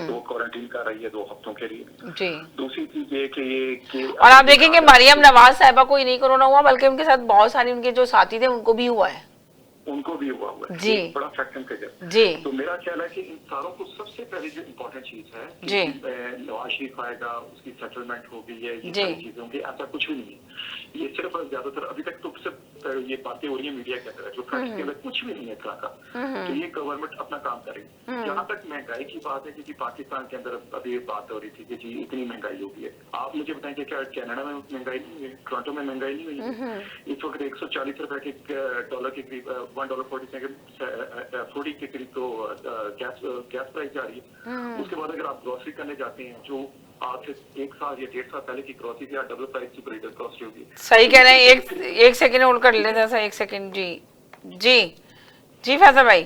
तो क्वारंटीन कर रही है 2 हफ्तों के लिए। जी। दूसरी चीज ये कि और आप देखेंगे मरियम नवाज साहिबा को ही नहीं कोरोना हुआ, बल्कि उनके साथ बहुत सारे उनके जो साथी थे उनको भी हुआ है। उनको भी हुआ है जी। बड़ा फैक्ट एंड फिगर जी। तो मेरा ख्याल है कि इन सारों को सबसे पहले जो इम्पोर्टेंट चीज है जी, नवाज शरीफ आएगा, उसकी सेटलमेंट होगी, ये जी, सारी चीजों की ऐसा कुछ भी नहीं है। ये सिर्फ ज्यादातर अभी तक तो सिर्फ ये बातें हो रही है मीडिया के अंदर, जो फैक्ट के अंदर कुछ भी नहीं है तरह का। तो ये गवर्नमेंट अपना काम करेगी। जहाँ तक महंगाई की बात है, क्योंकि पाकिस्तान के अंदर अभी बात हो रही थी कि जी इतनी महंगाई होगी है, आप मुझे बताएं कि क्या कनाडा में महंगाई नहीं हुई, टोरंटो में महंगाई नहीं हुई है? इस वक्त 140 रुपए के डॉलर के करीब $1.40 के करीब तो गैस प्राइस जा रही है। उसके बाद अगर आप ग्रोसरी करने जाते हैं, जो आज से 1 साल या 1.5 साल पहले की ग्रोसरी थी, डबल प्राइस की लीटर कॉस्ट होगी। सही कह रहे हैं। एक सेकंड होल्ड कर लेते हैं, 1 सेकंड। जी जी जी फैसल भाई।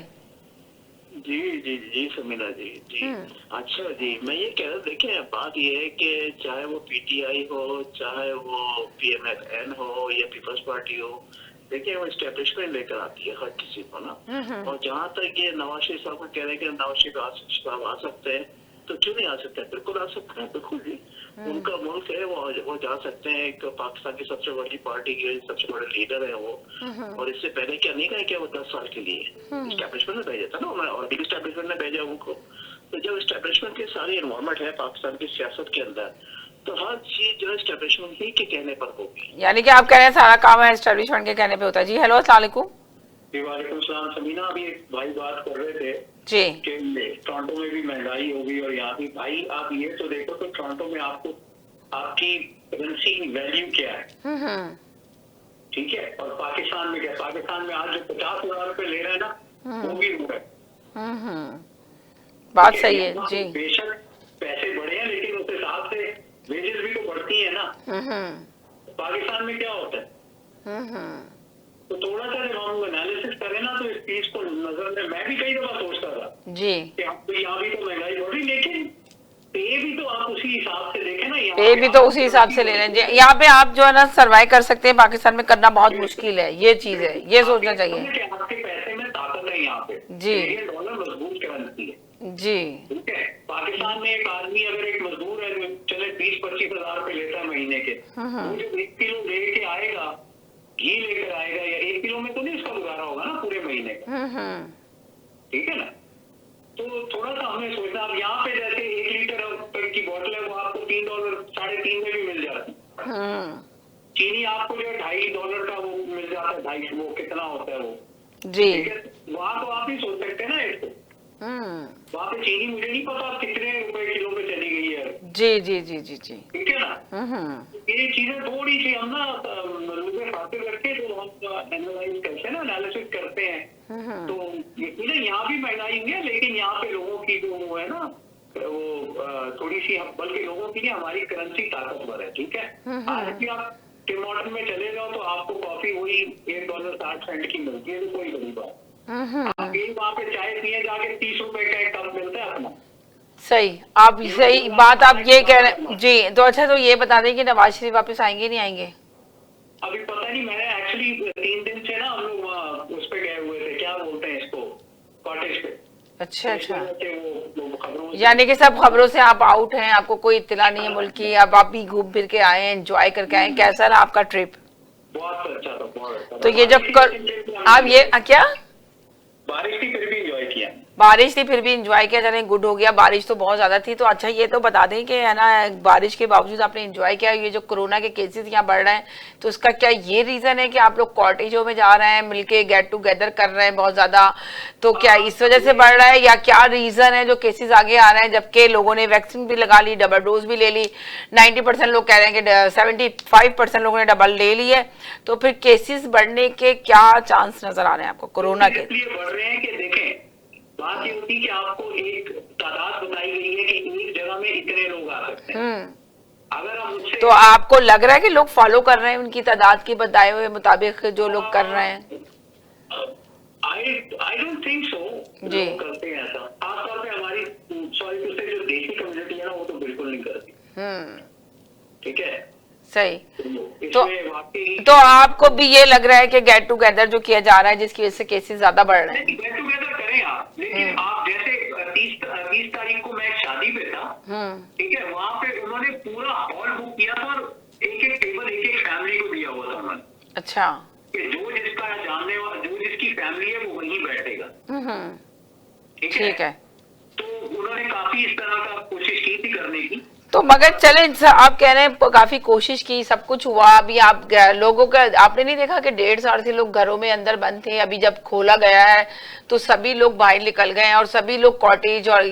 जी जी जी समीना जी जी। अच्छा जी, मैं ये कह रहा, देखें बात ये है कि चाहे वो पीटीआई हो, चाहे वो पीएमएन हो या पीपल्स पार्टी हो, देखिए वो एस्टेब्लिशमेंट लेकर आती है हर किसी को ना। और जहाँ तक ये नवाज शरीफ साहब को कह रहे हैं कि नवाज शरीफ साहब आ सकते हैं, तो क्यों नहीं आ सकते? बिल्कुल आ सकते हैं, बिल्कुल जी। उनका मुल्क है, वो जा सकते हैं। एक पाकिस्तान की सबसे बड़ी पार्टी के सबसे बड़े लीडर है वो। और इससे पहले क्या नहीं कहा क्या वो 10 साल के लिए एस्टेब्लिशमेंट ने भेजा था ना, और बिग एस्टेब्लिशमेंट ने भेजा उनको। तो जब एस्टेब्लिशमेंट की सारी इन्वायरमेंट है पाकिस्तान की सियासत के अंदर, तो हर चीज जो एस्टेब्लिशमेंट ही के कहने पर होगी। यानी कि आप कह रहे हैं सारा काम है एस्टेब्लिशमेंट के कहने पे होता है। जी हेलो अस्सलाम वालेकुम। वालेकुम सलाम। समीना, अभी एक भाई बात कर रहे थे जी कि टोरंटो में भी महंगाई होगी और यहाँ भी। भाई आप ये तो देखो तो टोरंटो में आपको आपकी करेंसी वैल्यू क्या है, ठीक है? और पाकिस्तान में क्या? पाकिस्तान में आज जो 50,000 रुपए ले रहे हैं ना, वो भी हुआ है। बात सही है जी। बेशक पैसे बढ़े हैं, लेकिन उस हिसाब से वेजेस भी तो बढ़ती है ना। पाकिस्तान में क्या होता है? तो थोड़ा सा जब हम एनालिसिस करें ना, तो इस चीज को नजर में, मैं भी कई दफा सोचता था जी कि यहाँ भी तो महंगाई बढ़ रही, लेकिन पे भी तो आप उसी हिसाब से देखें ना। पे भी तो उसी हिसाब से ले लें। यहाँ पे आप जो है ना सर्वाइव कर सकते हैं, पाकिस्तान में करना बहुत मुश्किल है, ये चीज है, ये सोचना चाहिए। आपके पैसे में ताकत है यहाँ पे जी, डॉलर मजबूत करेंसी है जी, ठीक है। पाकिस्तान में एक आदमी अगर एक मजदूर है जो चले 20-25 हजार रुपए लेता है महीने के, वो जो 1 किलो लेके आएगा, घी लेकर आएगा, या 1 किलो में तो नहीं उसका गुजारा होगा ना पूरे महीने का, ठीक है ना। तो थोड़ा सा हमें सोचना, अब यहाँ पे जैसे 1 लीटर की बोतल है वो आपको $3, $3.5 में भी मिल जाती है। चीनी आपको जो $2.5 का वो मिल जाता है, 2.5, वो कितना होता है वो जी। वहाँ तो आप ही सोच सकते हैं ना इसको। वहाँ पे चीनी मुझे नहीं पता कितने रुपए किलो पे चली गई है। जी जी जी जी जी ठीक है ना। ये चीजें थोड़ी सी हम ना मलूबे खाते करके जो हम एनालाइज करते हैं ना, एनालिसिस करते हैं, तो यकीन है यहाँ भी महंगाई हुई है, लेकिन यहाँ पे लोगों की जो वो है ना, वो थोड़ी सी, बल्कि लोगों की नहीं, हमारी करेंसी ताकतवर है, ठीक है। आज भी आप टिम हॉर्टन में चले जाओ तो आपको कॉफी वही $1.60 की मिलती है, तो कोई बड़ी बात। आप वहाँ पे चाय पिए जाके 30 रुपए का एक कप मिलता है अपना। सही, आप सही बात आप ये कह रहे हैं जी। तो अच्छा, तो ये बता दें कि नवाज शरीफ वापस आएंगे नहीं आएंगे? अभी पता नहीं, मैंने एक्चुअली 3 दिन से ना हम लोग उस पे गए हुए थे, क्या बोलते हैं इसको, कॉटेज पे। अच्छा अच्छा, यानी कि सब खबरों से आप आउट हैं, आपको कोई इत्तला नहीं है मुल्क की, अब आप भी घूम फिर के आए, एंजॉय करके आए, कैसा रहा आपका ट्रिप? बहुत अच्छा था, बहुत अच्छा। तो ये जब आप ये क्या बारिश थी फिर भी एंजॉय किया, बारिश थी फिर भी एंजॉय किया, चलें गुड हो गया। बारिश तो बहुत ज्यादा थी। तो अच्छा ये तो बता दें कि है ना, बारिश के बावजूद आपने एंजॉय किया। ये जो कोरोना के केसेस यहाँ बढ़ रहे हैं, तो उसका क्या ये रीजन है कि आप लोग कॉटेजों में जा रहे हैं, मिलके गेट टुगेदर कर रहे हैं बहुत ज्यादा, तो क्या इस वजह से बढ़ रहा है, या क्या रीजन है जो केसेस आगे आ रहे हैं, जबकि लोगों ने वैक्सीन भी लगा ली, डबल डोज भी ले ली, 90% लोग कह रहे हैं कि 75% लोगों ने डबल ले ली है, तो फिर केसेस बढ़ने के क्या चांस नजर आ रहे हैं आपको कोरोना के? बढ़ रहे हैं कि देखें, बात ये होती है कि आपको एक तादाद बताई गई है कि एक जगह में इतने लोग आ सकते हैं। अगर हम उससे, तो आपको लग रहा है कि लोग फॉलो कर रहे हैं उनकी तादाद के बताए हुए मुताबिक जो लोग कर रहे हैं? आई डोंट थिंक सो जी करते हैं ऐसा। खासतौर पे हमारी सॉरी टू से जो देशी कम्युनिटी है ना, वो तो बिल्कुल नहीं करती। ठीक है, सही। तो आपको भी ये लग रहा है कि गेट टुगेदर जो किया जा रहा है जिसकी वजह से केसेस ज्यादा बढ़ रहे हैं? गेट टुगेदर करें आप, लेकिन आप जैसे 30 तारीख को मैं एक शादी पे था, ठीक है, वहाँ पे उन्होंने पूरा हॉल बुक किया था और एक टेबल एक फैमिली को दिया हुआ था उन्होंने। अच्छा, कि जो जिसका जानने वाला, जो जिसकी फैमिली है वो वहीं बैठेगा। ठीक है। तो उन्होंने काफी इस तरह का कोशिश की थी करने की। तो मगर चले, आप कह रहे हैं काफी कोशिश की, सब कुछ हुआ, अभी आप लोगों का आपने नहीं देखा कि 1.5 साल से लोग घरों में अंदर बंद थे, अभी जब खोला गया है तो सभी लोग बाहर निकल गए हैं और सभी लोग कॉटेज और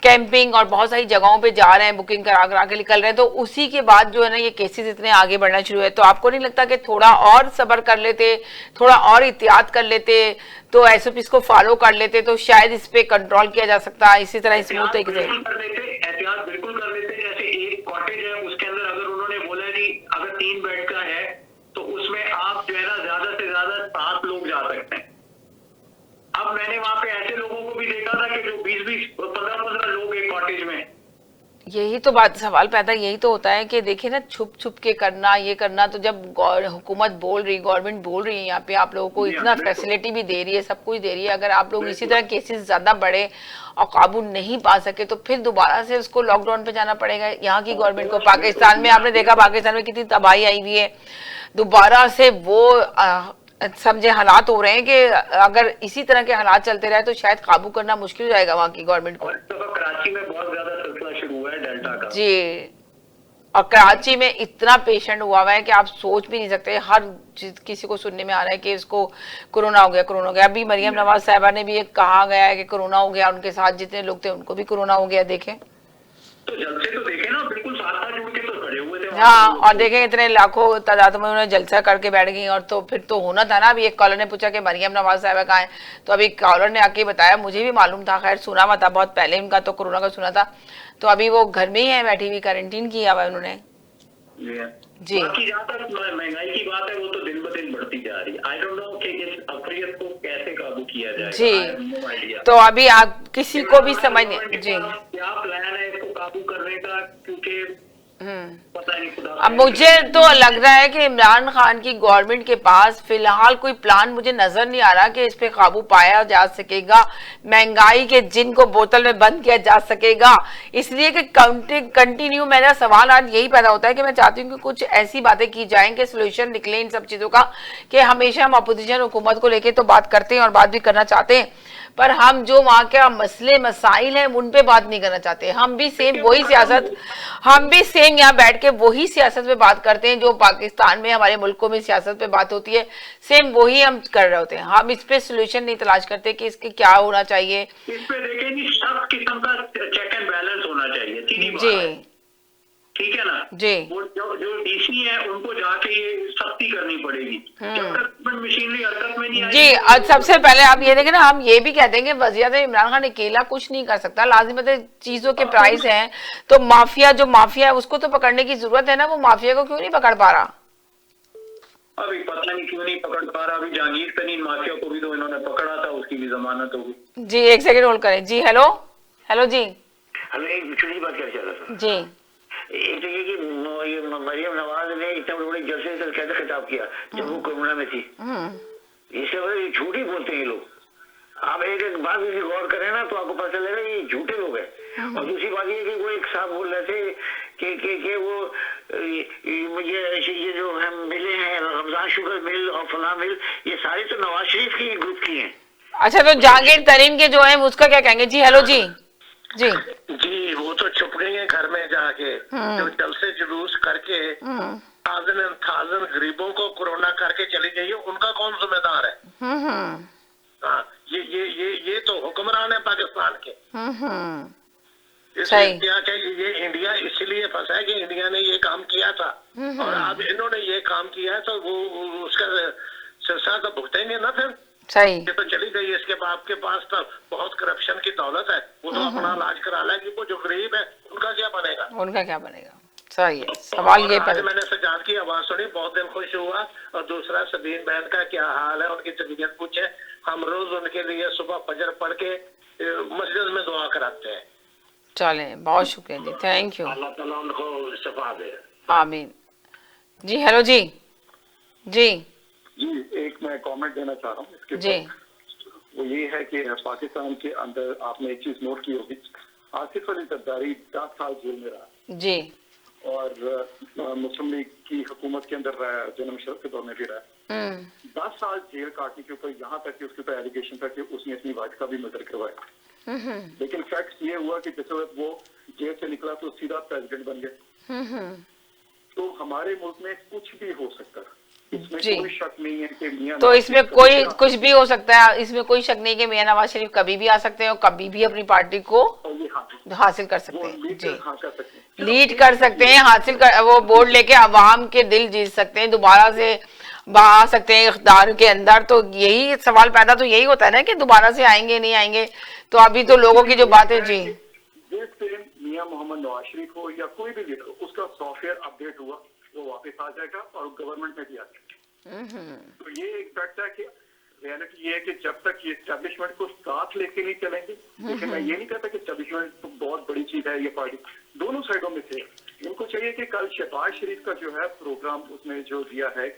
कैंपिंग और बहुत सारी जगहों पे जा रहे हैं, बुकिंग करा के निकल रहे हैं, तो उसी के बाद जो है ना ये केसेस इतने आगे बढ़ना शुरू है। तो आपको नहीं लगता कि थोड़ा और सब्र कर लेते, थोड़ा और एहतियात कर लेते, तो SOPs को फॉलो कर लेते, तो शायद इस पे कंट्रोल किया जा सकता है इसी तरह स्मूथ तरीके से? एहतियात बिल्कुल कर लेते। जैसे एक कॉटेज है, उसके अंदर अगर उन्होंने बोला जी अगर 3 बेड का है तो उसमें आप जो है ना ज्यादा से ज्यादा 7 लोग जा सकते हैं। अब मैंने वहां पे ऐसे लोगों को भी देखा था कि जो 20-20, 15-15 लोग एक कॉटेज में। यही तो बात, सवाल पैदा यही तो होता है कि देखिए ना, छुप छुप के करना, ये करना, तो जब हुकूमत बोल रही, गवर्नमेंट बोल रही है यहाँ पे आप लोगों को इतना फैसिलिटी भी दे रही है, सब कुछ दे रही है, अगर आप लोग इसी तरह केसेस ज्यादा बढ़े और काबू नहीं पा सके तो फिर दोबारा से उसको लॉकडाउन पे जाना पड़ेगा यहाँ की गवर्नमेंट को। पाकिस्तान में आपने देखा, पाकिस्तान में कितनी तबाही आई हुई है, दोबारा से वो समझे हालात हो रहे हैं कि अगर इसी तरह के हालात चलते रहे तो शायद काबू करना मुश्किल हो जाएगा वहाँ की गवर्नमेंट को। कराची में बहुत ज्यादा सिलसिला शुरू हुआ है डेल्टा का जी, और कराची में इतना पेशेंट हुआ है कि आप सोच भी नहीं सकते। हर किसी को सुनने में आ रहा है कि इसको कोरोना हो गया, कोरोना हो गया। अभी मरियम नवाज साहिबा ने भी एक कहा गया है कि कोरोना हो गया, उनके साथ जितने लोग थे उनको भी कोरोना हो गया। देखें तो जलसे तो देखे ना, बिल्कुल साथ जुड़ के तो खड़े हुए थे। हाँ, और देखें इतने लाखों तादाद में उन्होंने जलसा करके बैठ गई, और तो फिर तो होना था ना। अभी एक कॉलर ने पूछा कि मरियम नवाज साहिबा कहाँ है, तो अभी कॉलर ने आके बताया, मुझे भी मालूम था, खैर सुना हुआ था बहुत पहले उनका, तो कोरोना का सुना था, तो अभी वो घर में ही है बैठी हुई, क्वारंटीन किया हुआ है उन्होंने। जी। बाकी जहाँ तक महंगाई की बात है वो तो दिन ब दिन बढ़ती जा रही है। आई डोंट नो कि इस अफरियत को कैसे काबू किया जाएगा। जी, तो अभी आप किसी को भी समझ नहीं। जी, क्या प्लान है इसको काबू करने का, क्योंकि पता नहीं खुदा। अब मुझे तो लग रहा है कि इमरान खान की गवर्नमेंट के पास फिलहाल कोई प्लान मुझे नजर नहीं आ रहा कि इस पे काबू पाया जा सकेगा, महंगाई के जिन को बोतल में बंद किया जा सकेगा। इसलिए कि कंटिन्यू मेरा सवाल आज यही पैदा होता है कि मैं चाहती हूँ कि कुछ ऐसी बातें की जाएं कि सोल्यूशन निकले इन सब चीजों का, कि हमेशा हम अपोजिशन हुकूमत को लेके तो बात करते हैं और बात भी करना चाहते हैं, पर हम जो वहाँ के मसले मसाइल हैं उन पे बात नहीं करना चाहते। हम भी सेम वही सियासत, हम भी सेम यहाँ बैठ के वही सियासत पे बात करते हैं जो पाकिस्तान में हमारे मुल्कों में सियासत पे बात होती है, सेम वही हम कर रहे होते हैं। हम इस पे सोल्यूशन नहीं तलाश करते कि इसके क्या होना चाहिए। इस पे देखें जी, सब किस्म का चेक एंड बैलेंस होना चाहिए। जी, ठीक है ना जी। वो जो डीसी है उनको जाके ये सख्ती करनी पड़ेगी जब तक मशीनरी हरकत में नहीं जी। आज सबसे पहले आप ये देखें ना, हम ये भी कहते हैं कि वज़ीर इमरान खान अकेला कुछ नहीं कर सकता, लाजिमत है चीजों के प्राइस हैं तो माफिया जो माफिया है उसको तो पकड़ने की जरूरत है ना, वो माफिया को क्यों नहीं पकड़ पा रहा? अभी पता नहीं क्यों नहीं पकड़ पा रहा। अभी जहांगीर तरीन माफिया को भी तो इन्होंने पकड़ा था, उसकी भी जमानत होगी। जी, एक सेकंड होल्ड करें। जी, हेलो हेलो जी। हेलो, एक छोटी बात कर रहा था जी। एक तो ये कि मरियम नवाज ने इतना बड़े जलसे से कैसे खिताब किया जब वो कोरोना में थी, इससे वजह झूठी बोलते हैं ये लोग। आप एक एक बात यदि गौर करें ना तो आपको पता चलेगा ये झूठे लोग हैं। और दूसरी बात ये कि वो एक साहब बोल रहे थे कि वो ये जो हम मिले हैं रमजान शुगर मिल और फला मिल, ये सारी तो नवाज शरीफ की ग्रुप की हैं। अच्छा, तो जहांगीर तरीन के जो है उसका क्या कहेंगे? जी, हेलो जी। जी जी, वो तो छुप गई है घर में जाके, जो जलसे जुलूस करके थाउजेंड गरीबों को कोरोना करके चली गई है, उनका कौन जिम्मेदार है? हाँ, ये तो हुक्मरान है पाकिस्तान के। ये इंडिया इसलिए फंसा है कि इंडिया ने ये काम किया था और अब इन्होंने ये काम किया है तो वो उसका सिलसिला तो भुगतेंगे ना फिर। सही। ये तो चली गई, इसके बाप के पास तो बहुत करप्शन की दौलत है, वो तो अपना इलाज करा लेगी। वो जो गरीब है उनका क्या बनेगा? उनका क्या बनेगा? सही है सवाल ये पर। मैंने सजाद की आवाज सुनी, बहुत दिल खुश हुआ। और दूसरा सबीन बहन का क्या हाल है, उनकी तबीयत पूछे। हम रोज उनके लिए सुबह फजर पढ़ के मस्जिद में दुआ कराते हैं। चले, बहुत शुक्रिया जी, थैंक यू। अल्लाह ताला उनको शफा दे। आमीन। जी, हेलो जी। जी जी, एक मैं कमेंट देना चाह रहा हूँ इसके जी। वो ये है कि पाकिस्तान के अंदर आपने एक चीज नोट की होगी, आसिफ अली जरदारी 10 साल जेल में रहा जी, और मुस्लिम लीग की हुकूमत के अंदर रहा, जनरल मुशर्रफ के दौर में भी रहा। 10 साल जेल काटने के ऊपर यहाँ तक कि उसके ऊपर एलिगेशन था कि उसने अपनी वाइफ का भी मर्डर करवाया। लेकिन फैक्ट ये हुआ कि जिस वक्त वो जेल से निकला तो सीधा प्रेसिडेंट बन गए। तो हमारे मुल्क में कुछ भी हो सकता है, इसमें कोई शक नहीं है कि मियां तो इसमें कोई कुछ भी हो सकता है, इसमें कोई शक नहीं कि मियां नवाज शरीफ कभी भी आ सकते हैं और कभी भी अपनी पार्टी को हासिल कर सकते हैं। जी, लीड कर सकते हैं, हासिल कर, वो बोर्ड लेके अवाम के दिल जीत सकते हैं, दोबारा से आ सकते हैं इख्तियार के अंदर। तो यही सवाल पैदा तो यही होता है ना कि दोबारा से आएंगे नहीं आएंगे। तो अभी तो लोगों की जो बातें। जी, मियां मोहम्मद नवाज शरीफ हो या कोई भी लीडर, उसका सॉफ्टवेयर अपडेट हुआ वो वापस आ जाएगा और गवर्नमेंट में भी आ जाएगा। तो ये एक फैक्ट है कि रियलिटी ये है कि जब तक ये एस्टेब्लिशमेंट को साथ लेके नहीं चलेंगे, लेकिन मैं ये नहीं कहता कि एस्टेब्लिशमेंट तो बहुत बड़ी चीज है, ये पार्टी दोनों साइडों में से इनको चाहिए कि कल शहबाज शरीफ का जो है प्रोग्राम उसने जो दिया है,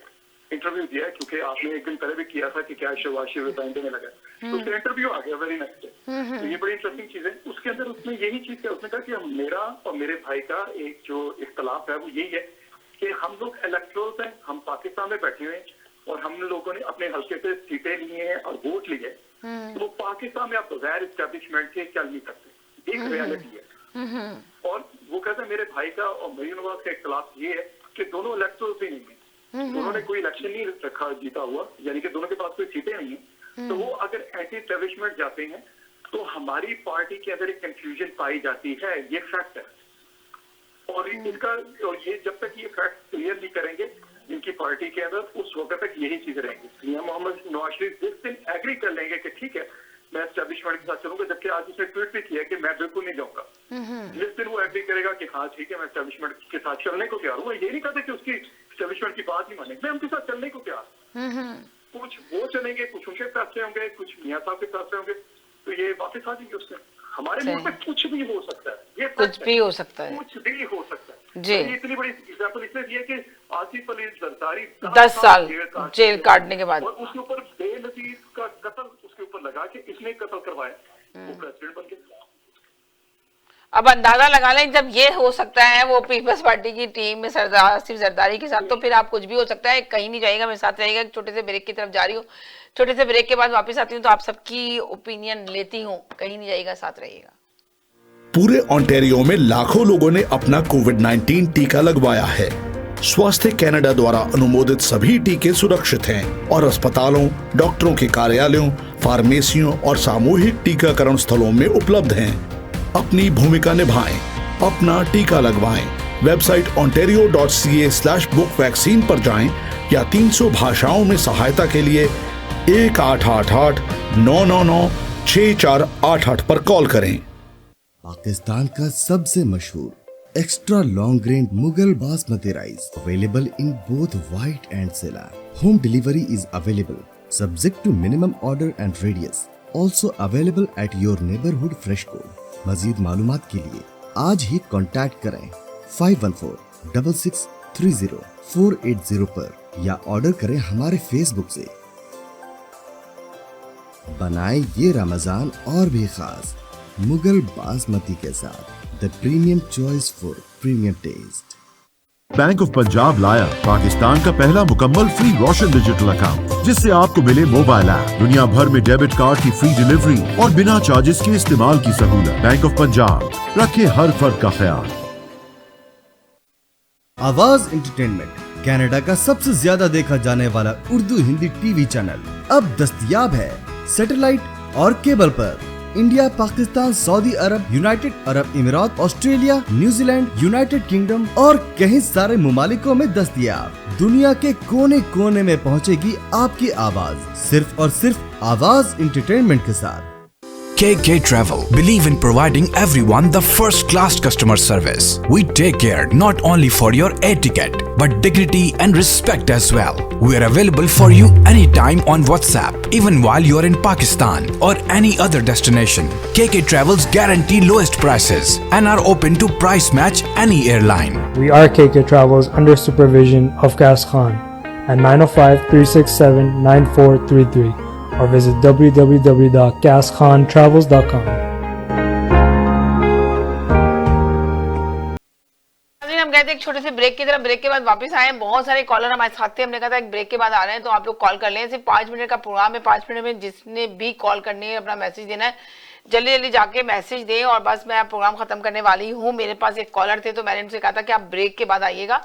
इंटरव्यू दिया है, क्योंकि आपने एक दिन पहले भी किया था कि क्या शहबाज शरीफ टाइम देने लगा, तो उसका इंटरव्यू आ गया वेरी नेक्स्ट डे। तो ये बड़ी इंटरेस्टिंग चीज है। उसके अंदर उसने यही चीज किया, उसने कहा कि मेरा और मेरे भाई का एक जो इख्तलाफ है वो यही है कि हम लोग इलेक्टोरल्स हैं, हम पाकिस्तान में बैठे हुए हैं और हम लोगों ने अपने हल्के से सीटें ली हैं और वोट लिए, तो पाकिस्तान में आप बगैर एस्टेब्लिशमेंट के चल नहीं सकते, एक रियलिटी है। और वो कहता है मेरे भाई का और मरीम नवाज का इख्तलाफ ये है कि दोनों इलेक्टोरल्स ही नहीं है, दोनों ने कोई इलेक्शन नहीं रखा जीता हुआ, यानी कि दोनों के पास कोई सीटें नहीं है। तो वो अगर एंटी एस्टेब्लिशमेंट जाते हैं तो हमारी पार्टी के अंदर एक कंफ्यूजन पाई जाती है, ये फैक्ट है। और इसका और ये जब तक ये फैक्ट क्लियर नहीं करेंगे इनकी पार्टी के अंदर, उस वक्त तक यही चीज रहेंगी। मियां मोहम्मद नवाज शरीफ जिस दिन एग्री कर लेंगे कि ठीक है मैं एस्टेब्लिशमेंट के साथ चलूंगा, जबकि आज उसने ट्वीट भी किया कि मैं बिल्कुल नहीं जाऊंगा। जिस दिन वो एग्री करेगा कि हाँ ठीक है मैं एस्टेब्लिशमेंट के साथ चलने को तैयार हूँ, ये नहीं कहते कि उसकी एस्टेब्लिशमेंट की बात नहीं माने, मैं उनके साथ चलने को तैयार। कुछ वो चलेंगे, कुछ उनके पैसे होंगे, कुछ मियाँ साहब के पैसे होंगे, तो ये वापस आ जाएंगे उससे। हमारे मुल्क में कुछ भी हो सकता है, ये कुछ भी हो सकता है, कुछ भी हो सकता है जी। इतनी बड़ी एग्जाम्पल इसलिए दी है कि आसिफ अली जरदारी 10 साल जेल काटने के बाद और उसके ऊपर बेनजीर का कत्ल उसके ऊपर लगा के इसने कत्ल करवाया, वो प्रेसिडेंट बन गया। अब अंदाजा लगा लें, जब ये हो सकता है वो पीपल्स पार्टी की टीम में सरदार आसिफ जरदारी के साथ, तो फिर आप कुछ भी हो सकता है। कहीं नहीं जाएगा, मेरे साथ रहेगा। छोटे से ब्रेक की तरफ जा रही हूँ, छोटे से ब्रेक के बाद वापस आती हूँ, तो आप सबकी ओपिनियन लेती हूँ। कहीं नहीं जाएगा, साथ रहिएगा। पूरे ओंटारियो में लाखों लोगों ने अपना कोविड-19 टीका लगवाया है। स्वास्थ्य कनाडा द्वारा अनुमोदित सभी टीके सुरक्षित हैं और अस्पतालों, डॉक्टरों के कार्यालयों, फार्मेसियों और सामूहिक टीकाकरण स्थलों में उपलब्ध हैं। अपनी भूमिका निभाएं, अपना टीका लगवाएं। वेबसाइट ontario.ca/book vaccine पर जाएं या 300 भाषाओं में सहायता के लिए 1-888-999-6488 पर कॉल करें। पाकिस्तान का सबसे मशहूर extra long grain Mughal basmati rice available in both white and sella. Home delivery is available subject to minimum order and radius. Also available at your neighbourhood FreshCo. मजीद मालूमात के लिए आज ही कांटेक्ट करें 514-6630-480 पर या ऑर्डर करें हमारे फेसबुक से। बनाए ये रमजान और भी खास मुगल बासमती के साथ the premium choice for premium taste. Bank of Punjab लाया पाकिस्तान का पहला मुकम्मल फ्री रोशन डिजिटल अकाउंट, जिससे आपको मिले मोबाइल ऐप, दुनिया भर में डेबिट कार्ड की फ्री डिलीवरी और बिना चार्जेस के इस्तेमाल की सहूलत। बैंक ऑफ पंजाब, रखे हर फर्द का ख्याल। आवाज एंटरटेनमेंट कनाडा का सबसे ज्यादा देखा जाने वाला उर्दू हिंदी टीवी चैनल अब दस्तयाब है सैटेलाइट और केबल पर। India, Pakistan, Saudi Arab, United Arab Emirates, Australia, New Zealand, United Kingdom और कई सारे मुमालिकों में दस्तयाब। दुनिया के कोने कोने में पहुंचेगी आपकी आवाज, सिर्फ और सिर्फ आवाज एंटरटेनमेंट के साथ। KK Travel believe in providing everyone the first class customer service. We take care not only for your air ticket but dignity and respect as well. We are available for you anytime on WhatsApp, even while you are in Pakistan or any other destination. KK Travels guarantee lowest prices and are open to price match any airline. We are KK Travels under supervision of Gas Khan at 905-367-9433 or visit www.gaskhan.travels.com. हम कहते हैं एक छोटे से ब्रेक की तरफ, ब्रेक के बाद वापस आए। बहुत सारे कॉलर हमारे साथ थे, हमने कहा था एक ब्रेक के बाद आ रहे हैं, तो आप लोग कॉल कर लें। सिर्फ 5 मिनट का प्रोग्राम है, 5 मिनट में जिसने भी कॉल करनी है, अपना मैसेज देना है, जल्दी जल्दी जाके मैसेज दें। और बस मैं प्रोग्राम खत्म करने वाली हूँ। मेरे पास एक कॉलर थे, तो मैंने उनसे कहा था कि आप ब्रेक के बाद आइएगा,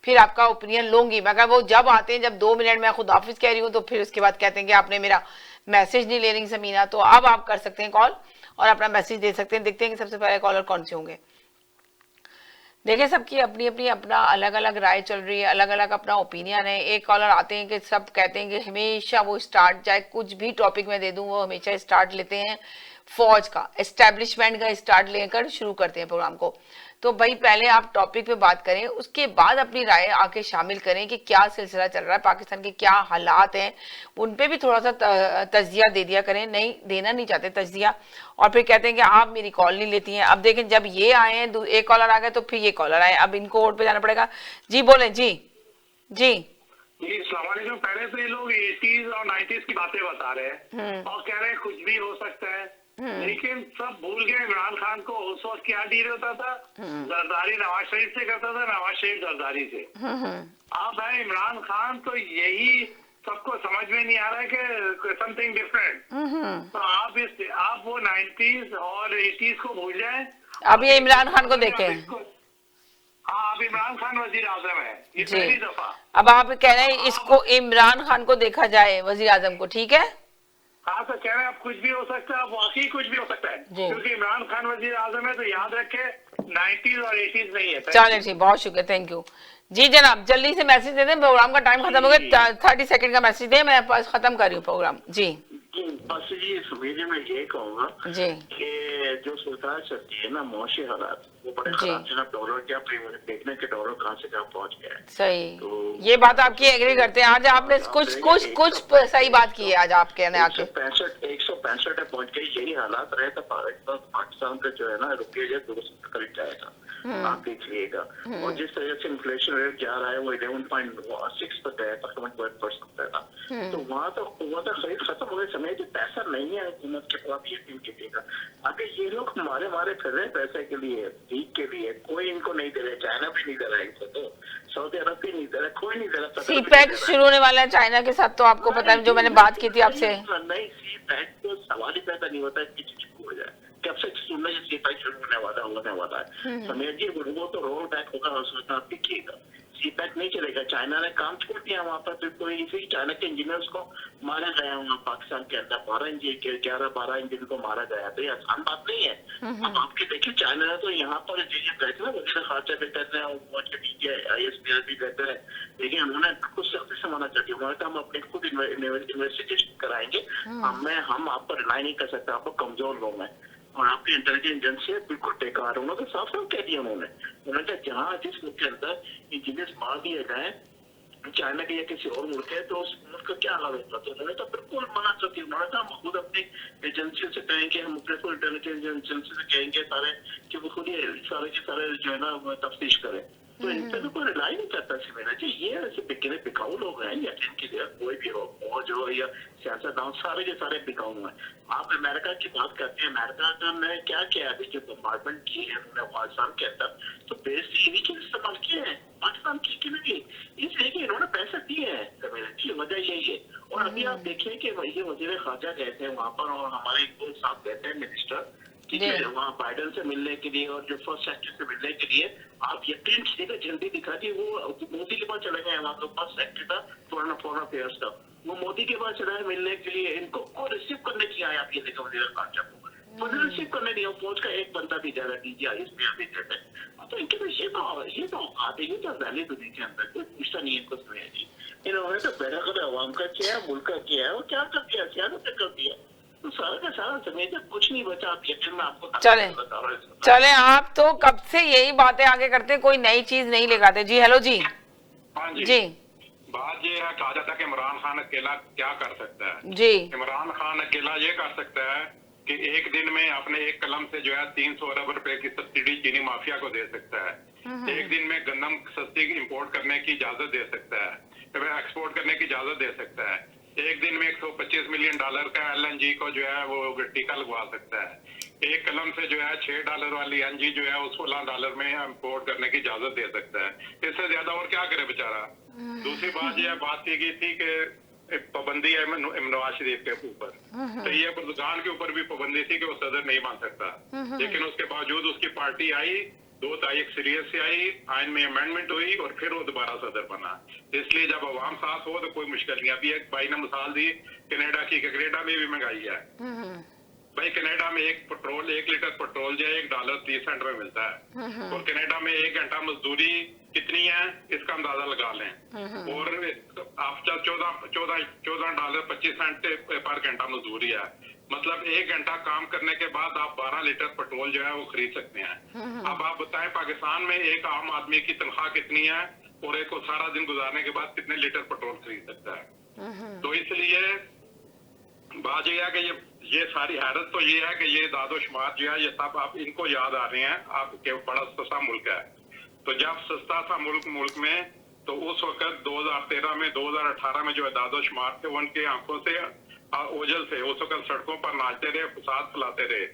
फिर आपका ओपिनियन लूंगी। मैं कहा वो जब आते हैं, जब 2 मिनट में खुद ऑफिस कह रही हूँ, तो फिर उसके बाद कहते हैं कि आपने मेरा मैसेज नहीं ले रही समीना। तो अब आप कर सकते हैं कॉल और अपना मैसेज दे सकते हैं। देखते हैं कि सबसे पहले कॉलर कौन से होंगे। देखिए, सबकी अपनी अपनी अपना अलग अलग राय चल रही है, अलग अलग अपना ओपिनियन है। एक कॉलर आते हैं कि सब कहते हैं कि हमेशा वो स्टार्ट, चाहे कुछ भी टॉपिक में दे दूं, वो हमेशा स्टार्ट लेते हैं फौज का, एस्टेब्लिशमेंट का स्टार्ट लेकर शुरू करते हैं प्रोग्राम को। तो भाई पहले आप टॉपिक पे बात करें, उसके बाद अपनी राय आके शामिल करें कि क्या सिलसिला चल रहा है, पाकिस्तान के क्या हालात हैं, उन पे भी थोड़ा सा तज्जिया दे दिया करें। नहीं देना नहीं चाहते तज्जिया, और फिर कहते हैं कि आप मेरी कॉल नहीं लेती हैं। अब देखें, जब ये आए हैं, एक कॉलर आ गए, तो फिर ये कॉलर आए, अब इनको वोट पे जाना पड़ेगा। जी बोले। जी जी अस्सलाम वालेकुम। पहले तो ये लोग 80s और 90s की बातें बता रहे हैं और कह रहे हैं कुछ भी हो सकता है, लेकिन सब भूल गए इमरान खान को उस वक्त क्या डील होता था। जरदारी नवाज शरीफ से करता था, नवाज शरीफ जरदारी से। अब है इमरान खान, तो यही सबको समझ में नहीं आ रहा है कि समथिंग डिफरेंट। तो आप वो 90s और 80s को भूल जाएं। अब ये इमरान खान को देखें। हाँ, अब इमरान खान वजीर आजम है, ये पहली दफा। अब आप कह रहे हैं इसको इमरान खान को देखा जाए वजीर आजम को, ठीक है। हाँ, तो कह रहे हैं अब कुछ भी हो सकता है, अब वाकई कुछ भी हो सकता है, क्योंकि इमरान खान वजीर आजम है। तो याद रखे 90s और 80s नहीं है। चलिए जी, बहुत शुक्रिया, थैंक यू। जी जनाब, जल्दी से मैसेज दे दें, प्रोग्राम का टाइम खत्म हो गया। 30 सेकंड का मैसेज दें, मैं खत्म कर रही हूँ प्रोग्राम। जी बस ये समीर मैं ये कहूँगा जी कि जो सुल्तान चलती है ना मौशी हालात वो बड़े खराब है ना। डॉलर क्या देखने के डॉलर कहाँ से कहाँ पहुँच गया है। सही तो ये बात आपकी एग्री करते हैं। आज आपने कुछ सही बात की है आज आपके ने आके। 165 पे पहुँच गई। यही हालात रहे तो पाकिस्तान का जो है ना रुपये जो 200 करीब जाएगा। आप देख लीजिएगा। और जिस तरह से इन्फ्लेशन रेट जा रहा है वो 11.6 पर गया तकरीबन 12% पे था। तो वहाँ तो खरीद खत्म हो गई। समय कि पैसा नहीं है हुकूमत के पास यकीन कीजिएगा। आगे ये लोग मारे फिर रहे पैसे के लिए ठीक के लिए। कोई इनको नहीं दे रहा। चाइना भी नहीं दे रहा है इनको। तो सऊदी अरब भी नहीं दे रहा। कोई नहीं दे रहा। सीपैक शुरू होने वाला है चाइना के साथ। तो आपको पता है जो मैंने बात की थी आपसे। नहीं सीपैक तो सवाल ही पैदा नहीं होता है कि हो जाए। कब से सुनना ये सीपैक शुरू होने वाला है। समझ जी वो तो रोल बैक होगा। उसमें आप देखिएगा सीपैक नहीं चलेगा। चाइना ने काम छोड़ दिया वहाँ पर। तो कोई इसी चाइना के इंजीनियर्स को मारा गया वहाँ पाकिस्तान के अंदर 11-12 इंजीनियर को मारा गया। तो ये आसान बात नहीं है। अब आपके देखिए चाइना ने तो यहाँ पर गए थे ना वजीर खारजा भी कहते हैं ISPR भी कहते हैं। लेकिन उन्होंने कुछ सख्ती से मना कर दिया। उन्होंने कहा हम अपने खुद इन्वेस्टिगेशन कराएंगे। हम आप पर रिलाई नहीं कर सकते। आप कमजोर लोग हैं और आपकी इंटेलिजेंस एजेंसी बिल्कुल बेकार। उन्होंने तो साफ साफ कह दिया। उन्होंने कहा जहाँ जिस मुल्क के अंदर इंजीनियर्स मार दिए गए चाइना के या किसी और मुल्क है तो उस मुल्क का क्या हाल होता। तो उन्होंने तो बिल्कुल मना कर दिया। उन्होंने कहा हम खुद अपनी एजेंसियों से कहेंगे। हम अपने को इंटेलिजेंस एजेंसी से कहेंगे सारे कि वो खुद ही सारे के सारे जो है ना तफ्तीश करें। तो इन पर कोई रिलाई नहीं करता मेरा जी। ये ऐसे बिकने बिकाऊ लोग हैं या जिनके लिए कोई भी हो और जो या सियासतदान सारे के सारे बिकाऊ हैं। आप अमेरिका की बात करते हैं। अमेरिका ने क्या किया अभी जो बम्बार्डमेंट की है उन्होंने अफगानिस्तान के अंदर तो बेस इन्हीं के इस्तेमाल किए हैं। पाकिस्तान की नहीं इसलिए कि इन्होंने पैसे दिए हैं। मेरा जी वजह यही है। और अभी आप देखिए कि ये वजीर खारजा गए थे वहाँ पर और हमारे दो साथ गए थे मिनिस्टर ठीक है वहाँ बाइडन से मिलने के लिए और जो फर्स्ट सेक्रेटरी से मिलने के लिए। आप यकीन कीजिएगा झंडी दिखा दी। वो मोदी के पास चले गए। वहाँ तो फर्स्ट सेक्रेटरी था फॉरेन अफेयर्स का। वो मोदी के पास चला है मिलने के लिए। इनको को रिसीव करने की आया। आप ये देखो वजीर खारजा को रिसीव करने नहीं। फौज का एक बंदा भी जा रहा है ISPR भी कहते हैं। तो इनके पास ये तो आते ही तो वैल्यू दुनिया के अंदर कोई पूछता नहीं है इनको समय जी। इन्होंने तो बैठा कर अवाम का किया मुल्क का किया है। वो क्या कर दिया सियासत कर दिया। तो सारा का सारा समय कुछ नहीं बचा। आप यकीन में आपको चले आप तो कब से यही बातें आगे करते कोई नई चीज नहीं लेगाते। जी हेलो जी। हाँ जी बात ये है कहा जाता है कि इमरान खान अकेला क्या कर सकता है। जी इमरान खान अकेला ये कर सकता है कि एक दिन में अपने एक कलम से जो है 300 अरब रुपए की सब्सिडी चीनी माफिया को दे सकता है। एक दिन में गंदम सस्ती इंपोर्ट करने की इजाजत दे सकता है। एक्सपोर्ट करने की इजाजत दे सकता है। एक दिन में $125 मिलियन का LNG को जो है वो टीका लगवा सकता है। एक कलम से जो है $6 वाली LNG जो है उसको $16 में इंपोर्ट करने की इजाजत दे सकता है। इससे ज्यादा और क्या करे बेचारा। दूसरी बात यह बात की गई थी कि पाबंदी है नवाज शरीफ के ऊपर। तो ये एर्दोगान के ऊपर भी पाबंदी थी कि वो सदर नहीं बन सकता। लेकिन उसके बावजूद उसकी पार्टी आई 2 तारीख सीरियस से आई। आइन में अमेंडमेंट हुई और फिर वो दोबारा सदर बना। इसलिए जब अवाम साथ हो तो कोई मुश्किल नहीं। अभी एक भाई ने मिसाल दी कनाडा की। कनाडा में भी महंगाई है भाई। कनाडा में 1 लीटर पेट्रोल जो है $1.30 में मिलता है। और कनाडा में 1 घंटा मजदूरी कितनी है इसका अंदाजा लगा लें। और आप $14.25 पर घंटा मजदूरी है। मतलब 1 घंटा काम करने के बाद आप 12 लीटर पेट्रोल जो है वो खरीद सकते हैं। अब आप बताएं पाकिस्तान में एक आम आदमी की तनख्वाह कितनी है और एक को सारा दिन गुजारने के बाद कितने लीटर पेट्रोल खरीद सकता है। तो इसलिए बात यह है कि ये सारी हैरत तो ये है कि ये दादोशुमार जो है ये सब आप इनको याद आ रहे हैं। आपके बड़ा सस्ता मुल्क है। तो जब सस्ता था मुल्क में तो उस वक्त 2013 में 2018 में जो है दादोशुमार थे उनके आंखों से ओझल से उस वक्त सड़कों पर नाचते रहे फसाद फैलाते रहे।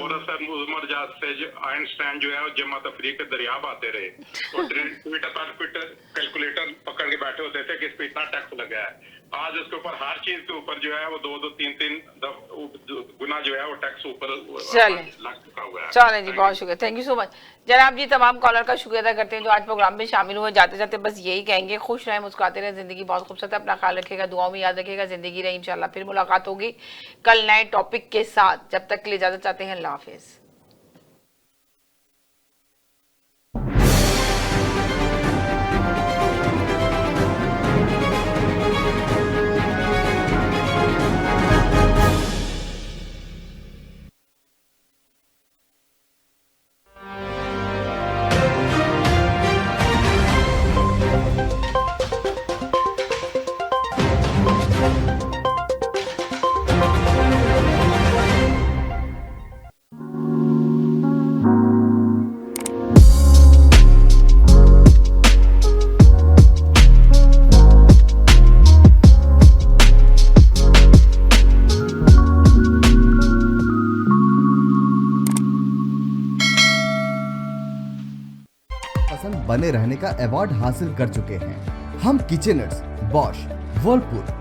और असर मुजमर से आइंस्टाइन जो है जमा तफरीक के दरियाब आते रहे। और ट्विटर पर कैलकुलेटर पकड़ के बैठे होते थे कि इस पे इतना टैक्स लगा है। आज उसके ऊपर हर चीज के ऊपर जो है वो 2-3 गुना जो है वो टैक्स ऊपर लग चुका हुआ है। चले जी बहुत शुक्रिया। थैंक यू सो मच जनाब जी। तमाम कॉलर का शुक्रिया अदा करते हैं जो आज प्रोग्राम में शामिल हुए। जाते जाते बस यही कहेंगे खुश रहें मुस्कुराते रहें। जिंदगी बहुत खूबसूरत है। अपना ख्याल रखिएगा। दुआओं में याद रखिएगा। जिंदगी रही इंशाल्लाह फिर मुलाकात होगी कल नए टॉपिक के साथ। जब तक के लिए इजाजत चाहते हैं। अल्लाह हाफिज। रहने का अवार्ड हासिल कर चुके हैं। हम किचनर्स, बॉश, वर्लपूल